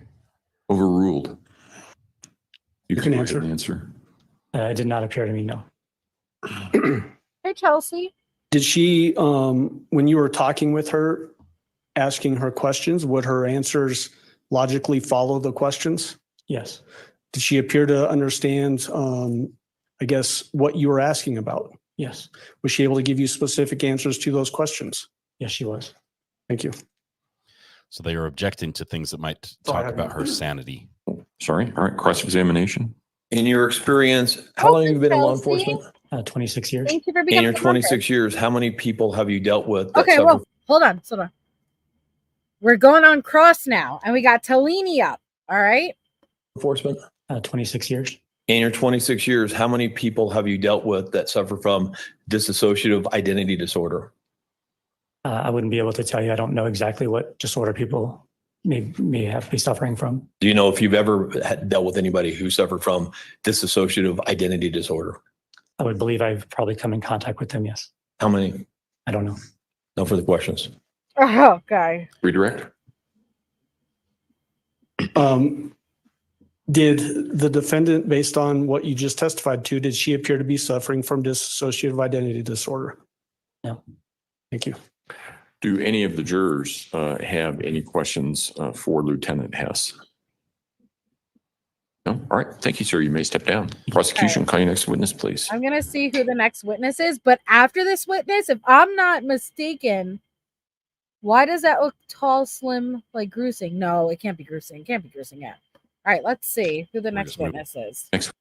Overruled. You can go answer. ahead and answer. It did not appear to me, no. Hey, Chelsea. Did she, when you were talking with her, asking her questions, would her answers logically follow the questions? Yes. Did she appear to understand, I guess, what you were asking about? Yes. Was she able to give you specific answers to those questions? Yes, she was. Thank you. So they are objecting to things that might talk about her sanity. Sorry. All right. Cross-examination. In your experience, how long have you been in law Chelsea. enforcement? 26 years. Thank you for In being your 26 years, how many people have you dealt with? That Okay, suffer- well, hold on. We're going on cross now, and we got Talini up. All right. enforcement? 26 years. In your 26 years, how many people have you dealt with that suffer from dissociative identity disorder? I wouldn't be able to tell you. I don't know exactly what disorder people may have be suffering from. Do you know if you've ever dealt with anybody who suffered from dissociative identity disorder? I would believe I've probably come in contact with them. Yes. How many? I don't know. No further questions. Oh, okay. Redirect. Did the defendant, based on what you just testified to, did she appear to be suffering from dissociative identity disorder? No. Thank you. Do any of the jurors have any questions for Lieutenant Hess? No? All right. Thank you, sir. You may step down. Prosecution, call your next witness, please. I'm going to see who the next witness is. But after this witness, if I'm not mistaken, why does that look tall, slim, like Grusing? No, it can't be Grusing. It can't be Grusing yet. All right, let's see who the next witness is. Next.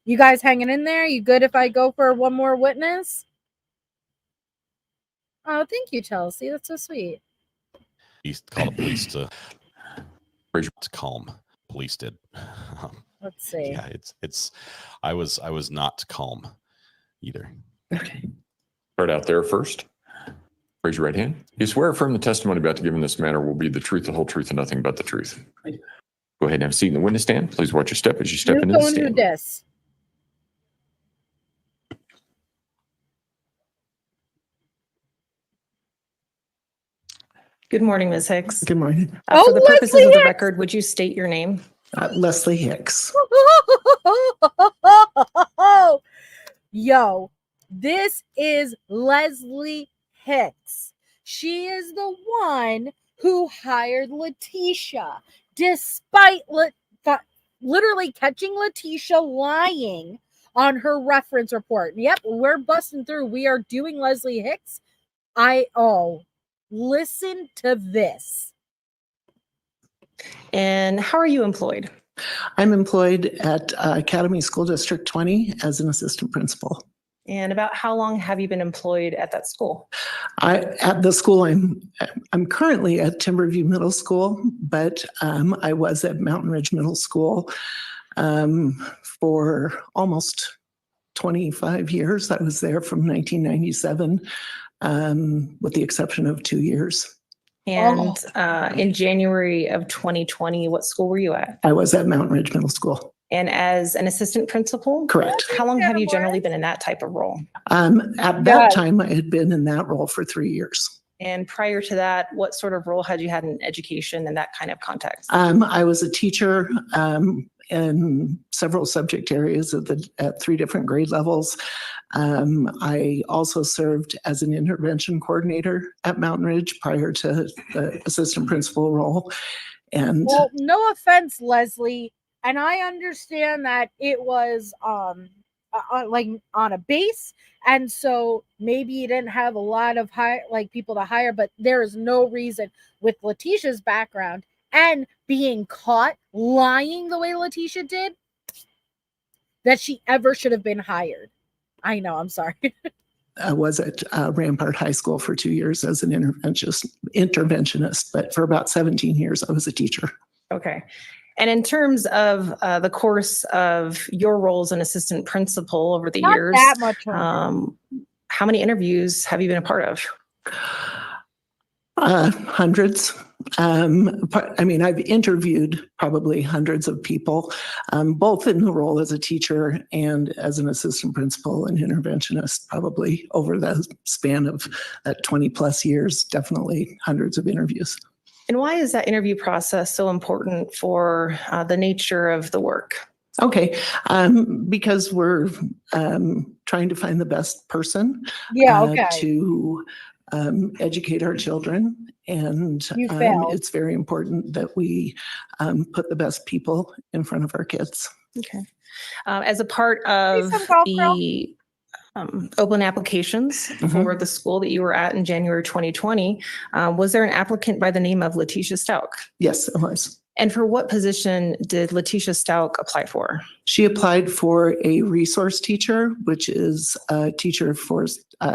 You guys hanging in there? You good if I go for one more witness? Oh, thank you, Chelsea. That's so sweet. He called the police to calm. Police did. Let's see. Yeah, it's. I was not calm either. Okay. Start out there first. Raise your right hand. You swear affirm the testimony about to give in this matter will be the truth, the whole truth, and nothing but the truth. Go ahead and have a seat in the witness stand. Please watch your step as you step into the Going to stand. this. Good morning, Ms. Hicks. Good morning. For the purposes of the record, would you state your name? Leslie Hicks. Yo, this is Leslie Hicks. She is the one who hired Letecia, despite literally catching Letecia lying on her reference report. Yep, we're busting through. We are doing Leslie Hicks. Listen to this. And how are you employed? I'm employed at Academy School District 20 as an assistant principal. And about how long have you been employed at that school? At the school, I'm currently at Timberview Middle School, but I was at Mountain Ridge Middle School for almost 25 years. I was there from 1997 with the exception of 2 years. And in January of 2020, what school were you at? I was at Mountain Ridge Middle School. And as an assistant principal? Correct. How long have you generally been in that type of role? At that time, I had been in that role for 3 years. And prior to that, what sort of role had you had in education in that kind of context? I was a teacher in several subject areas at 3 different grade levels. I also served as an intervention coordinator at Mountain Ridge prior to the assistant principal role. And well, no offense, Leslie, and I understand that it was like on a base, and so maybe you didn't have a lot of people to hire, but there is no reason with Letecia's background and being caught lying the way Letecia did that she ever should have been hired. I know, I'm sorry. I was at Rampart High School for 2 years as an interventionist, but for about 17 years, I was a teacher. Okay. And in terms of the course of your role as an assistant principal over the Not years, that much how many interviews have you been a part of? Hundreds. I've interviewed probably hundreds of people, both in the role as a teacher and as an assistant principal and interventionist, probably over the span of 20 plus years, definitely hundreds of interviews. And why is that interview process so important for the nature of the work? Okay, because we're trying to find the best person to educate our children, and it's very important that we put the best people in front of our kids. Okay. As a part of the open applications for the school that you were at in January 2020, was there an applicant by the name of Letecia Stauch? Yes, it was. And for what position did Letecia Stauch apply for? She applied for a resource teacher, which is a teacher for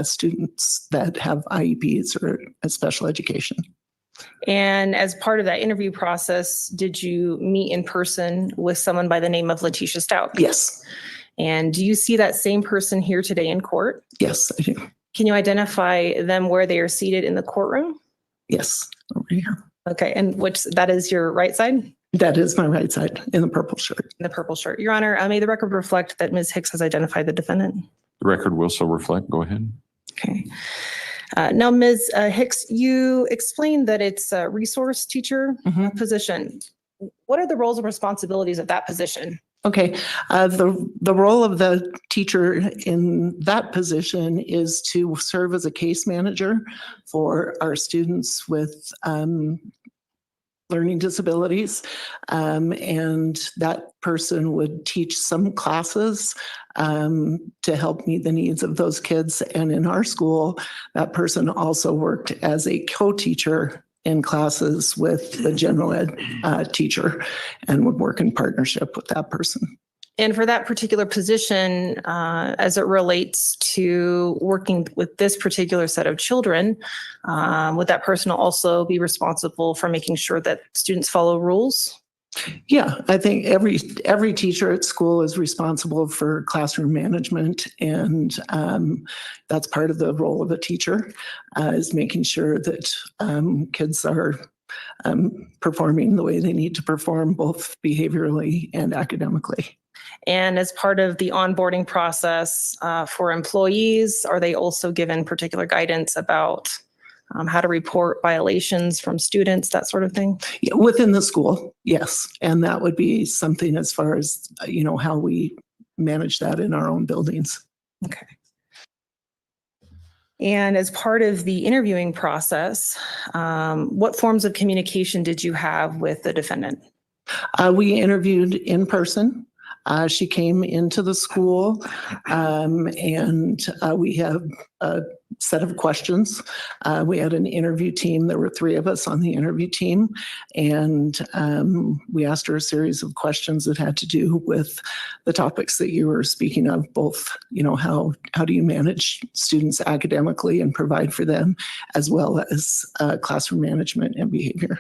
students that have IEPs or a special education. And as part of that interview process, did you meet in person with someone by the name of Letecia Stauch? Yes. And do you see that same person here today in court? Yes, I do. Can you identify them where they are seated in the courtroom? Yes, over here. Okay, and that is your right side? That is my right side, in the purple shirt. In the purple shirt. Your Honor, may the record reflect that Ms. Hicks has identified the defendant? The record will so reflect. Go ahead. Okay. Now, Ms. Hicks, you explained that it's a resource teacher position. What are the roles and responsibilities of that position? Okay, the role of the teacher in that position is to serve as a case manager for our students with learning disabilities, and that person would teach some classes to help meet the needs of those kids. And in our school, that person also worked as a co-teacher in classes with the general ed teacher and would work in partnership with that person. And for that particular position, as it relates to working with this particular set of children, would that person also be responsible for making sure that students follow rules? Yeah, I think every teacher at school is responsible for classroom management, and that's part of the role of a teacher, is making sure that kids are performing the way they need to perform, both behaviorally and academically. And as part of the onboarding process for employees, are they also given particular guidance about how to report violations from students, that sort of thing? Yeah, within the school, yes. And that would be something as far as, how we manage that in our own buildings. Okay. And as part of the interviewing process, what forms of communication did you have with the defendant? We interviewed in person. She came into the school, and we have a set of questions. We had an interview team. There were 3 of us on the interview team, and we asked her a series of questions that had to do with the topics that you were speaking of, both, how do you manage students academically and provide for them, as well as classroom management and behavior.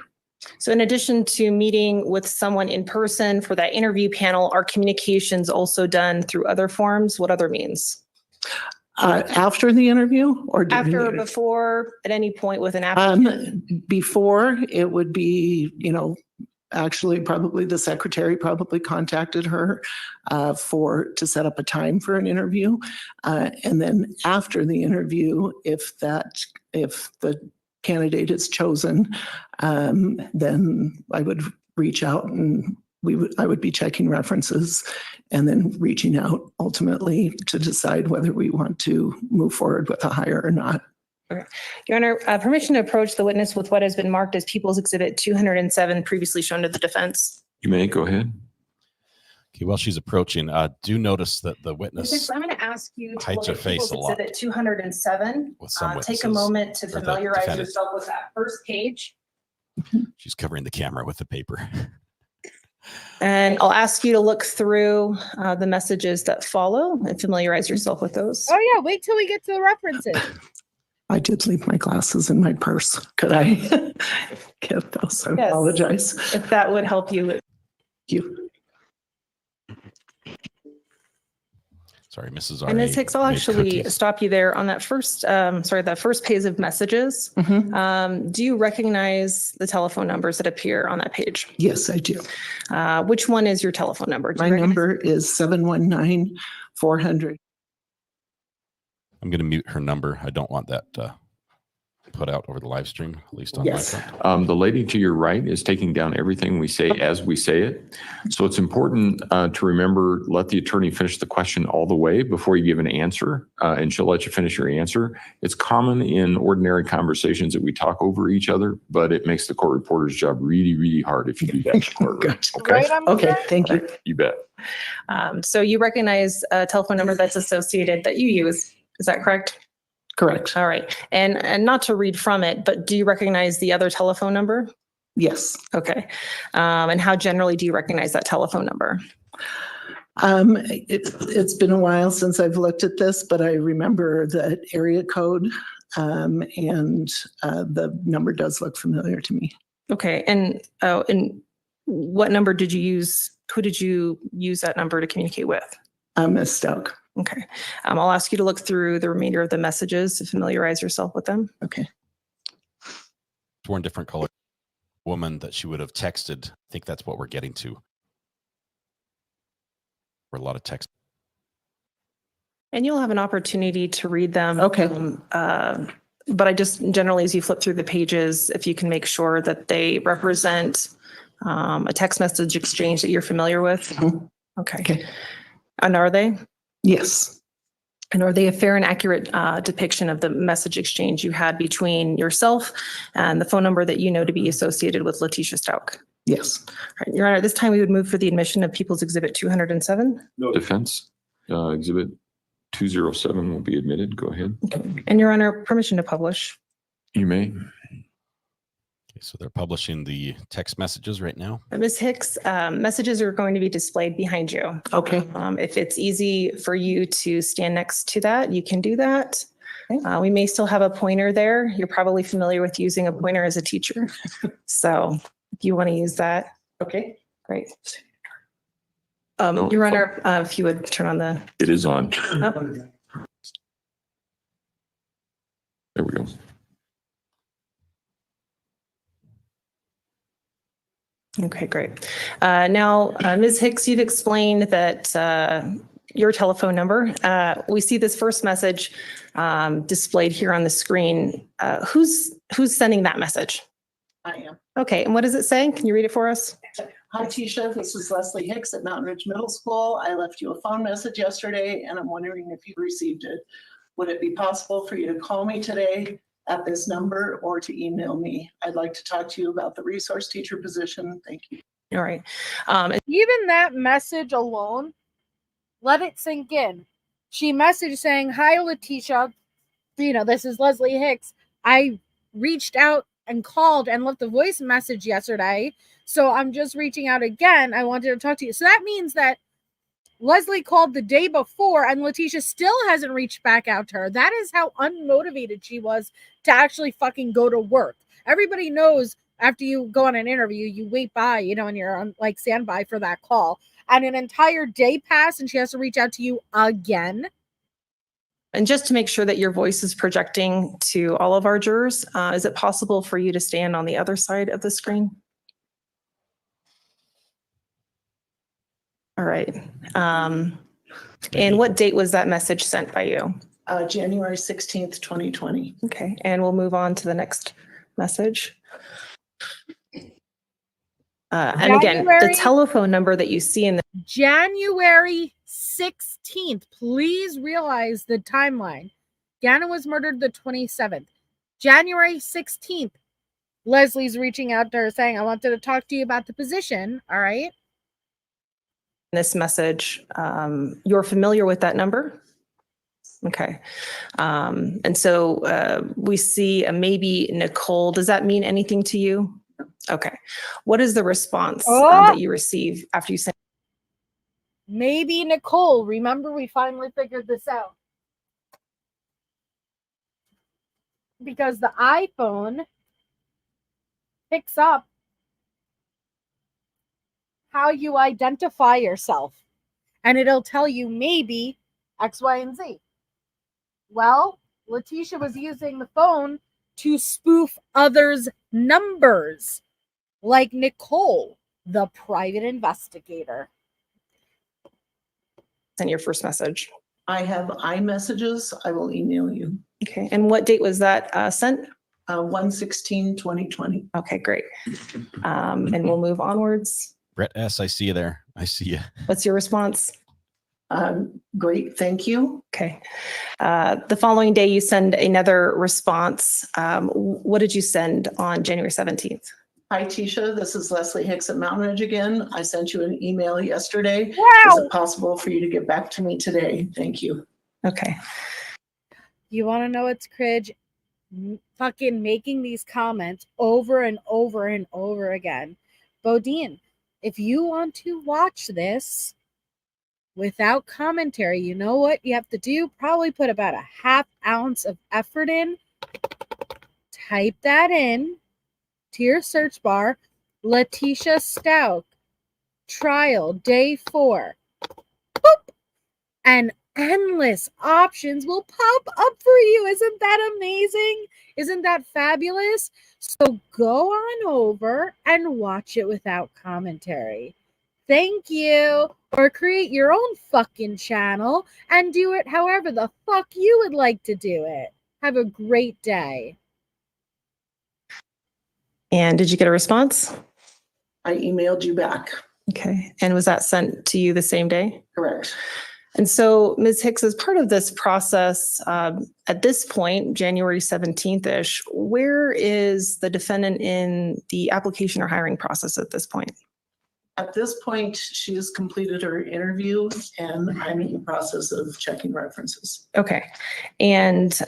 So in addition to meeting with someone in person for that interview panel, are communications also done through other forms? What other means? After the interview or during the After or interview? before, at any point with an applicant? Before, it would be, actually probably the secretary probably contacted her to set up a time for an interview. And then after the interview, if the candidate is chosen, then I would reach out and I would be checking references and then reaching out ultimately to decide whether we want to move forward with a hire or not. Okay. Your Honor, permission to approach the witness with what has been marked as People's Exhibit 207 previously shown to the defense. You may go ahead. Okay, while she's approaching, do notice that the witness I'm going to ask you to hides look her at face People's a lot Exhibit 207. with some Take a witnesses, moment to or the familiarize defendant. yourself with that first page. She's covering the camera with the paper. And I'll ask you to look through the messages that follow and familiarize yourself with those. Oh yeah, wait till we get to the references. I did leave my glasses in my purse. Could I get those? I Yes. apologize. If that would help you. Thank you. Sorry, Mrs. And Ms. Hicks, I'll made actually cookies. stop you there on that first, that first page of messages. Do you recognize the telephone numbers that appear on that page? Yes, I do. Which one is your telephone number? Do My you recognize- number is 719-400. I'm going to mute her number. I don't want that put out over the live stream, at least on Yes. my front. The lady to your right is taking down everything we say as we say it. So it's important to remember, let the attorney finish the question all the way before you give an answer, and she'll let you finish your answer. It's common in ordinary conversations that we talk over each other, but it makes the court reporter's job really, really hard if you do that in the courtroom. Okay? Right, I'm Okay, correct? thank you. You bet. So you recognize a telephone number that's associated that you use. Is that correct? Correct. All right. And not to read from it, but do you recognize the other telephone number? Yes. Okay. And how generally do you recognize that telephone number? It's been a while since I've looked at this, but I remember the area code, and the number does look familiar to me. Okay. And what number did you use? Who did you use that number to communicate with? Ms. Stauch. Okay. I'll ask you to look through the remainder of the messages to familiarize yourself with them. Okay. Sworn different color woman that she would have texted. I think that's what we're getting to. For a lot of text. And you'll have an opportunity to read them. Okay. But I just generally, as you flip through the pages, if you can make sure that they represent a text message exchange that you're familiar with. Okay. Okay. And are they? Yes. And are they a fair and accurate depiction of the message exchange you had between yourself and the phone number that you know to be associated with Letecia Stauch? Yes. All right, Your Honor, this time we would move for the admission of People's Exhibit 207. No defense. Exhibit 207 will be admitted. Go ahead. Okay. And Your Honor, permission to publish. You may. Okay, so they're publishing the text messages right now. Ms. Hicks, messages are going to be displayed behind you. Okay. If it's easy for you to stand next to that, you can do that. We may still have a pointer there. You're probably familiar with using a pointer as a teacher. So if you want to use that. Okay. Great. No. Your Honor, if you would turn on the. It is on. Oh. There we go. Okay, great. Now, Ms. Hicks, you've explained that your telephone number. We see this first message displayed here on the screen. Who's sending that message? I am. Okay, and what does it say? Can you read it for us? Hi, Tisha. This is Leslie Hicks at Mountain Ridge Middle School. I left you a phone message yesterday, and I'm wondering if you received it. Would it be possible for you to call me today at this number or to email me? I'd like to talk to you about the resource teacher position. Thank you. All right. Even that message alone, let it sink in. She messaged saying, "Hi, Letecia. This is Leslie Hicks. I reached out and called and left a voice message yesterday. So I'm just reaching out again. I wanted to talk to you." So that means that Leslie called the day before and Letecia still hasn't reached back out to her. That is how unmotivated she was to actually fucking go to work. Everybody knows after you go on an interview, you wait by, and you're on like standby for that call. And an entire day passed and she has to reach out to you again. And just to make sure that your voice is projecting to all of our jurors, is it possible for you to stand on the other side of the screen? All right. And what date was that message sent by you? January 16th, 2020. Okay, and we'll move on to the next message. And again, the January- telephone number that you see in the January 16th. Please realize the timeline. Gannon was murdered the 27th. January 16th. Leslie's reaching out to her saying, I wanted to talk to you about the position. All right. this message, you're familiar with that number? Okay. And so we see a maybe Nicole. Does that mean anything to you? Okay. What is the response that you receive after you send? Maybe Nicole. Remember, we finally figured this out. Because the iPhone picks up how you identify yourself. And it'll tell you maybe X, Y, and Z. Well, Letecia was using the phone to spoof others' numbers, like Nicole, the private investigator. Send your first message. I have iMessages. I will email you. Okay. And what date was that sent? 1/16/2020. Okay, great. And we'll move onwards. Brett S., I see you there. I see you. What's your response? Great, thank you. Okay. The following day, you send another response. What did you send on January 17th? Hi, Tisha. This is Leslie Hicks at Mountain Ridge again. I sent you an email yesterday. Wow. Is it possible for you to get back to me today? Thank you. Okay. You want to know what's cringe? Fucking making these comments over and over and over again. Bodine, if you want to watch this without commentary, you know what you have to do? Probably put about a half ounce of effort in. Type that in to your search bar. Letecia Stauch, trial, day 4. Boop! And endless options will pop up for you. Isn't that amazing? Isn't that fabulous? So go on over and watch it without commentary. Thank you. Or create your own fucking channel and do it however the fuck you would like to do it. Have a great day. And did you get a response? I emailed you back. Okay. And was that sent to you the same day? Correct. And so, Ms. Hicks, as part of this process, at this point, January 17th-ish, where is the defendant in the application or hiring process at this point? At this point, she has completed her interview and I'm in the process of checking references. Okay. And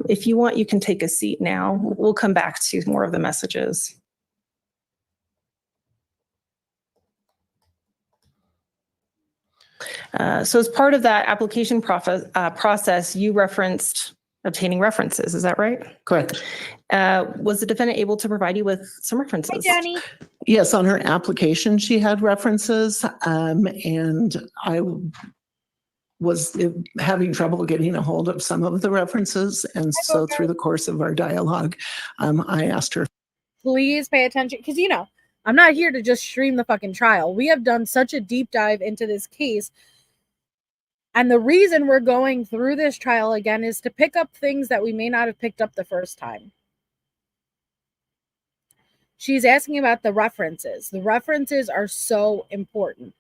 if you want, you can take a seat now. We'll come back to more of the messages. So as part of that application process, you referenced obtaining references. Is that right? Correct. Was the defendant able to provide you with some references? Hi, Jenny. Yes, on her application, she had references, and I was having trouble getting a hold of some of the references. And so through the course of our dialogue, I asked her. Please pay attention, because, you know, I'm not here to just stream the fucking trial. We have done such a deep dive into this case. And the reason we're going through this trial again is to pick up things that we may not have picked up the first time. She's asking about the references. The references are so important.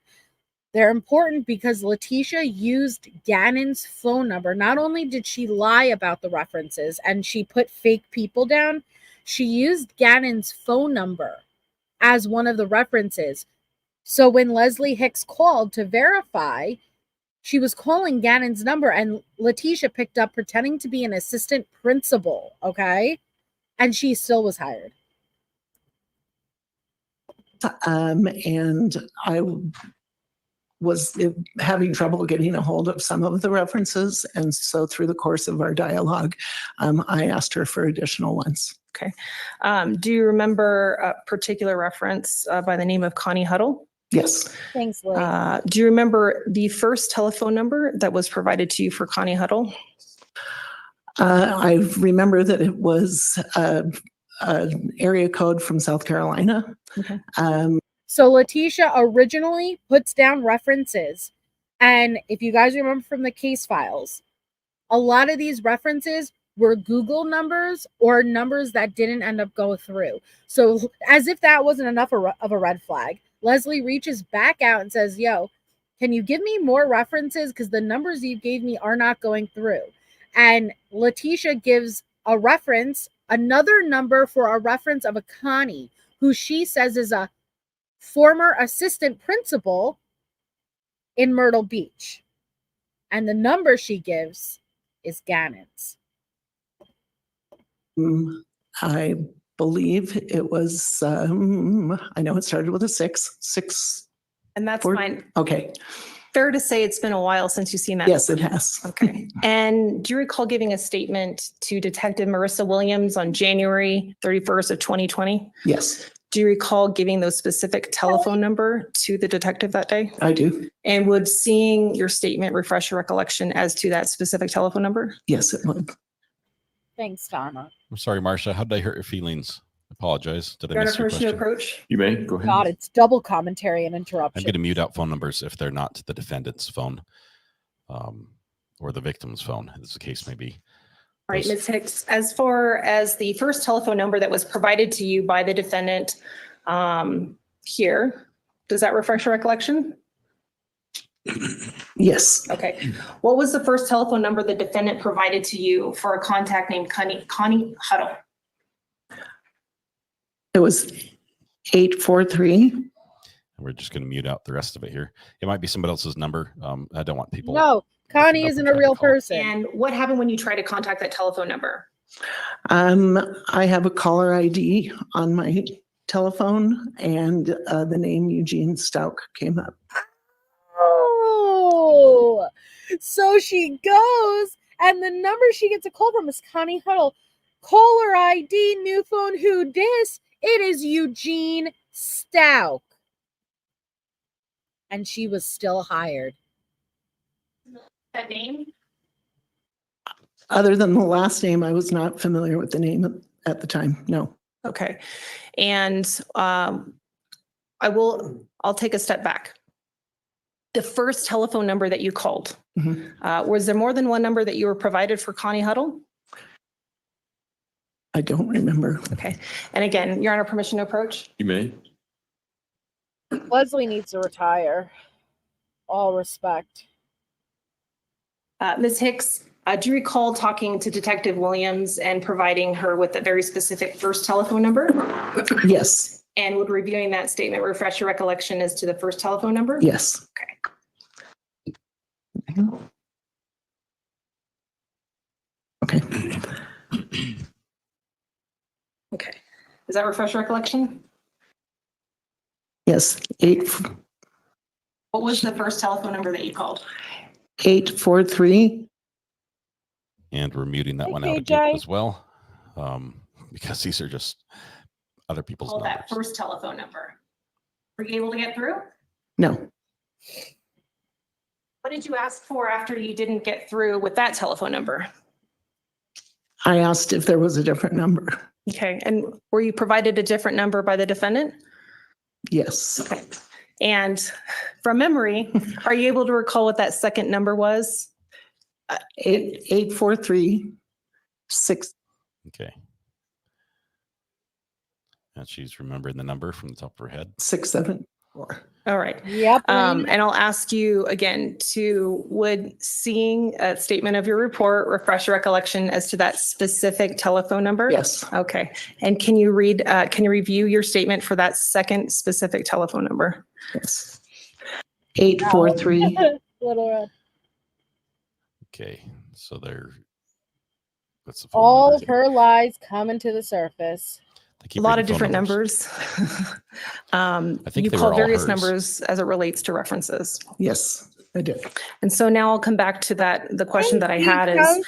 They're important because Letecia used Gannon's phone number. Not only did she lie about the references and she put fake people down, she used Gannon's phone number as one of the references. So when Leslie Hicks called to verify, she was calling Gannon's number and Letecia picked up pretending to be an assistant principal, okay? And she still was hired. And I was having trouble getting a hold of some of the references. And so through the course of our dialogue, I asked her for additional ones. Okay. Do you remember a particular reference by the name of Connie Huddle? Yes. Thanks, Liz. Do you remember the first telephone number that was provided to you for Connie Huddle? I remember that it was an area code from South Carolina. Okay. So Letecia originally puts down references. And if you guys remember from the case files, a lot of these references were Google numbers or numbers that didn't end up go through. So as if that wasn't enough of a red flag, Leslie reaches back out and says, yo, can you give me more references? Because the numbers you gave me are not going through. And Letecia gives a reference, another number for a reference of a Connie, who she says is a former assistant principal in Myrtle Beach. And the number she gives is Gannon's. I believe it was, I know it started with a 6. And that's fine. Okay. Fair to say it's been a while since you've seen that? Yes, it has. Okay. And do you recall giving a statement to Detective Marissa Williams on January 31st of 2020? Yes, Do you recall giving those specific telephone number to the detective that day? I do. And would seeing your statement refresh your recollection as to that specific telephone number? Yes, it would. Thanks, Donna. I'm sorry, Marcia. How did I hurt your feelings? I apologize. Did I Your miss your permission to question? approach? You may, go ahead. God, it's double commentary and I'm interruption. going to mute out phone numbers if they're not the defendant's phone or the victim's phone, as the case may be. All right, Ms. Hicks, as far as the first telephone number that was provided to you by the defendant here, does that refresh your recollection? Yes. Okay. What was the first telephone number the defendant provided to you for a contact named Connie Huddle? It was 843. We're just going to mute out the rest of it here. It might be somebody else's number. I don't want people. No, Connie isn't a real person. And what happened when you tried to contact that telephone number? I have a caller ID on my telephone, and the name Eugene Stauch came up. Oh, so she goes, and the number she gets a call from is Connie Huddle. Caller ID, new phone, who dis? It is Eugene Stauch. And she was still hired. That name? Other than the last name, I was not familiar with the name at the time. No. Okay. And I'll take a step back. The first telephone number that you called, was there more than one number that you were provided for Connie Huddle? I don't remember. Okay. And again, Your Honor, permission to approach? You may. Leslie needs to retire. All respect. Ms. Hicks, do you recall talking to Detective Williams and providing her with a very specific first telephone number? Yes. And would reviewing that statement refresh your recollection as to the first telephone number? Yes. Okay. Okay. Okay. Does that refresh your recollection? Yes. What was the first telephone number that you called? 843. And we're muting that one Okay, out again Jay. as well, because these are just other people's Call numbers. that first telephone number. Were you able to get through? No. What did you ask for after you didn't get through with that telephone number? I asked if there was a different number. Okay. And were you provided a different number by the defendant? Yes. Okay. And from memory, are you able to recall what that second number was? 843 6. Okay. And she's remembering the number from the top of her head. 674. All right. Yep. And I'll ask you again would seeing a statement of your report refresh your recollection as to that specific telephone number? Yes. Okay. And can you review your statement for that second specific telephone number? Yes. 843. Little red. Okay. So what's the phone All number of again? her lies coming to the surface. A lot of different numbers. I think You they were called all various hers. numbers as it relates to references. Yes, I did. And so now I'll come back to the question that I had is,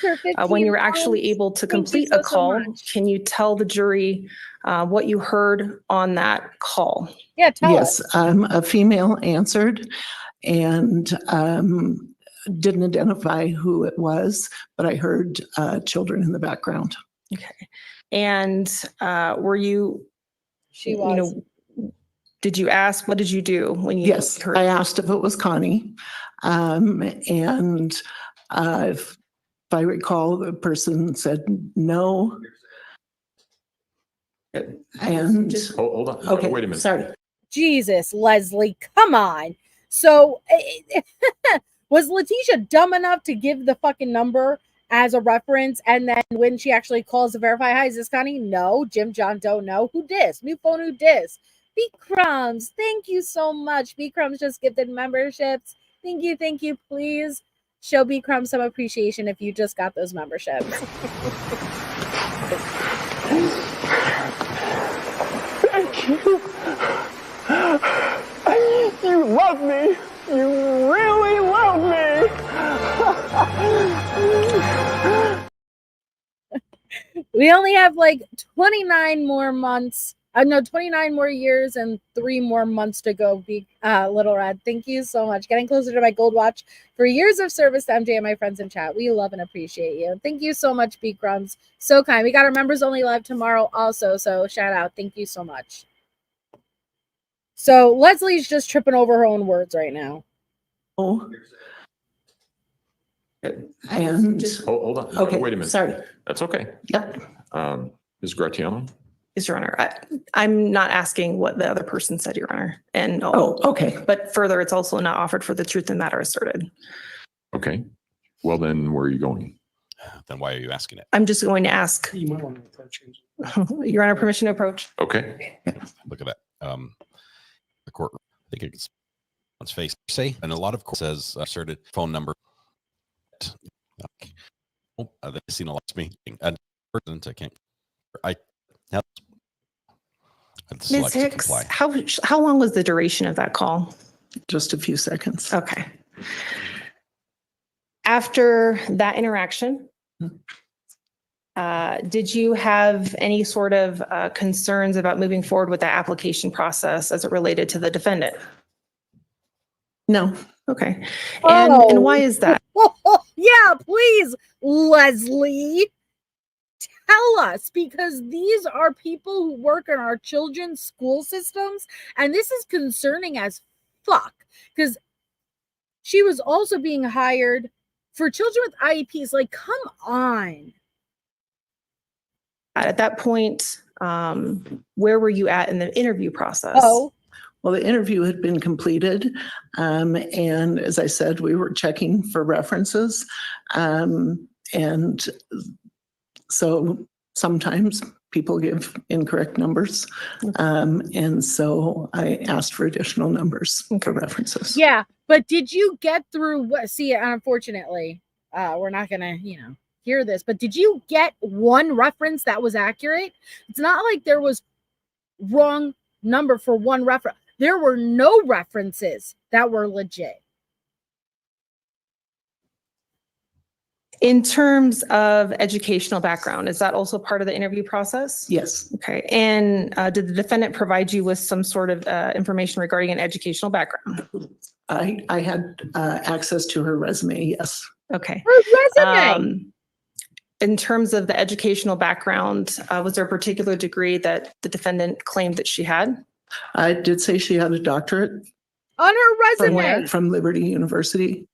when you were actually able to complete a call, can you tell the jury what you heard on that call? Yeah, tell Yes, us. a female answered, and didn't identify who it was, but I heard children in the background. Okay. And were you, She was. did you ask, what did you do when you Yes, heard? I asked if it was Connie. And if I recall, the person said no. And Hold on. okay, Wait a minute. sorry. Jesus, Leslie, come on. So was Letecia dumb enough to give the fucking number as a reference, and then when she actually calls to verify, hi, is this Connie? No. Jim John don't know. Who dis? New phone, who dis? B Crumbs, thank you so much. B Crumbs just gifted memberships. Thank you, please. Show B Crumbs some appreciation if you just got those memberships. Thank you. You love me. You really love me. We only have like 29 more months. 29 more years and 3 more months to go. Little Red, thank you so much. Getting closer to my gold watch for years of service to MJ and my friends in chat. We love and appreciate you. Thank you so much, B Crumbs. So kind. We got our members only live tomorrow also. So shout out. Thank you so much. So Leslie's just tripping over her own words right now. Oh. And Hold on. okay, Wait a minute. sorry. That's okay. Yep. Ms. Gratiano? Yes, Your Honor. I'm not asking what the other person said, Your Honor. And okay. But further, it's also not offered for the truth of the matter asserted. Okay. Well, then where are you going? Then why are you asking it? I'm just going to ask. You might want to approach it. Your Honor, permission to approach. Okay. Look at that. The court, I think it's on its face. Say, and a lot of court says asserted phone number. They've seen a lot of me. And I can't. Ms. Hicks, how long was the duration of that call? Just a few seconds. Okay. After that interaction, did you have any sort of concerns about moving forward with the application process as it related to the defendant? No. Okay. And why is that? Yeah, please, Leslie. Tell us, because these are people who work in our children's school systems, and this is concerning as fuck, because she was also being hired for children with IEPs. Like, come on. At that point, where were you at in the interview process? Oh, well, the interview had been completed. And as I said, we were checking for references. And so sometimes people give incorrect numbers. And so I asked for additional numbers for references. Yeah, but did you get through what? See, unfortunately, we're not going to, hear this, but did you get one reference that was accurate? It's not like there was wrong number for one reference. There were no references that were legit. In terms of educational background, is that also part of the interview process? Yes. Okay. And did the defendant provide you with some sort of information regarding an educational background? I had access to her resume, yes. Okay. Her resume! In terms of the educational background, was there a particular degree that the defendant claimed that she had? I did say she had a doctorate. On her resume? From Liberty University.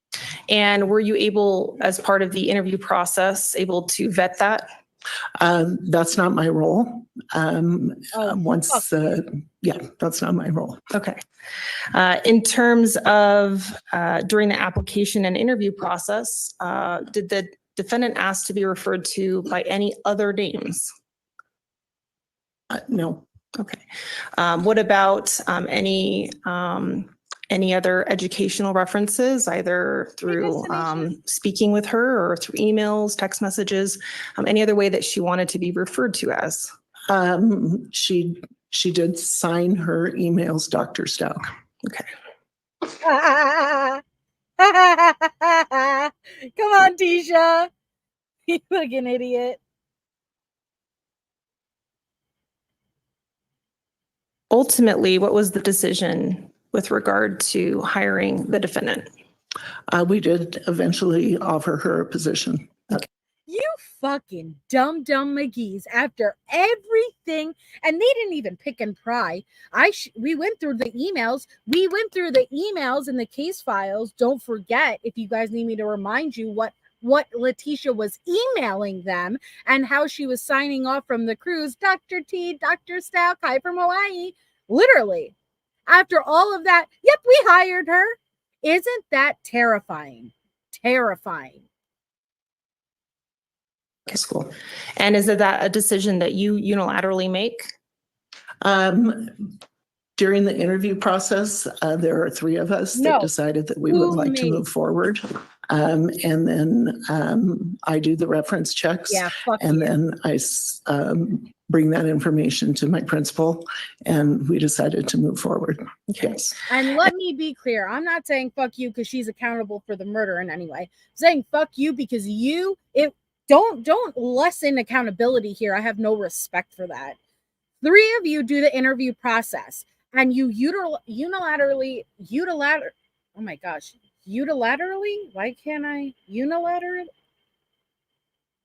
And were you able, as part of the interview process, able to vet that? That's not my role. Yeah, that's not my role. Okay. In terms of during the application and interview process, did the defendant ask to be referred to by any other names? No. Okay. What about any other educational references, either through speaking with her or through emails, text messages, any other way that she wanted to be referred to as? She did sign her emails, Dr. Stauch. Okay. Come on, Tisha. You fucking idiot. Ultimately, what was the decision with regard to hiring the defendant? We did eventually offer her a position. You fucking dumb McGee's after everything, and they didn't even pick and pry. We went through the emails. We went through the emails and the case files. Don't forget, if you guys need me to remind you what Letecia was emailing them and how she was signing off from the cruise. Dr. T, Dr. Stauch, hi from Hawaii. Literally, after all of that, yep, we hired her. Isn't that terrifying? Terrifying. School. And is it that a decision that you unilaterally make? During the interview process, there are 3 of us that decided that we would like to move forward. And then I do the reference checks. Yeah, and then I bring that information to my principal, and we decided to move forward. Okay. Yes. And let me be clear. I'm not saying fuck you because she's accountable for the murder in any way. I'm saying fuck you because don't lessen accountability here. I have no respect for that. 3 of you do the interview process, and you unilaterally. Oh my gosh, unilaterally. Why can't I unilaterally?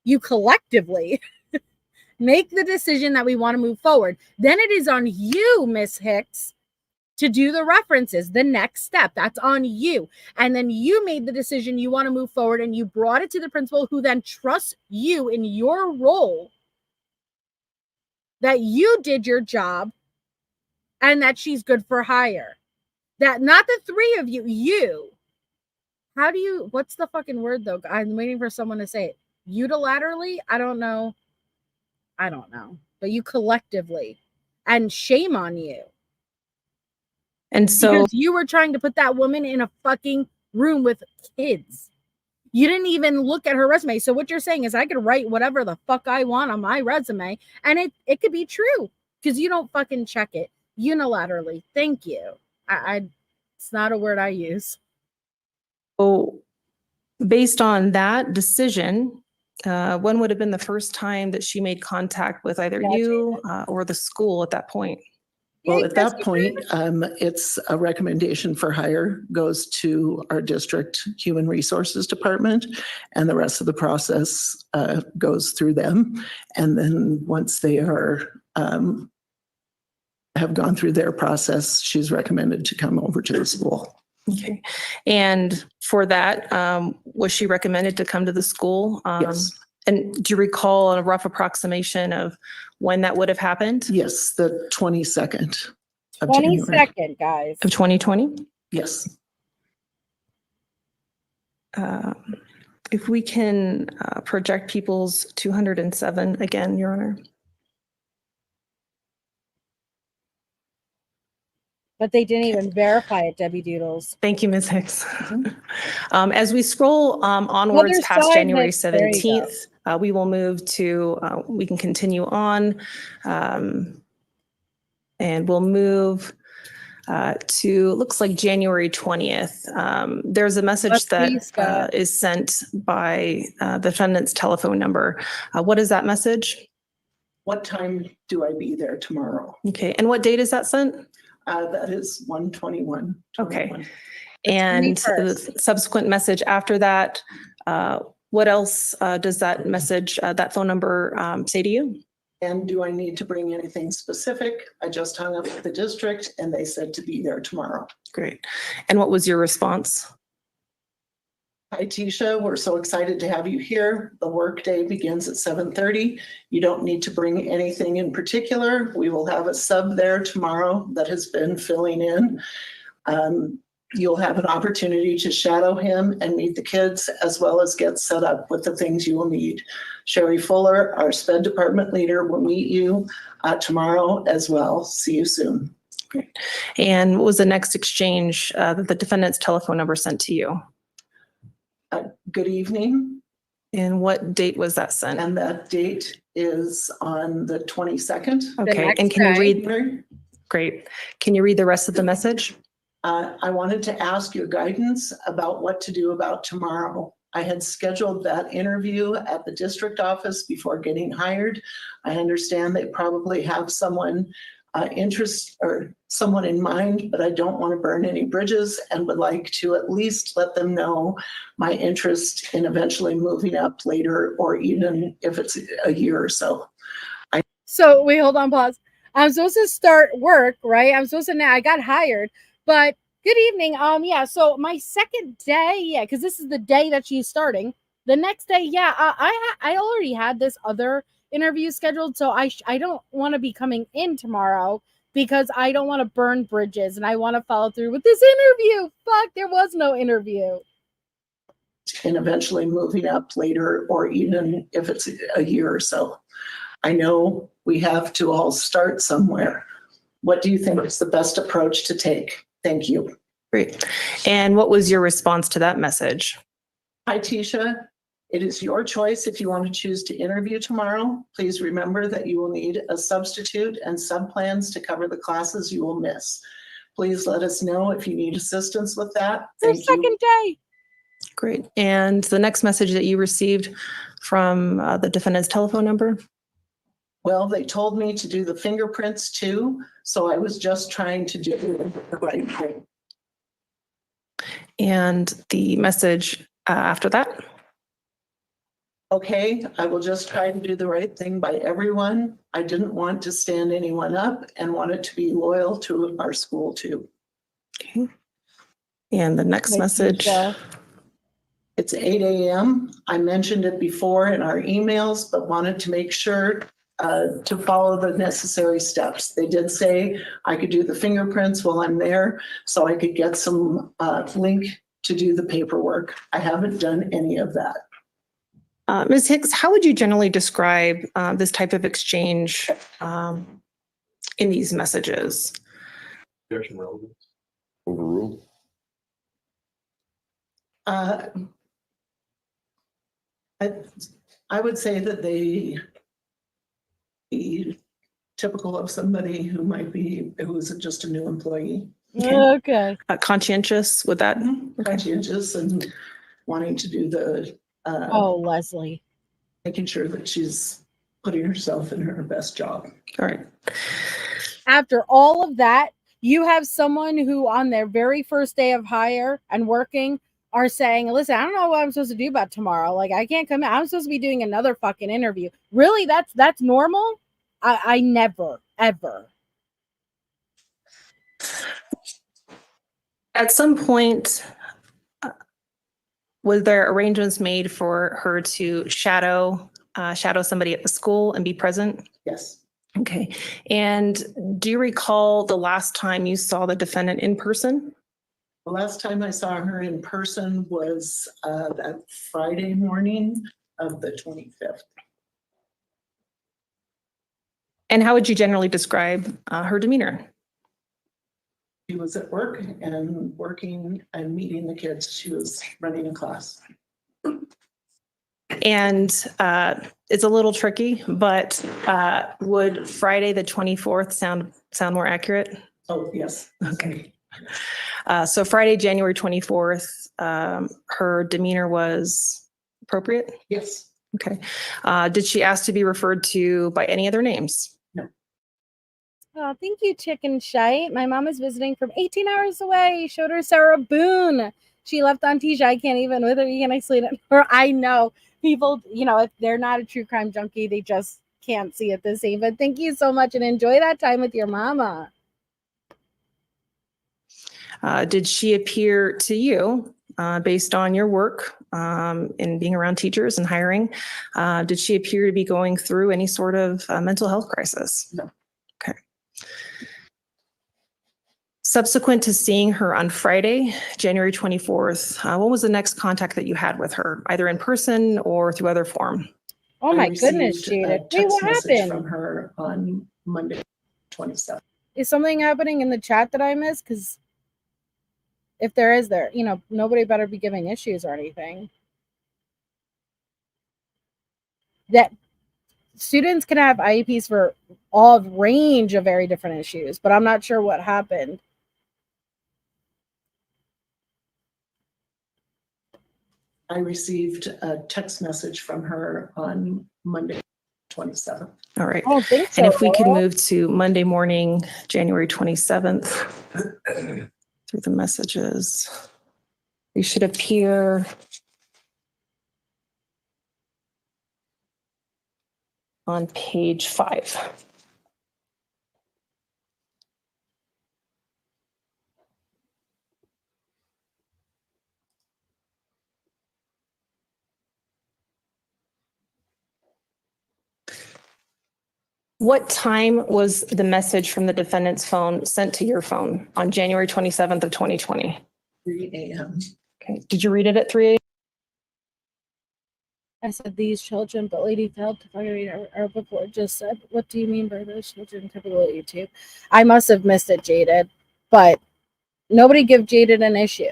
You collectively make the decision that we want to move forward. Then it is on you, Miss Hicks, to do the references, the next step. That's on you. And then you made the decision you want to move forward, and you brought it to the principal, who then trusts you in your role, that you did your job and that she's good for hire. That not the 3 of you. How do you, what's the fucking word though? I'm waiting for someone to say it. Unilaterally? I don't know. But you collectively. And shame on you. And so because you were trying to put that woman in a fucking room with kids. You didn't even look at her resume. So what you're saying is I could write whatever the fuck I want on my resume, and it could be true because you don't fucking check it unilaterally. Thank you. It's not a word I use. So based on that decision, when would have been the first time that she made contact with either you or the school at that point? Well, at that point, it's a recommendation for hire goes to our district human resources department, and the rest of the process goes through them. And then once they are have gone through their process, she's recommended to come over to the school. Okay. And for that, was she recommended to come to the school? Yes. And do you recall a rough approximation of when that would have happened? Yes, the 22nd of 22nd, guys. Of 2020? Yes. If we can project people's 207 again, Your Honor. But they didn't even verify it, Debbie Doodles. Thank you, Ms. Hicks. As we scroll onwards past January 17th, we will move to, we can continue on, and we'll move to, looks like January 20th. There's a message that is sent by the defendant's telephone number. What is that message? What time do I be there tomorrow? Okay, and what date is that sent? That is 1/21. Okay. And the subsequent message after that, what else does that message, that phone number say to you? And do I need to bring anything specific? I just hung up with the district and they said to be there tomorrow. Great. And what was your response? Hi, Tisha. We're so excited to have you here. The workday begins at 7:30. You don't need to bring anything in particular. We will have a sub there tomorrow that has been filling in. You'll have an opportunity to shadow him and meet the kids, as well as get set up with the things you will need. Sherry Fuller, our SPED department leader, will meet you tomorrow as well. See you soon. Great. And what was the next exchange that the defendant's telephone number sent to you? Good evening. And what date was that sent? And that date is on the 22nd. Okay, and can you read? Great. Can you read the rest of the message? I wanted to ask your guidance about what to do about tomorrow. I had scheduled that interview at the district office before getting hired. I understand they probably have someone interest or someone in mind, but I don't want to burn any bridges and would like to at least let them know my interest in eventually moving up later, or even if it's a year or so. So wait, hold on, pause. I'm supposed to start work, right? I got hired, but good evening. Yeah, so my second day, yeah, because this is the day that she's starting. The next day, yeah, I already had this other interview scheduled, so I don't want to be coming in tomorrow because I don't want to burn bridges and I want to follow through with this interview. Fuck, there was no interview. And eventually moving up later, or even if it's a year or so. I know we have to all start somewhere. What do you think is the best approach to take? Thank you. Great. And what was your response to that message? Hi, Tisha. It is your choice if you want to choose to interview tomorrow. Please remember that you will need a substitute and subplans to cover the classes you will miss. Please let us know if you need assistance with that. It's our second day. Great. And the next message that you received from the defendant's telephone number? Well, they told me to do the fingerprints too, so I was just trying to do the right thing. And the message after that? Okay, I will just try to do the right thing by everyone. I didn't want to stand anyone up and wanted to be loyal to our school too. Okay. And the next message? It's 8 a.m. I mentioned it before in our emails, but wanted to make sure to follow the necessary steps. They did say I could do the fingerprints while I'm there, so I could get some link to do the paperwork. I haven't done any of that. Ms. Hicks, how would you generally describe this type of exchange in these messages? Objection relevant. Overruled. I would say that they be typical of somebody who might be, who's just a new employee. Okay. Conscientious with that? Conscientious and wanting to do the Leslie. making sure that she's putting herself in her best job. All right. After all of that, you have someone who on their very first day of hire and working are saying, listen, I don't know what I'm supposed to do about tomorrow. Like, I can't come in. I'm supposed to be doing another fucking interview. Really? That's normal? I never, ever. At some point, was there arrangements made for her to shadow somebody at the school and be present? Yes. Okay. And do you recall the last time you saw the defendant in person? The last time I saw her in person was that Friday morning of the 25th. And how would you generally describe her demeanor? She was at work and working and meeting the kids. She was running a class. And it's a little tricky, but would Friday the 24th sound more accurate? Oh, yes. Okay. So Friday, January 24th, her demeanor was appropriate? Yes. Okay. Did she ask to be referred to by any other names? No. Oh, thank you, Chicken Shite. My mom is visiting from 18 hours away. Showed her Sarah Boone. She left on Tisha. I can't even with her. You can isolate it. Or I know people, if they're not a true crime junkie, they just can't see it the same. But thank you so much and enjoy that time with your mama. Did she appear to you, based on your work in being around teachers and hiring, did she appear to be going through any sort of mental health crisis? No. Okay. Subsequent to seeing her on Friday, January 24th, what was the next contact that you had with her, either in person or through other form? Oh my goodness, Jade. Wait, what happened? From her on Monday, 27th. Is something happening in the chat that I missed? Because if there is, nobody better be giving issues or anything. That students can have IEPs for all range of very different issues, but I'm not sure what happened. I received a text message from her on Monday, 27th. All right. I don't think so. And if we could Laurel. move to Monday morning, January 27th, through the messages. They should appear on page 5. What time was the message from the defendant's phone sent to your phone on January 27th of 2020? 3 a.m. Okay. Did you read it at 3 a.m.? I said these children, but lady failed to fire our before just said, what do you mean by those children? Typical YouTube. I must have missed it, Jaded, but nobody give Jaded an issue.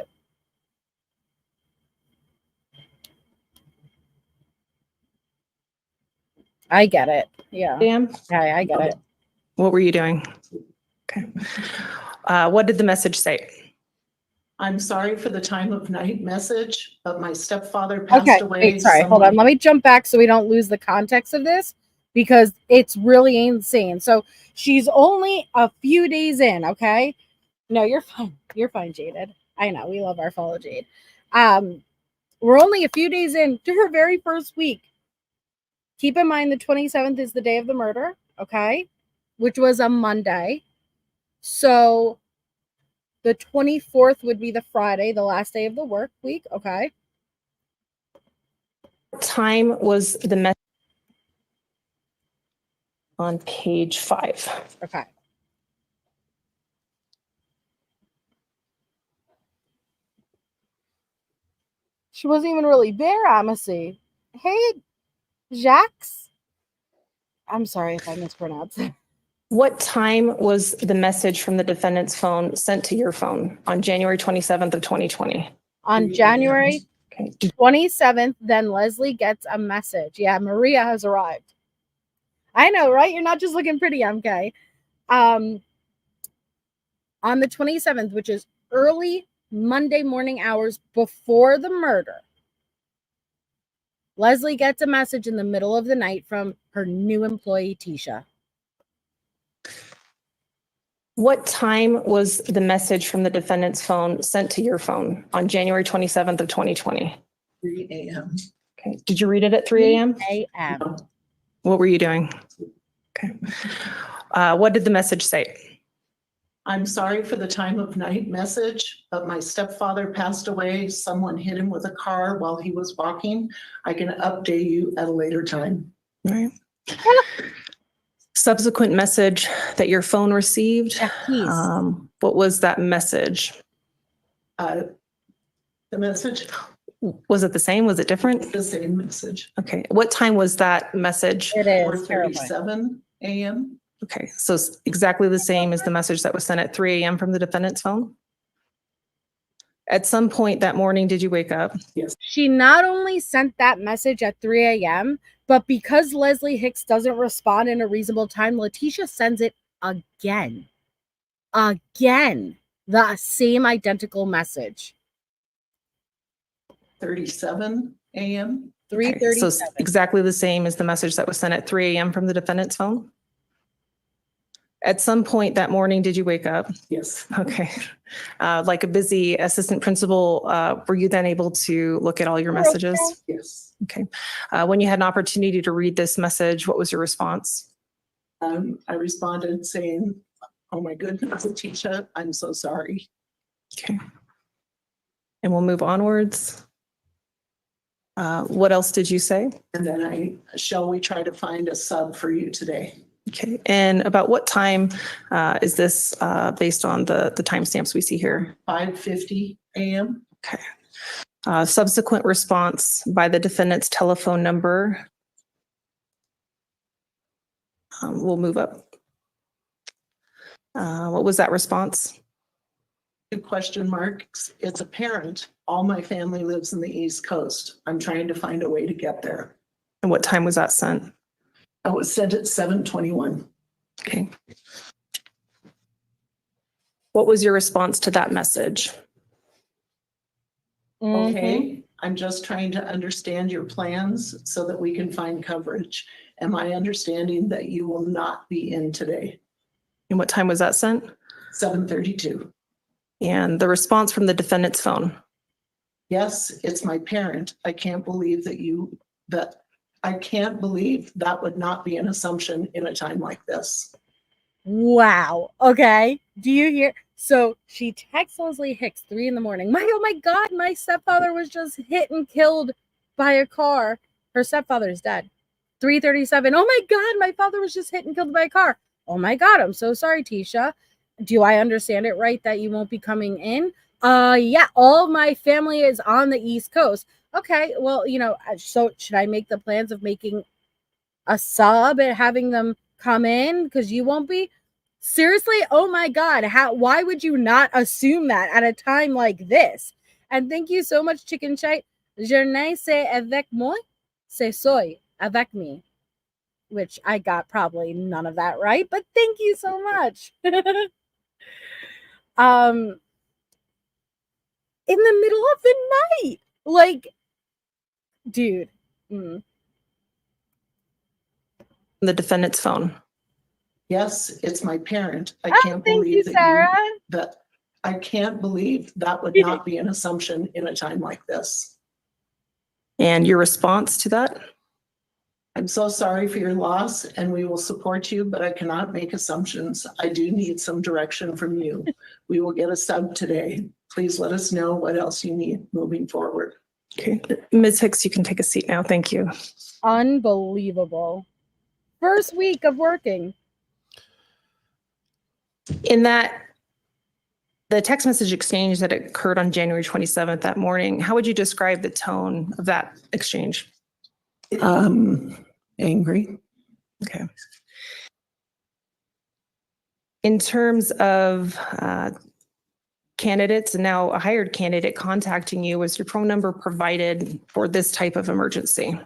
I get it. Yeah. Damn. Yeah, I get it. What were you doing? Okay. What did the message say? I'm sorry for the time of night message, but my stepfather passed away. Wait, sorry, hold on. Let me jump back so we don't lose the context of this because it's really insane. So she's only a few days in, okay? No, you're fine. You're fine, Jaded. I know. We love our follow Jade. We're only a few days in to her very first week. Keep in mind the 27th is the day of the murder, okay? Which was a Monday. So the 24th would be the Friday, the last day of the work week, okay? What time was the message on page 5? Okay. She wasn't even really there, Amaze. Hey, Jacques? I'm sorry if I mispronounced it. What time was the message from the defendant's phone sent to your phone on January 27th of 2020? On January 27th, then Leslie gets a message. Yeah, Maria has arrived. I know, right? You're not just looking pretty, MK. On the 27th, which is early Monday morning hours before the murder, Leslie gets a message in the middle of the night from her new employee, Tisha. What time was the message from the defendant's phone sent to your phone on January 27th of 2020? 3 a.m. Okay. Did you read it at 3 a.m.? 3 a.m. What were you doing? Okay. What did the message say? I'm sorry for the time of night message, but my stepfather passed away. Someone hit him with a car while he was walking. I can update you at a later time. All right. Subsequent message that your phone received. What was that message? The message? Was it the same? Was it different? The same message. Okay. What time was that message? It is 4:37 a.m. Okay. So it's exactly the same as the message that was sent at 3 a.m. from the defendant's phone? At some point that morning, did you wake up? Yes. She not only sent that message at 3 a.m., but because Leslie Hicks doesn't respond in a reasonable time, Letecia sends it again. Again. The same identical message. 37 a.m. 3:37. So it's exactly the same as the message that was sent at 3 a.m. from the defendant's phone? At some point that morning, did you wake up? Yes. Okay. Like a busy assistant principal, were you then able to look at all your messages? Yes. Okay. When you had an opportunity to read this message, what was your response? I responded saying, oh my goodness, Letecia, I'm so sorry. Okay. And we'll move onwards. What else did you say? And then shall we try to find a sub for you today? Okay. And about what time is this based on the timestamps we see here? 5:50 a.m. Okay. Subsequent response by the defendant's telephone number. We'll move up. What was that response? 2 question marks. It's apparent all my family lives in the East Coast. I'm trying to find a way to get there. And what time was that sent? I was sent at 7:21. Okay. What was your response to that message? Okay, I'm just trying to understand your plans so that we can find coverage. Am I understanding that you will not be in today? And what time was that sent? 7:32. And the response from the defendant's phone. Yes, it's my parent. I can't believe that would not be an assumption in a time like this. Wow. Okay. Do you hear? So she texts Leslie Hicks 3 a.m. Oh my God, my stepfather was just hit and killed by a car. Her stepfather's dead. 3:37. Oh my God, my father was just hit and killed by a car. Oh my God, I'm so sorry, Tisha. Do I understand it right that you won't be coming in? Yeah, all my family is on the East Coast. Okay, well, so should I make the plans of making a sub and having them come in because you won't be? Seriously? Oh my God, why would you not assume that at a time like this? And thank you so much, Chicken Shite. Je ne sais avec moi, c'est soy avec me. Which I got probably none of that right, but thank you so much. In the middle of the night, like, dude. The defendant's phone. Yes, it's my parent. I can't thank believe you, Sarah. I can't believe that would not be an assumption in a time like this. And your response to that? I'm so sorry for your loss and we will support you, but I cannot make assumptions. I do need some direction from you. We will get a sub today. Please let us know what else you need moving forward. Okay. Ms. Hicks, you can take a seat now. Thank you. Unbelievable. First week of working. In the text message exchange that occurred on January 27th that morning, how would you describe the tone of that exchange? Angry. Okay. In terms of candidates and now a hired candidate contacting you, was your phone number provided for this type of emergency?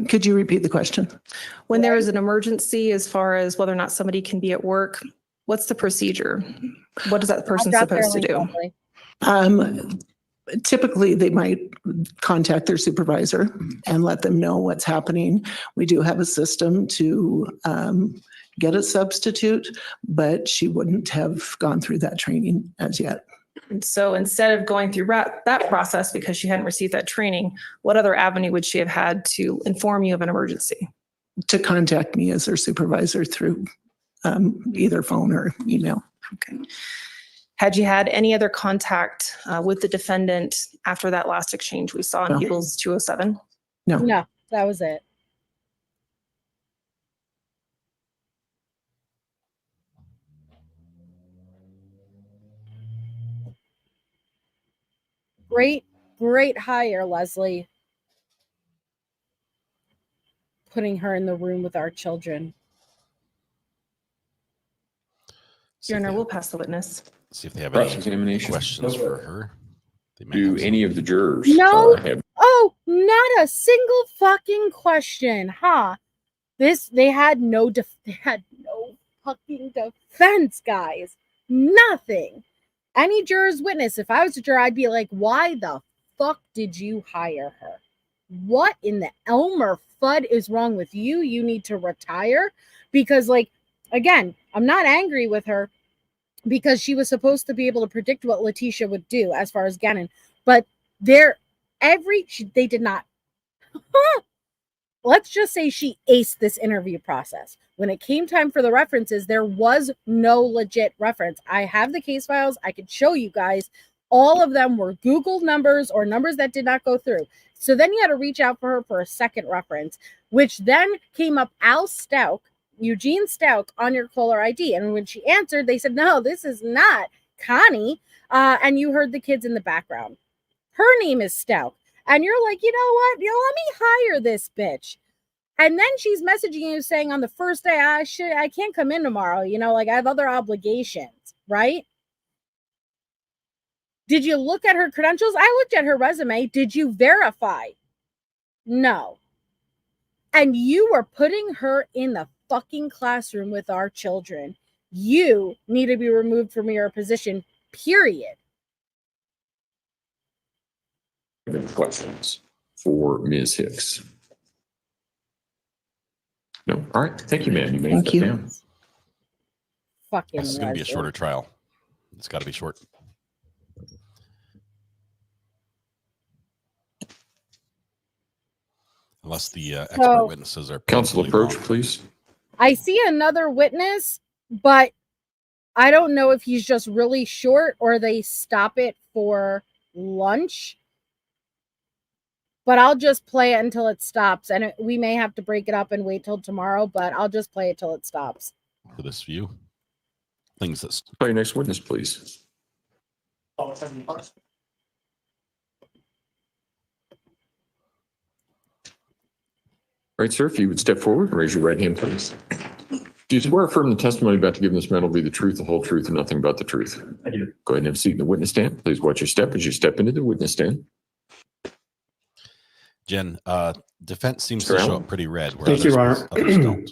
Could you repeat the question? When there is an emergency, as far as whether or not somebody can be at work, what's the procedure? What is that person supposed to do? Typically, they might contact their supervisor and let them know what's happening. We do have a system to get a substitute, but she wouldn't have gone through that training as yet. And so instead of going through that process because she hadn't received that training, what other avenue would she have had to inform you of an emergency? To contact me as their supervisor through either phone or email. Okay. Had you had any other contact with the defendant after that last exchange we saw in Eagles 207? No, that was it. Great hire, Leslie. Putting her in the room with our children. Your Honor, we'll pass the witness. See if they have any questions for her. Do any of the jurors? No. Have Oh, not a single fucking question, huh? They had no fucking defense, guys. Nothing. Any juror's witness, if I was a juror, I'd be like, why the fuck did you hire her? What in the Elmer Fudd is wrong with you? You need to retire. Because, like, again, I'm not angry with her because she was supposed to be able to predict what Letecia would do as far as Gannon. But they did not. Let's just say she aced this interview process. When it came time for the references, there was no legit reference. I have the case files. I could show you guys. All of them were Google numbers or numbers that did not go through. So then you had to reach out for her for a second reference, which then came up Eugene Stauch on your caller ID. And when she answered, they said, no, this is not Connie. And you heard the kids in the background. Her name is Stauch. And you're like, you know what? Let me hire this bitch. And then she's messaging you saying on the first day, I can't come in tomorrow. I have other obligations, right? Did you look at her credentials? I looked at her resume. Did you verify? No. And you were putting her in the fucking classroom with our children. You need to be removed from your position, period. questions for Ms. Hicks? No. All right. Thank you, ma'am. You may Thank step you. down. Fucking This is going to be a legend. shorter trial. It's got to be short. Unless the expert So- witnesses are Counsel painfully approach, long. please. I see another witness, but I don't know if he's just really short or they stop it for lunch. But I'll just play it until it stops. And we may have to break it up and wait till tomorrow, but I'll just play it till it stops. For this view. Things that Call your next witness, please. All right, sir, if you would step forward and raise your right hand, please. Do you swear or affirm the testimony about to give in this matter will be the truth, the whole truth, and nothing but the truth? I do. Go ahead and have a seat in the witness stand. Please watch your step as you step into the witness stand. Jen, defense seems Sir to show Allen. up pretty red. Where Thank you, others- Your Honor. others don't.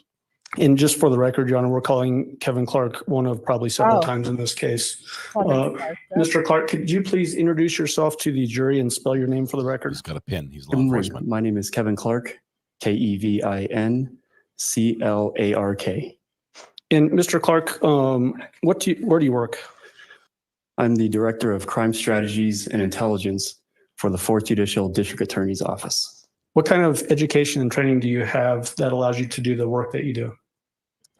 And just for the record, Your Honor, we're calling Kevin Clark one of probably several Oh. times in this case. Kevin Clark, Mr. Clark, could you please introduce yourself to the jury and spell your name for the record? He's got a pin. He's law Good morning. enforcement. My name is Kevin Clark, KevinClark. And Mr. Clark, where do you work? I'm the Director of Crime Strategies and Intelligence for the 4th Judicial District Attorney's Office. What kind of education and training do you have that allows you to do the work that you do?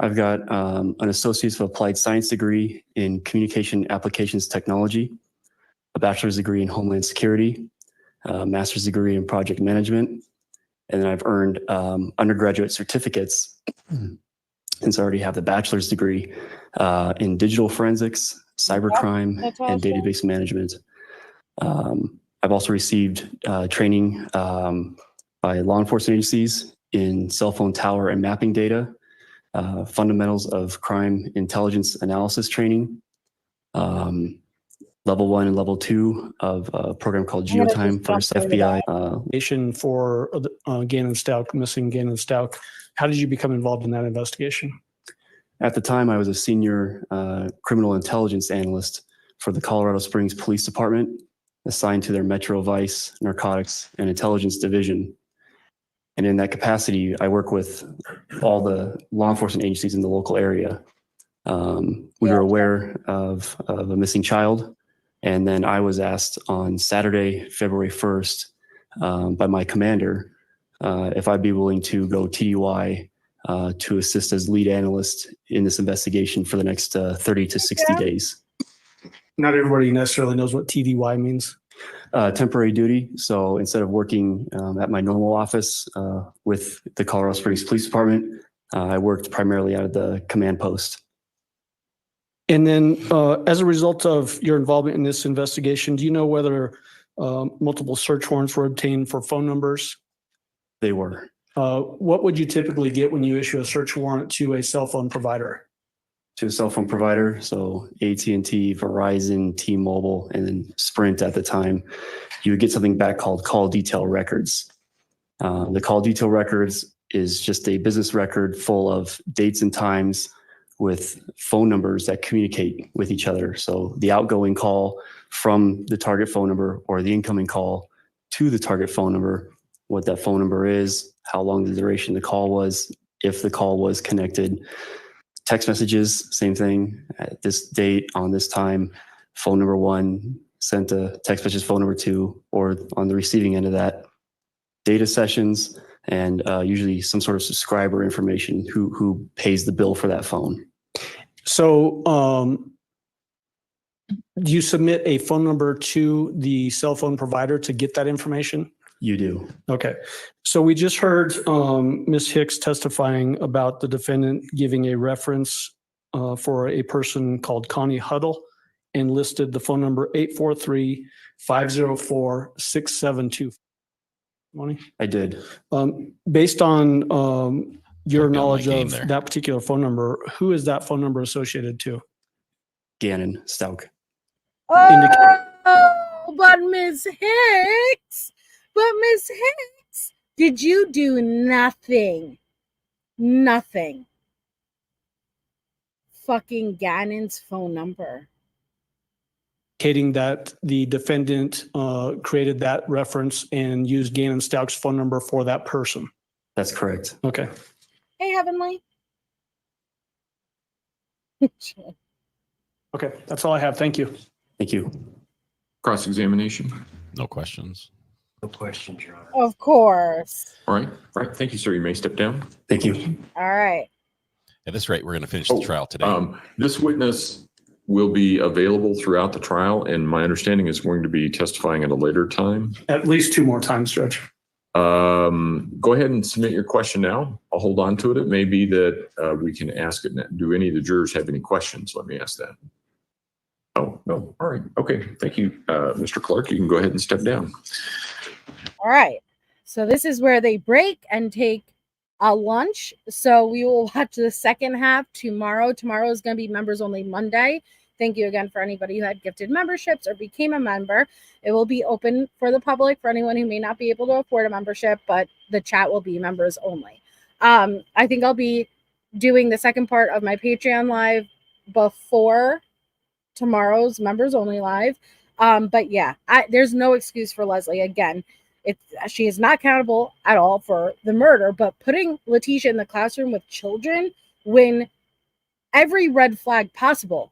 I've got an Associate's of Applied Science degree in Communication Applications Technology, a bachelor's degree in Homeland Security, a master's degree in Project Management, and then I've earned undergraduate certificates since I already have the bachelor's degree in digital forensics, cybercrime, and database management. I've also received training by law enforcement agencies in cell phone tower and mapping data, fundamentals of crime intelligence analysis training, level 1 and level 2 of a program called Geotime for FBI. For Gannon Stauch, missing Gannon Stauch. How did you become involved in that investigation? At the time, I was a senior criminal intelligence analyst for the Colorado Springs Police Department, assigned to their Metro Vice Narcotics and Intelligence Division. And in that capacity, I work with all the law enforcement agencies in the local area. We were aware of a missing child. And then I was asked on Saturday, February 1st, by my commander, if I'd be willing to go TDY to assist as lead analyst in this investigation for the next 30 to 60 days. Not everybody necessarily knows what TDY means. Temporary duty. So instead of working at my normal office with the Colorado Springs Police Department, I worked primarily out of the command post. And then as a result of your involvement in this investigation, do you know whether multiple search warrants were obtained for phone numbers? They were. What would you typically get when you issue a search warrant to a cell phone provider? To a cell phone provider, so AT&T, Verizon, T-Mobile, and then Sprint at the time, you would get something back called call detail records. The call detail records is just a business record full of dates and times with phone numbers that communicate with each other. So the outgoing call from the target phone number or the incoming call to the target phone number, what that phone number is, how long the duration of the call was, if the call was connected. Text messages, same thing. At this date, on this time, phone number 1 sent a text message, phone number 2, or on the receiving end of that, data sessions, and usually some sort of subscriber information, who pays the bill for that phone. So do you submit a phone number to the cell phone provider to get that information? You do. Okay. So we just heard Ms. Hicks testifying about the defendant giving a reference for a person called Connie Huddle and listed the phone number 843-504-6724. Money? I did. Based on your knowledge game of there. that particular phone number, who is that phone number associated to? Gannon Stauch. Oh, but Ms. Hicks, did you do nothing? Nothing. Fucking Gannon's phone number. Indicating that the defendant created that reference and used Gannon Stauch's phone number for that person. That's correct. Okay. Hey, Heavenly. Okay, that's all I have. Thank you. Thank you. Cross-examination. No questions. No questions, Your Honor. Of course. All right. All right. Thank you, sir. You may step down. Thank you. All right. At this rate, we're going to finish the trial today. This witness will be available throughout the trial, and my understanding is going to be testifying at a later time. At least 2 more times, Judge. Go ahead and submit your question now. I'll hold on to it. It may be that we can ask it. Do any of the jurors have any questions? Let me ask that. Oh, no. All right. Okay. Thank you, Mr. Clark. You can go ahead and step down. All right. So this is where they break and take a lunch. So we will watch the second half tomorrow. Tomorrow is going to be members only Monday. Thank you again for anybody who had gifted memberships or became a member. It will be open for the public for anyone who may not be able to afford a membership, but the chat will be members only. I think I'll be doing the second part of my Patreon live before tomorrow's members only live. But yeah, there's no excuse for Leslie. Again, she is not accountable at all for the murder, but putting Letecia in the classroom with children when every red flag possible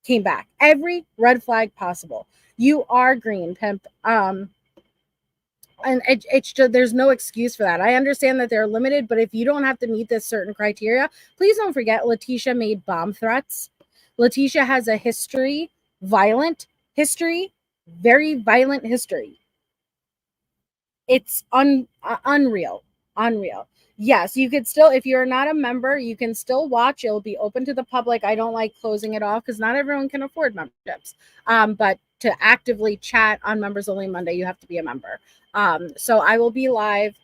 came back. Every red flag possible. You are green, pimp. And it's just, there's no excuse for that. I understand that they're limited, but if you don't have to meet this certain criteria, please don't forget Letecia made bomb threats. Letecia has a history, violent history, very violent history. It's unreal. Yes, you could still, if you're not a member, you can still watch. It'll be open to the public. I don't like closing it off because not everyone can afford memberships. But to actively chat on Members Only Monday, you have to be a member. So I will be live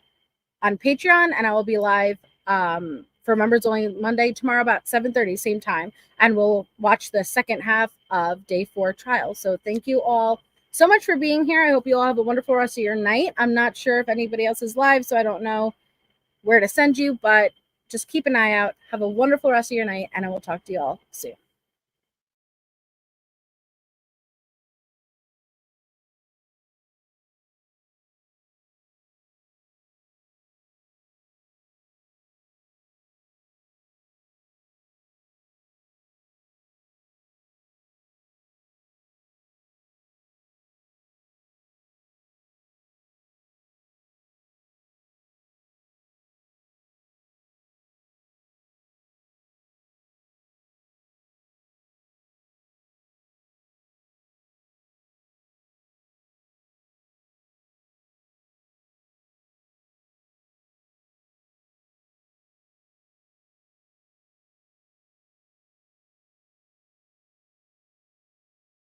on Patreon, and I will be live for Members Only Monday tomorrow about 7:30, same time. And we'll watch the second half of Day 4 trial. So thank you all so much for being here. I hope you all have a wonderful rest of your night. I'm not sure if anybody else is live, so I don't know where to send you, but just keep an eye out. Have a wonderful rest of your night, and I will talk to you all soon.